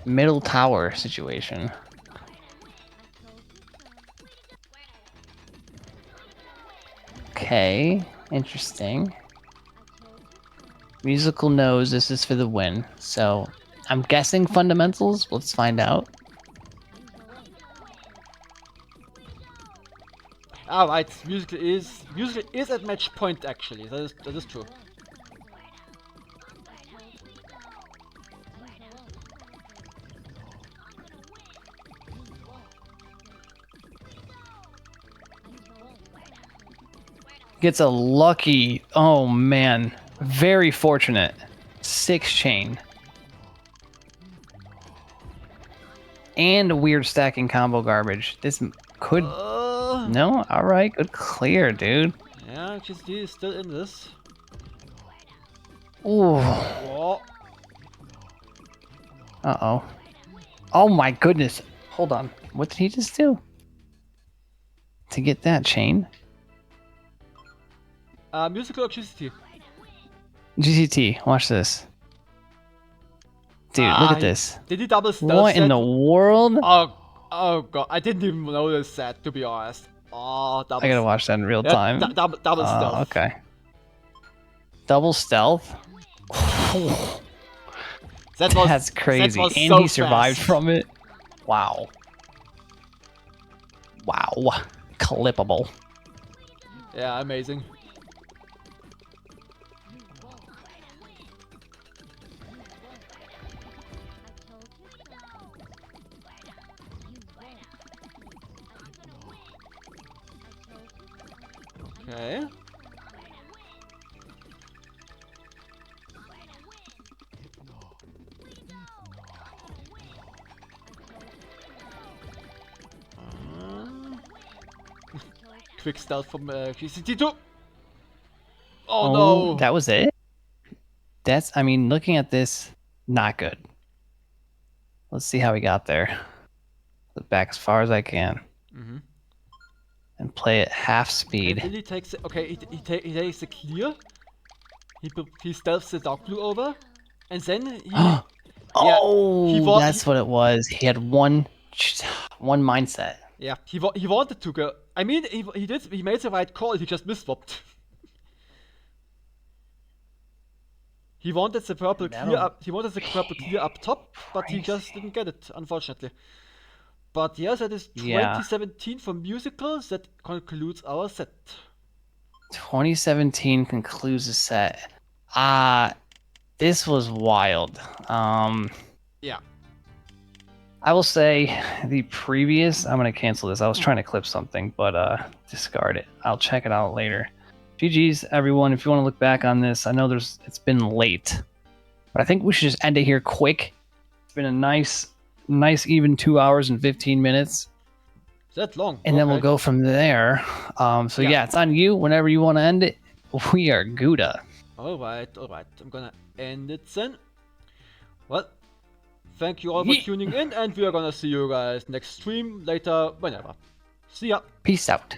middle tower situation. Okay, interesting. Musical knows this is for the win, so I'm guessing fundamentals. Let's find out. Alright, Musichael is at match point actually. That is true. Gets a lucky, oh man, very fortunate 6 chain. And a weird stacking combo garbage. This could... No? Alright, good clear, dude. Yeah, GCT is still in this. Ooh. Oh. Uh-oh. Oh my goodness. Hold on. What did he just do? To get that chain? Musichael or GCT? GCT, watch this. Dude, look at this. Did he double stealth? What in the world? Oh god, I didn't even notice that, to be honest. Oh, I gotta watch that in real time. Double stealth. Okay. Double stealth? That's crazy. And so he survived fast. from it? Wow. Wow. Clippable. Yeah, amazing. Okay. Quick stealth from GCT too. Oh no! That was it? I mean, looking at this, not good. Let's see how he got there. Look back as far as I can. And play at half speed. He takes he takes the clear. He stealths the dark blue over, and then he. That's what it was. He had one mindset. Yeah, he wanted to go. I mean, he made the right call. He just misswapped. He wanted the purple clear up. He wanted the purple clear up top, but he just didn't get it, unfortunately. But yes, that is 2017 for Musichael. That concludes our set. 2017 concludes the set. This was wild. Yeah. I will say the previous... I'm going to cancel this. I was trying to clip something, but discard it. I'll check it out later. GG's, everyone. If you want to look back on this, I know it's been late, but I think we should just end it here quick. It's been a nice even 2 hours and 15 minutes. That long. And then we'll go from there. So yeah, it's on you. Whenever you want to end it, we are Gouda. Alright. I'm gonna end it then. Well, thank you all for tuning in, and we are gonna see you guys next stream later, whenever. See ya. Peace out.